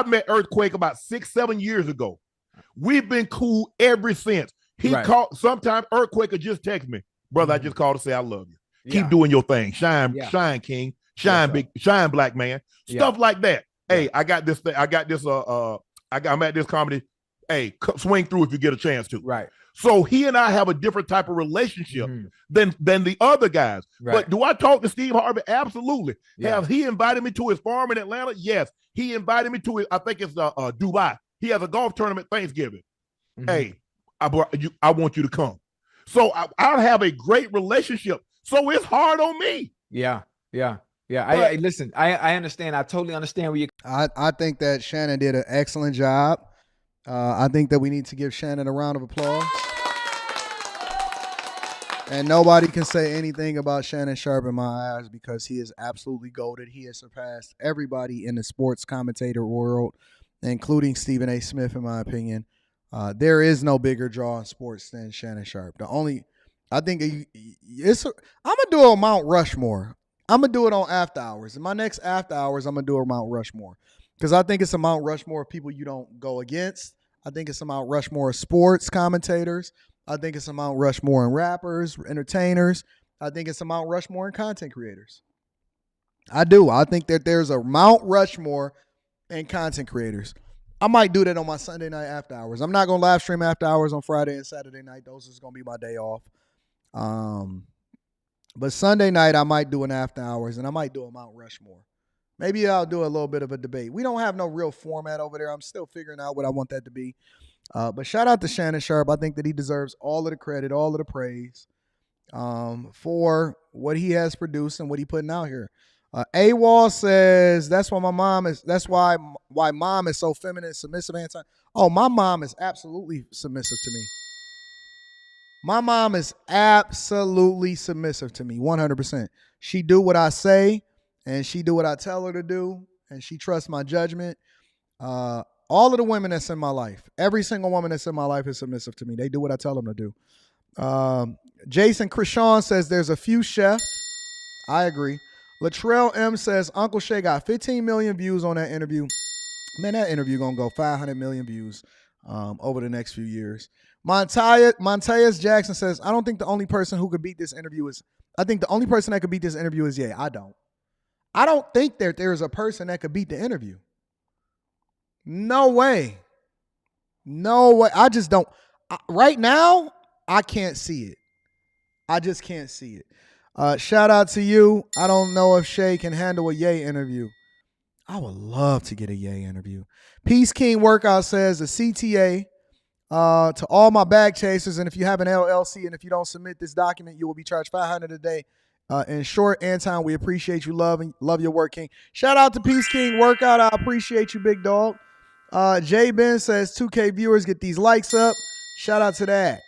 met Earthquake about 6-7 years ago. We've been cool ever since. He called, sometimes Earthquake will just text me, brother, I just called to say I love you. Keep doing your thing. Shine king, shine big, shine black man. Stuff like that. Hey, I got this thing. I'm at this comedy. Hey, swing through if you get a chance to. Right. So he and I have a different type of relationship than the other guys. Right. But do I talk to Steve Harvey? Absolutely. Yeah. Have he invited me to his farm in Atlanta? Yes. He invited me to I think it's Dubai. He has a golf tournament Thanksgiving. Hey, I want you to come. So I have a great relationship. So it's hard on me. Yeah. I listen. I understand. I totally understand where you. I think that Shannon did an excellent job. I think that we need to give Shannon a round of applause. And nobody can say anything about Shannon Sharpe in my eyes because he is absolutely goated. He has surpassed everybody in the sports commentator world, including Stephen A. Smith, in my opinion. There is no bigger draw in sports than Shannon Sharpe. I'm gonna do a Mount Rushmore. I'm going to do it on After Hours. In my next After Hours, I'm going to do a Mount Rushmore. Because I think it's a Mount Rushmore of people you don't go against. I think it's a Mount Rushmore of sports commentators. I think it's a Mount Rushmore in rappers, entertainers. I think it's a Mount Rushmore in content creators. I do. I think that there's a Mount Rushmore in content creators. I might do that on my Sunday night After Hours. I'm not going to live stream After Hours on Friday and Saturday night. Those is going to be my day off. But Sunday night, I might do an After Hours, and I might do a Mount Rushmore. Maybe I'll do a little bit of a debate. We don't have no real format over there. I'm still figuring out what I want that to be. But shout out to Shannon Sharpe. I think that he deserves all of the credit, all of the praise for what he has produced and what he's putting out here. AWOL says, that's why mom is so feminine, submissive, Anton. Oh, my mom is absolutely submissive to me. My mom is absolutely submissive to me, 100%. She do what I say, and she do what I tell her to do, and she trusts my judgment. All of the women that's in my life, every single woman that's in my life is submissive to me. They do what I tell them to do. Jason Krishan says there's a few chefs. I agree. Latrell M says Uncle Shay got 15 million views on that interview. Man, that interview gonna go 500 million views over the next few years. Montias Jackson says, I don't think the only person who could beat this interview is, I think the only person that could beat this interview is Ye. I don't think that there's a person that could beat the interview. No way. No way. I just don't. Right now, I can't see it. I just can't see it. Shout out to you. I don't know if Shay can handle a Ye interview. I would love to get a Ye interview. Peace King Workout says the CTA to all my bag chasers, and if you have an LLC and if you don't submit this document, you will be charged $500 a day. In short, Anton, we appreciate you. Love your work, King. Shout out to Peace King Workout. I appreciate you, big dog. J Ben says 2K viewers, get these likes up. Shout out to that.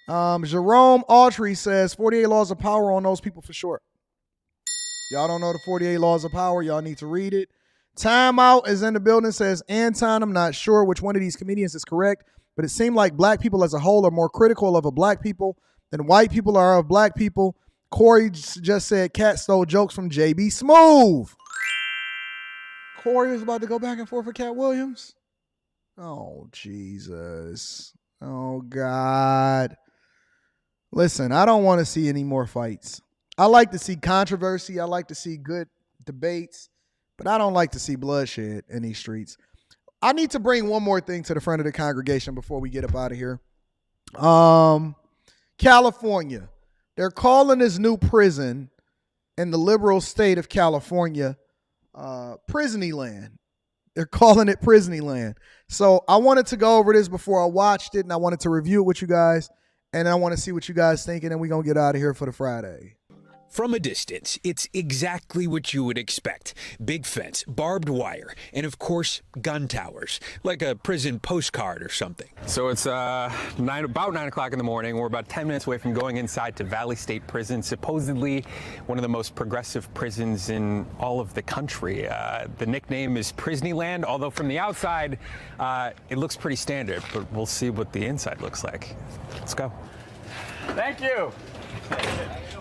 Jerome Autry says 48 laws of power on those people for sure. Y'all don't know the 48 laws of power. Y'all need to read it. Timeout is in the building, says Anton. I'm not sure which one of these comedians is correct, but it seemed like black people as a whole are more critical of a black people than white people are of black people. Corey just said Katt stole jokes from JB Smooth. Corey is about to go back and forth with Katt Williams. Oh, Jesus. Oh, God. Listen, I don't want to see any more fights. I like to see controversy. I like to see good debates, but I don't like to see bloodshed in these streets. I need to bring one more thing to the front of the congregation before we get up out of here. California. They're calling this new prison in the liberal state of California Prisneyland. They're calling it Prisneyland. So I wanted to go over this before I watched it, and I wanted to review it with you guys, and I want to see what you guys think, and then we're going to get out of here for the Friday. From a distance, it's exactly what you would expect. Big fence, barbed wire, and of course, gun towers, like a prison postcard or something. So it's about 9 o'clock in the morning. We're about 10 minutes away from going inside to Valley State Prison, supposedly one of the most progressive prisons in all of the country. The nickname is Prisneyland, although from the outside, it looks pretty standard, but we'll see what the inside looks like. Let's go. Thank you.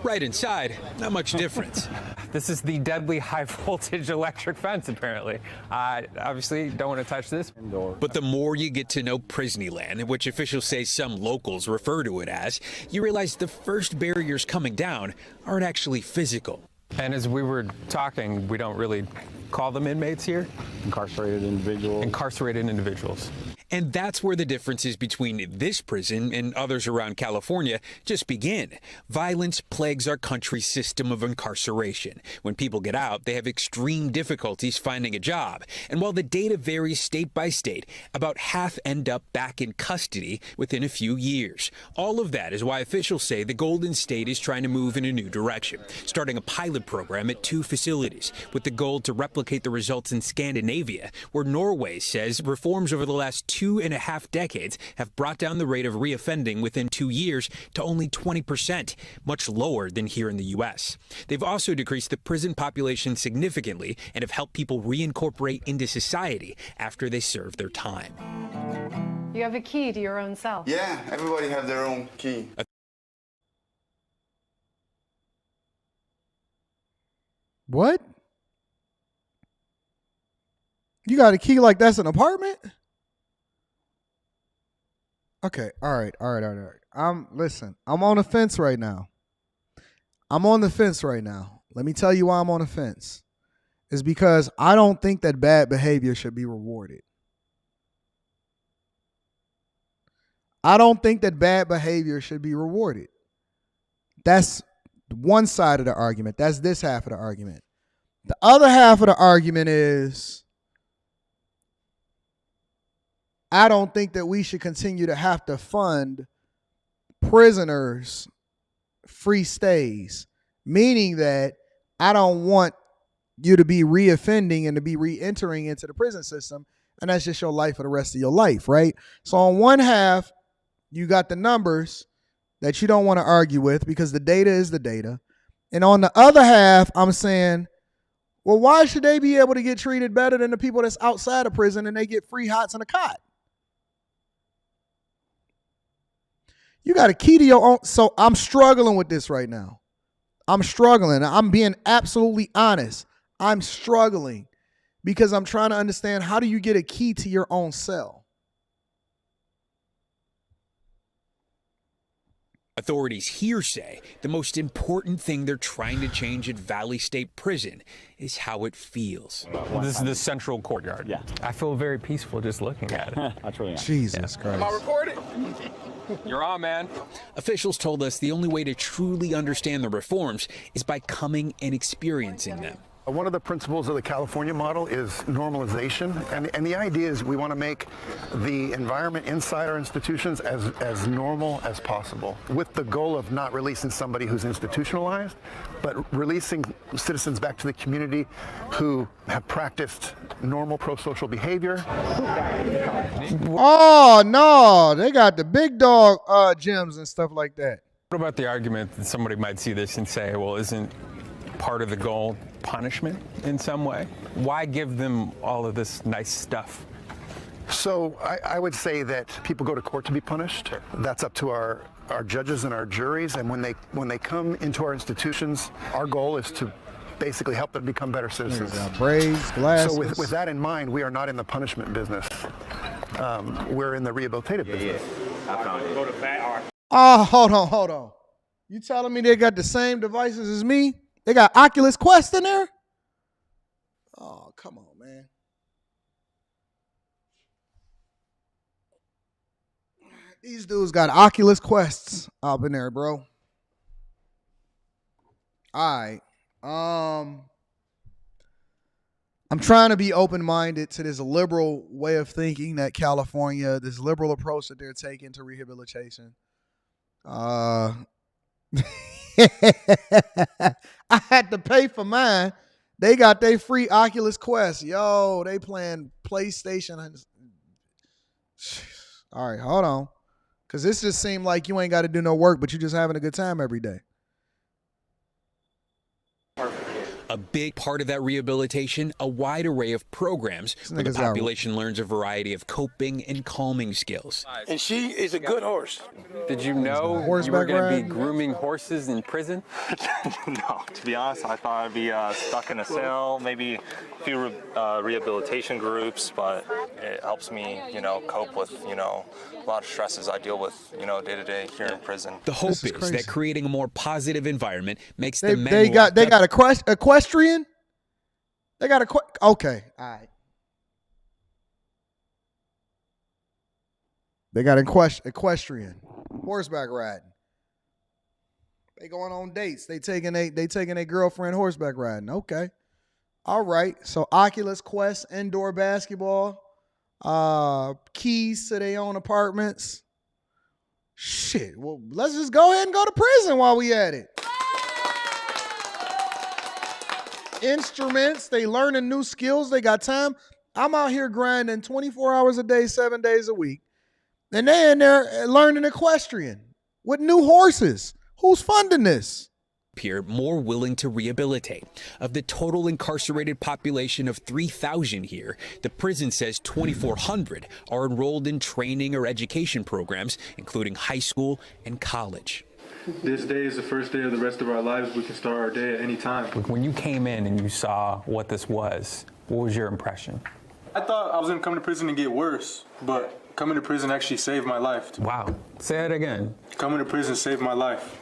Right inside, not much difference. This is the deadly high voltage electric fence, apparently. Obviously, don't want to touch this. But the more you get to know Prisneyland, which officials say some locals refer to it as, you realize the first barriers coming down aren't actually physical. And as we were talking, we don't really call them inmates here. Incarcerated individuals. Incarcerated individuals. And that's where the differences between this prison and others around California just begin. Violence plagues our country's system of incarceration. When people get out, they have extreme difficulties finding a job. And while the data varies state by state, about half end up back in custody within a few years. All of that is why officials say the Golden State is trying to move in a new direction, starting a pilot program at 2 facilities with the goal to replicate the results in Scandinavia, where Norway says reforms over the last 2.5 decades have brought down the rate of reoffending within 2 years to only 20%, much lower than here in the U.S. They've also decreased the prison population significantly and have helped people reincorporate into society after they serve their time. You have a key to your own cell. Yeah, everybody has their own key. What? You got a key like that's an apartment? Okay, all right. Listen, I'm on the fence right now. Let me tell you why I'm on the fence. It's because I don't think that bad behavior should be rewarded. That's one side of the argument. That's this half of the argument. The other half of the argument is I don't think that we should continue to have to fund prisoners' free stays, meaning that I don't want you to be reoffending and to be re-entering into the prison system, and that's just your life for the rest of your life, right? So on one half, you got the numbers that you don't want to argue with because the data is the data. And on the other half, I'm saying, well, why should they be able to get treated better than the people that's outside of prison and they get free hots and a cot? You got a key to your own. So I'm struggling with this right now. I'm being absolutely honest. I'm struggling because I'm trying to understand, how do you get a key to your own cell? Authorities here say the most important thing they're trying to change at Valley State Prison is how it feels. This is the central courtyard. Yeah. I feel very peaceful just looking at it. That's really nice. Jesus Christ. Am I recording? You're on, man. Officials told us the only way to truly understand the reforms is by coming and experiencing them. One of the principles of the California model is normalization, and the idea is we want to make the environment inside our institutions as normal as possible, with the goal of not releasing somebody who's institutionalized, but releasing citizens back to the community who have practiced normal pro-social behavior. Oh, no, they got the big dog gyms and stuff like that. What about the argument that somebody might see this and say, well, isn't part of the goal punishment in some way? Why give them all of this nice stuff? So I would say that people go to court to be punished. That's up to our judges and our juries, and when they come into our institutions, our goal is to basically help them become better citizens. Braids, glasses. So with that in mind, we are not in the punishment business. We're in the rehabilitative business. Oh, hold on. You telling me they got the same devices as me? They got Oculus Quest in there? Oh, come on, man. These dudes got Oculus Quests up in there, bro. All right. I'm trying to be open-minded to this liberal way of thinking that California, this liberal approach that they're taking to rehabilitation. I had to pay for mine. They got their free Oculus Quest. Yo, they playing PlayStation. All right, hold on. Because this just seemed like you ain't got to do no work, but you're just having a good time every day. A big part of that rehabilitation, a wide array of programs where the population learns a variety of coping and calming skills. And she is a good horse. Did you know you were going to be grooming horses in prison? No, to be honest, I thought I'd be stuck in a cell, maybe a few rehabilitation groups, but it helps me, cope with, a lot of stresses I deal with, day to day here in prison. The hope is that creating a more positive environment makes the men they got equestrian. They got okay, all right. They got equestrian, horseback riding. They going on dates. They taking a girlfriend horseback riding. Okay, all right. So Oculus Quest, indoor basketball, keys to their own apartments. Shit. Well, let's just go ahead and go to prison while we at it. Instruments, they learning new skills. They got time. I'm out here grinding 24 hours a day, 7 days a week. And they in there learning equestrian with new horses. Who's funding this? Appear more willing to rehabilitate. Of the total incarcerated population of 3,000 here, the prison says 2,400 are enrolled in training or education programs, including high school and college. This day is the first day of the rest of our lives. We can start our day at any time. When you came in and you saw what this was, what was your impression? I thought I was going to come to prison and get worse, but coming to prison actually saved my life. Wow. Say it again. Coming to prison saved my life.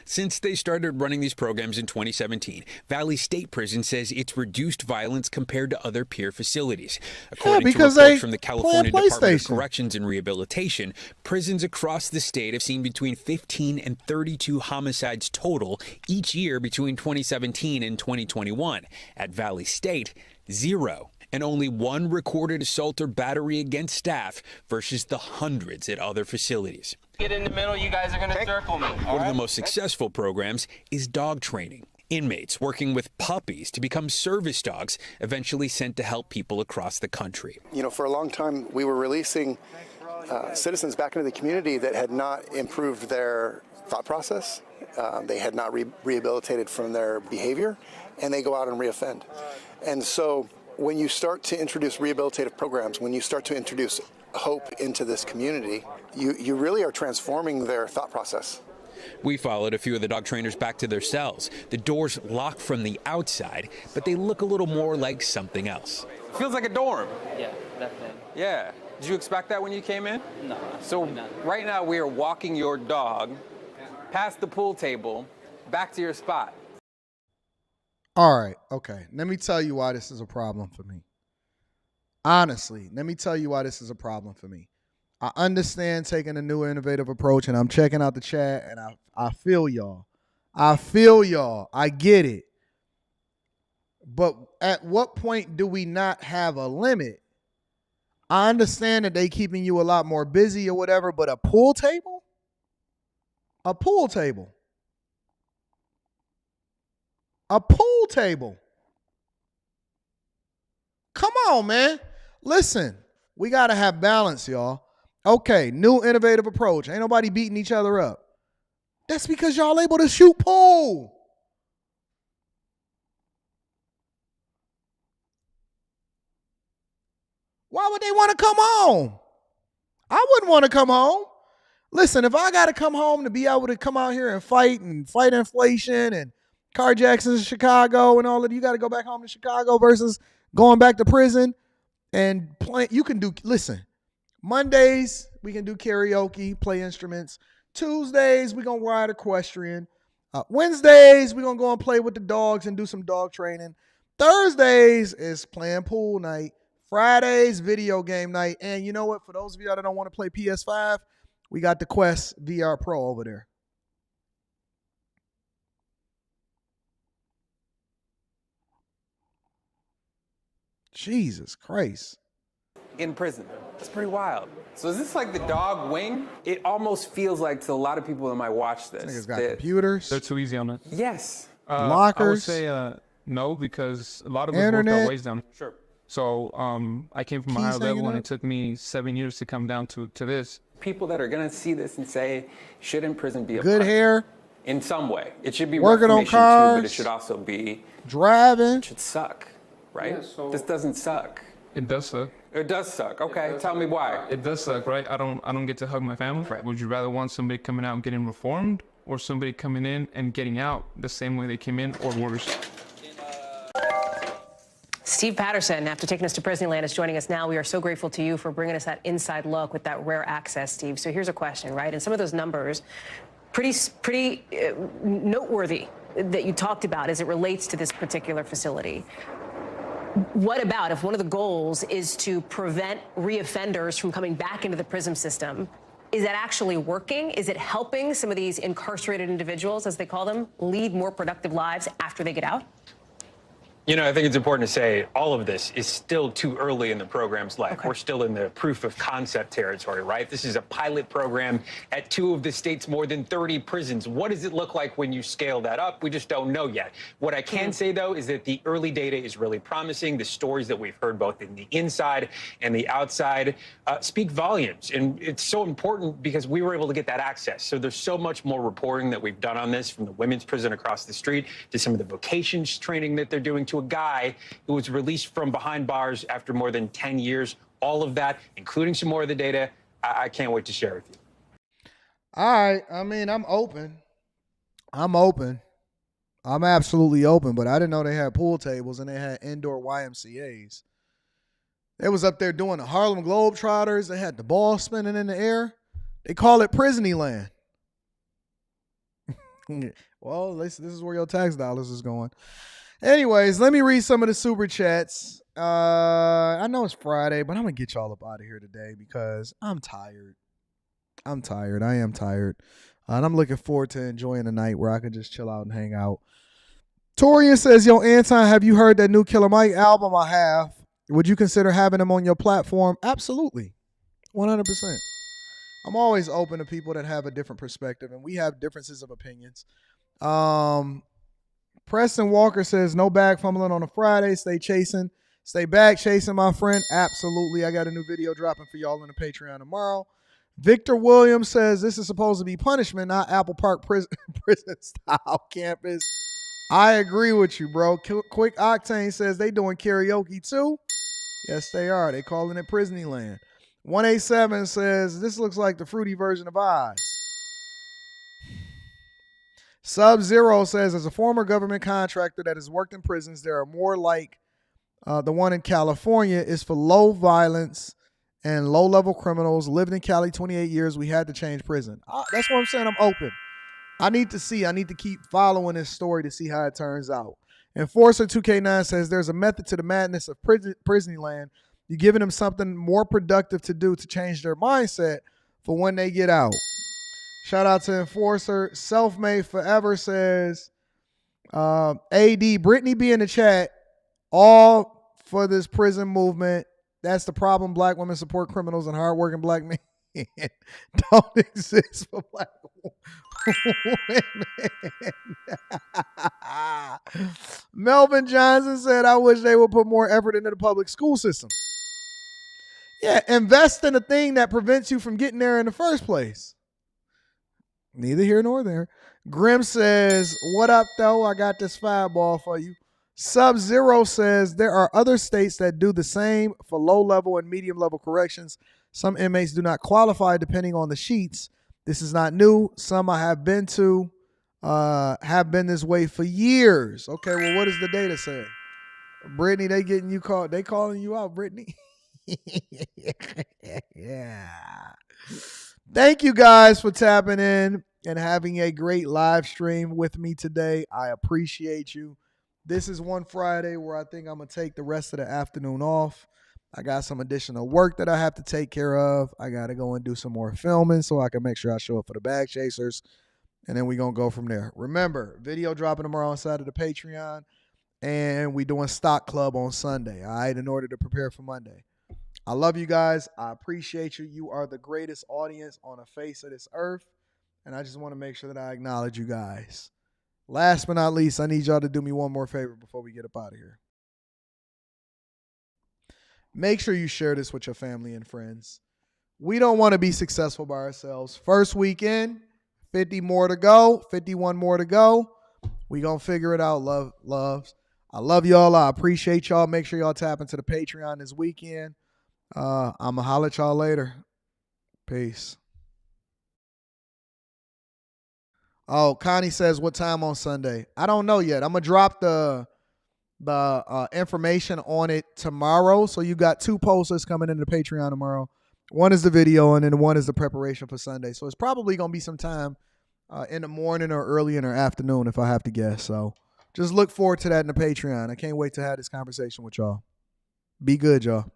Since they started running these programs in 2017, Valley State Prison says it's reduced violence compared to other peer facilities. According to reports from the California Department of Corrections and Rehabilitation, prisons across the state have seen between 15 and 32 homicides total each year between 2017 and 2021. At Valley State, 0. And only 1 recorded assault or battery against staff versus the hundreds at other facilities. Get in the middle, you guys are going to circle me. One of the most successful programs is dog training. Inmates working with puppies to become service dogs, eventually sent to help people across the country. For a long time, we were releasing citizens back into the community that had not improved their thought process. They had not rehabilitated from their behavior, and they go out and reoffend. And so when you start to introduce rehabilitative programs, when you start to introduce hope into this community, you really are transforming their thought process. We followed a few of the dog trainers back to their cells. The doors lock from the outside, but they look a little more like something else. Feels like a dorm. Yeah, definitely. Yeah. Did you expect that when you came in? No. So right now we are walking your dog past the pool table, back to your spot. All right, okay. Let me tell you why this is a problem for me. Honestly, let me tell you why this is a problem for me. I understand taking a new innovative approach, and I'm checking out the chat, and I feel y'all. I feel y'all. I get it. But at what point do we not have a limit? I understand that they keeping you a lot more busy or whatever, but a pool table? A pool table. A pool table. Come on, man. Listen, we got to have balance, y'all. Okay, new innovative approach. Ain't nobody beating each other up. That's because y'all able to shoot pool. Why would they want to come home? I wouldn't want to come home. Listen, if I got to come home to be able to come out here and fight inflation and carjacks in Chicago and all that, you got to go back home to Chicago versus going back to prison and play. You can do, listen, Mondays, we can do karaoke, play instruments. Tuesdays, we're going to ride equestrian. Wednesdays, we're going to go and play with the dogs and do some dog training. Thursdays is playing pool night. Fridays, video game night. And you know what? For those of y'all that don't want to play PS5, we got the Quest VR Pro over there. Jesus Christ. In prison. It's pretty wild. So is this like the dog wing? It almost feels like to a lot of people that might watch this. Niggas got computers. They're too easy on it. Yes. Lockers. I would say no, because a lot of us worked our ways down. Sure. So I came from a higher level, and it took me 7 years to come down to this. People that are going to see this and say, shouldn't prison be a good part? hair? In some way. It should be working on reformation cars, too, but it should also be driving. It should suck, right? Yeah, so this doesn't suck. It does suck. It does suck. Okay, tell me why. It does suck, right? I don't get to hug my family. Right. Would you rather want somebody coming out and getting reformed, or somebody coming in and getting out the same way they came in, or worse? Steve Patterson, after taking us to Prisneyland, is joining us now. We are so grateful to you for bringing us that inside look with that rare access, Steve. So here's a question, right? And some of those numbers, pretty noteworthy that you talked about as it relates to this particular facility. What about if one of the goals is to prevent reoffenders from coming back into the prison system? Is that actually working? Is it helping some of these incarcerated individuals, as they call them, lead more productive lives after they get out? You know, I think it's important to say all of this is still too early in the program's life. Okay. We're still in the proof of concept territory, right? This is a pilot program at 2 of the state's more than 30 prisons. What does it look like when you scale that up? We just don't know yet. What I can say, though, is that the early data is really promising. The stories that we've heard both in the inside and the outside speak volumes. And it's so important because we were able to get that access. So there's so much more reporting that we've done on this, from the women's prison across the street to some of the vocations training that they're doing, to a guy who was released from behind bars after more than 10 years. All of that, including some more of the data, I can't wait to share with you. All right. I mean, I'm open. I'm absolutely open, but I didn't know they had pool tables and they had indoor YMCAs. They was up there doing the Harlem Globetrotters. They had the ball spinning in the air. They call it Prisneyland. Well, this is where your tax dollars is going. Anyways, let me read some of the super chats. I know it's Friday, but I'm going to get y'all up out of here today because I'm tired. I am tired. And I'm looking forward to enjoying a night where I can just chill out and hang out. Torian says, yo, Anton, have you heard that new Killer Mike album? I have. Would you consider having him on your platform? Absolutely. 100%. I'm always open to people that have a different perspective, and we have differences of opinions. Preston Walker says, no bag fumbling on a Friday. Stay back chasing, my friend. Absolutely. I got a new video dropping for y'all on the Patreon tomorrow. Victor Williams says, this is supposed to be punishment, not Apple Park prison style campus. I agree with you, bro. Quick Octane says they doing karaoke too. Yes, they are. They calling it Prisneyland. 187 says, this looks like the fruity version of Oz. Sub-Zero says, as a former government contractor that has worked in prisons, there are more like the one in California is for low violence and low-level criminals. Lived in Cali 28 years. We had to change prison. That's what I'm saying. I'm open. I need to keep following this story to see how it turns out. Enforcer 2K9 says there's a method to the madness of Prisneyland. You're giving them something more productive to do to change their mindset for when they get out. Shout out to Enforcer. Selfmade Forever says, AD, Brittany be in the chat. All for this prison movement. That's the problem. Black women support criminals and hardworking black men don't exist for black women. Melvin Johnson said, I wish they would put more effort into the public school system. Yeah, invest in a thing that prevents you from getting there in the first place. Neither here nor there. Grim says, what up, though? I got this fireball for you. Sub-Zero says, there are other states that do the same for low-level and medium-level corrections. Some inmates do not qualify depending on the sheets. This is not new. Some I have been to have been this way for years. Okay, well, what does the data say? Brittany, they getting you called. They calling you out, Brittany. Yeah. Thank you guys for tapping in and having a great live stream with me today. I appreciate you. This is one Friday where I think I'm going to take the rest of the afternoon off. I got some additional work that I have to take care of. I got to go and do some more filming so I can make sure I show up for the Bag Chasers. And then we're going to go from there. Remember, video dropping tomorrow on Saturday the Patreon. And we doing Stock Club on Sunday, all right, in order to prepare for Monday. I love you guys. I appreciate you. You are the greatest audience on the face of this earth. And I just want to make sure that I acknowledge you guys. Last but not least, I need y'all to do me one more favor before we get up out of here. Make sure you share this with your family and friends. We don't want to be successful by ourselves. First weekend, 50 more to go, 51 more to go. We going to figure it out, loves. I love y'all. I appreciate y'all. Make sure y'all tap into the Patreon this weekend. I'm going to holler at y'all later. Peace. Oh, Connie says, what time on Sunday? I don't know yet. I'm going to drop the information on it tomorrow. So you got two posters coming into the Patreon tomorrow. One is the video, and then one is the preparation for Sunday. So it's probably going to be some time in the morning or early in the afternoon if I have to guess. So just look forward to that in the Patreon. I can't wait to have this conversation with y'all. Be good, y'all.